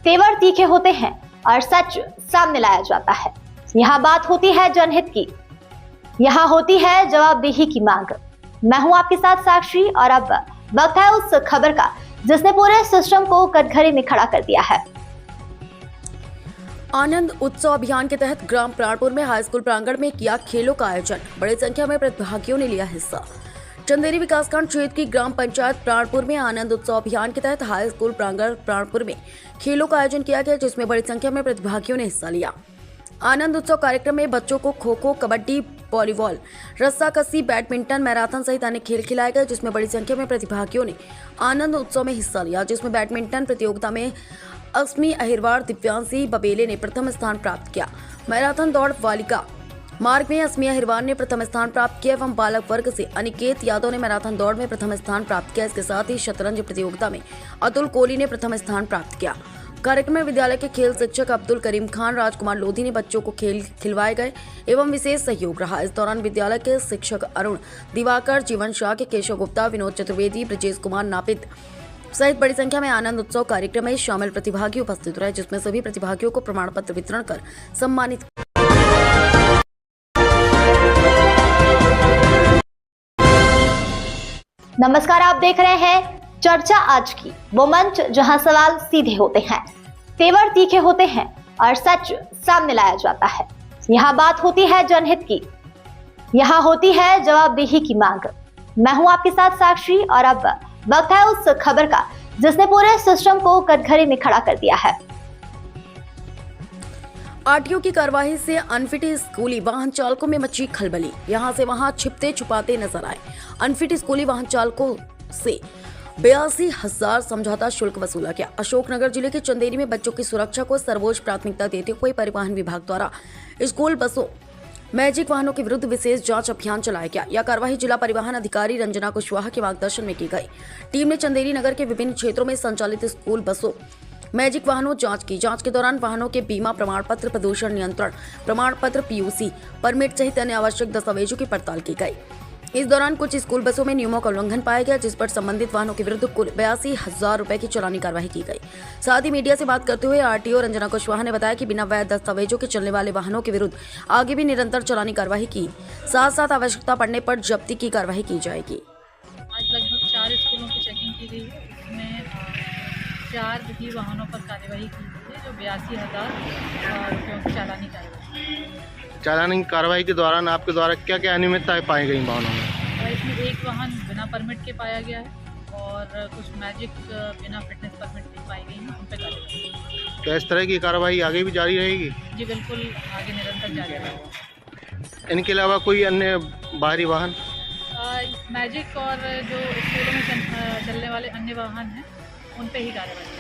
तेवर तीखे होते हैं और सच सामने लाया जाता है। यहाँ बात होती है जनहित की, यहाँ होती है जवाबदेही की मांग। मैं हूं आपके साथ साक्षी और अब वक्त है उस खबर का जिसने पूरे सिस्टम को कटघरे में खड़ा कर दिया है। आनंद उत्सव अभियान के तहत ग्राम प्राणपुर में हाई स्कूल प्रांगण में किया खेलों का आयोजन। बड़ी संख्या में प्रतिभागियों ने लिया हिस्सा। चंदेरी विकासखंड क्षेत्र की ग्राम पंचायत प्राणपुर में आनंद उत्सव अभियान के तहत हाई स्कूल प्रांगण प्राणपुर में खेलों का आयोजन किया गया जिसमें बड़ी संख्या में प्रतिभागियों ने हिस्सा लिया। आनंद उत्सव कार्यक्रम में बच्चों को kho kho, kabaddi, volleyball, रस्साकसी, badminton, marathon सहित अन्य खेल खिलाए गए जिसमें बड़ी संख्या में प्रतिभागियों ने आनंद उत्सव में हिस्सा लिया। जिसमें बैडमिंटन प्रतियोगिता में अस्मी अहिरवार दिव्यांशी बबेले ने प्रथम स्थान प्राप्त किया। मैराथन दौड़ बालिका मार्ग में अस्मी अहिरवार ने प्रथम स्थान प्राप्त किया एवं बालक वर्ग से अनिकेत यादव ने मैराथन दौड़ में प्रथम स्थान प्राप्त किया। इसके साथ ही शतरंज प्रतियोगिता में अतुल कोहली ने प्रथम स्थान प्राप्त किया। कार्यक्रम में विद्यालय के खेल शिक्षक अब्दुल करीम खान, राजकुमार लोधी ने बच्चों को खेल खिलवाए गए एवं विशेष सहयोग रहा। इस दौरान विद्यालय के शिक्षक अरुण दिवाकर, जीवन शाह के केशव गुप्ता, विनोद चतुर्वेदी, ब्रजेश कुमार नापित सहित बड़ी संख्या में आनंद उत्सव कार्यक्रम में शामिल प्रतिभागी उपस्थित रहे जिसमें सभी प्रतिभागियों को प्रमाण पत्र वितरण कर सम्मानित। नमस्कार, आप देख रहे हैं चर्चा आज की, वो मंच जहां सवाल सीधे होते हैं, तेवर तीखे होते हैं और सच सामने लाया जाता है। यहाँ बात होती है जनहित की, यहाँ होती है जवाबदेही की मांग। मैं हूं आपके साथ साक्षी और अब वक्त है उस खबर का जिसने पूरे सिस्टम को कटघरे में खड़ा कर दिया है। आरटीओ की कार्रवाई से अनफिट स्कूली वाहन चालकों में मची खलबली। यहां से वहां छिपते छुपाते नजर आए। अनफिट स्कूली वाहन चालकों से 82,000 समझौता शुल्क वसूला गया। अशोकनगर जिले के चंदेरी में बच्चों की सुरक्षा को सर्वोच्च प्राथमिकता देते हुए परिवहन विभाग द्वारा स्कूल बसों, मैजिक वाहनों के विरुद्ध विशेष जांच अभियान चलाया गया। यह कार्रवाई जिला परिवहन अधिकारी रंजना कुशवाहा के मार्गदर्शन में की गई। टीम ने चंदेरी नगर के विभिन्न क्षेत्रों में संचालित स्कूल बसों, मैजिक वाहनों जांच की। जांच के दौरान वाहनों के बीमा प्रमाण पत्र, प्रदूषण नियंत्रण प्रमाण पत्र, पीयूसी परमिट सहित अन्य आवश्यक दस्तावेजों की पड़ताल की गई। इस दौरान कुछ स्कूल बसों में नियमों का उल्लंघन पाया गया जिस पर संबंधित वाहनों के विरुद्ध कुल 82,000 रुपए की चालानी कार्रवाई की गई। साथ ही मीडिया से बात करते हुए आरटीओ रंजना कुशवाहा ने बताया कि बिना वैध दस्तावेजों के चलने वाले वाहनों के विरुद्ध आगे भी निरंतर चालानी कार्रवाई की, साथ साथ आवश्यकता पड़ने पर जब्ती की कार्रवाई की जाएगी। आज लगभग 4 स्कूलों की चेकिंग की गई है। इसमें 4 विधि वाहनों पर कार्यवाही की गई है जो 82,000 रुपयों की चालानी कार्रवाई। चालानी कार्रवाई के दौरान आपके द्वारा क्या क्या अनियमितताएं पाई गई वाहनों में? इसमें एक वाहन बिना परमिट के पाया गया है और कुछ मैजिक बिना फिटनेस परमिट के पाई गई हैं, उन पर कार्रवाई। क्या इस तरह की कार्रवाई आगे भी जारी रहेगी? जी बिल्कुल, आगे निरंतर जारी रहेगी। इनके अलावा कोई अन्य बाहरी वाहन? मैजिक और जो स्कूलों में चलने वाले अन्य वाहन हैं उन पर ही कार्रवाई।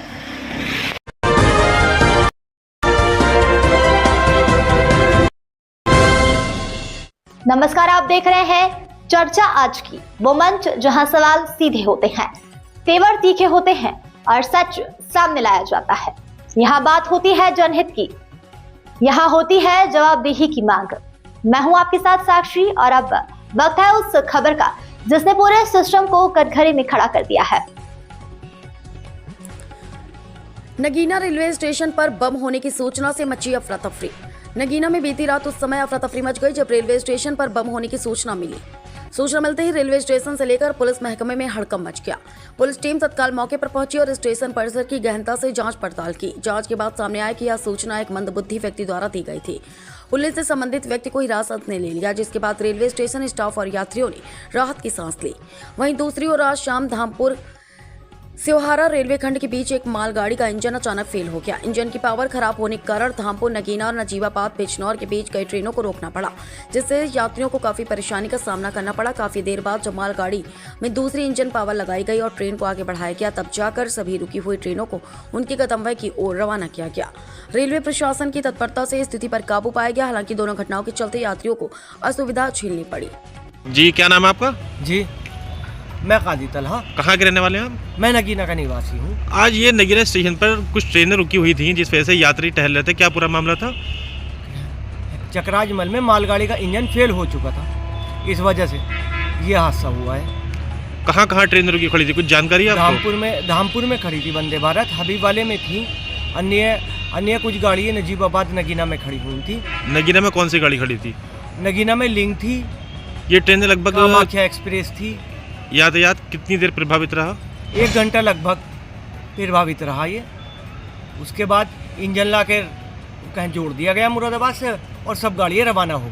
नमस्कार, आप देख रहे हैं चर्चा आज की, वो मंच जहां सवाल सीधे होते हैं, तेवर तीखे होते हैं और सच सामने लाया जाता है। यहाँ बात होती है जनहित की, यहाँ होती है जवाबदेही की मांग। मैं हूं आपके साथ साक्षी और अब वक्त है उस खबर का जिसने पूरे सिस्टम को कटघरे में खड़ा कर दिया है। नगीना रेलवे स्टेशन पर बम होने की सूचना से मची अफरा तफरी। नगीना में बीती रात उस समय अफरा तफरी मच गई जब रेलवे स्टेशन पर बम होने की सूचना मिली। सूचना मिलते ही रेलवे स्टेशन से लेकर पुलिस महकमे में हड़कंप मच गया। पुलिस टीम तत्काल मौके पर पहुंची और स्टेशन परिसर की गहनता से जांच पड़ताल की। जांच के बाद सामने आया कि यह सूचना एक मंदबुद्धि व्यक्ति द्वारा दी गई थी। पुलिस ने संबंधित व्यक्ति को हिरासत में ले लिया, जिसके बाद रेलवे स्टेशन स्टाफ और यात्रियों ने राहत की सांस ली। वहीं दूसरी ओर आज शाम धामपुर सिवहारा रेलवे खंड के बीच एक मालगाड़ी का इंजन अचानक फेल हो गया। इंजन की पावर खराब होने के कारण धामपुर, नगीना और नजीबाबाद बिजनौर के बीच कई ट्रेनों को रोकना पड़ा, जिससे यात्रियों को काफी परेशानी का सामना करना पड़ा। काफी देर बाद जब मालगाड़ी में दूसरी इंजन पावर लगाई गई और ट्रेन को आगे बढ़ाया गया, तब जाकर सभी रुकी हुई ट्रेनों को उनके गंतव्य की ओर रवाना किया गया। रेलवे प्रशासन की तत्परता से स्थिति पर काबू पाया गया। हालांकि दोनों घटनाओं के चलते यात्रियों को असुविधा झेलनी पड़ी। जी, क्या नाम है आपका? जी, मैं काजी तलहा। कहाँ के रहने वाले हैं आप? मैं नगीना का निवासी हूँ। आज ये नगीना स्टेशन पर कुछ ट्रेनें रुकी हुई थी, जिस वजह से यात्री टहल रहे थे। क्या पूरा मामला था? चकराजमल में मालगाड़ी का इंजन फेल हो चुका था, इस वजह से ये हादसा हुआ है। कहाँ कहाँ ट्रेन रुकी खड़ी थी, कुछ जानकारी है आपको? धामपुर में खड़ी थी वंदे भारत, हबीब वाले में थी। अन्य कुछ गाड़ियाँ नजीबाबाद नगीना में खड़ी हुई थी। नगीना में कौन सी गाड़ी खड़ी थी? नगीना में लिंक थी। ये ट्रेनें लगभग कामाख्या एक्सप्रेस थी। यातायात कितनी देर प्रभावित रहा? 1 घंटा लगभग प्रभावित रहा ये। उसके बाद इंजन ला के कहीं जोड़ दिया गया मुरादाबाद से और सब गाड़ियाँ रवाना हो गई।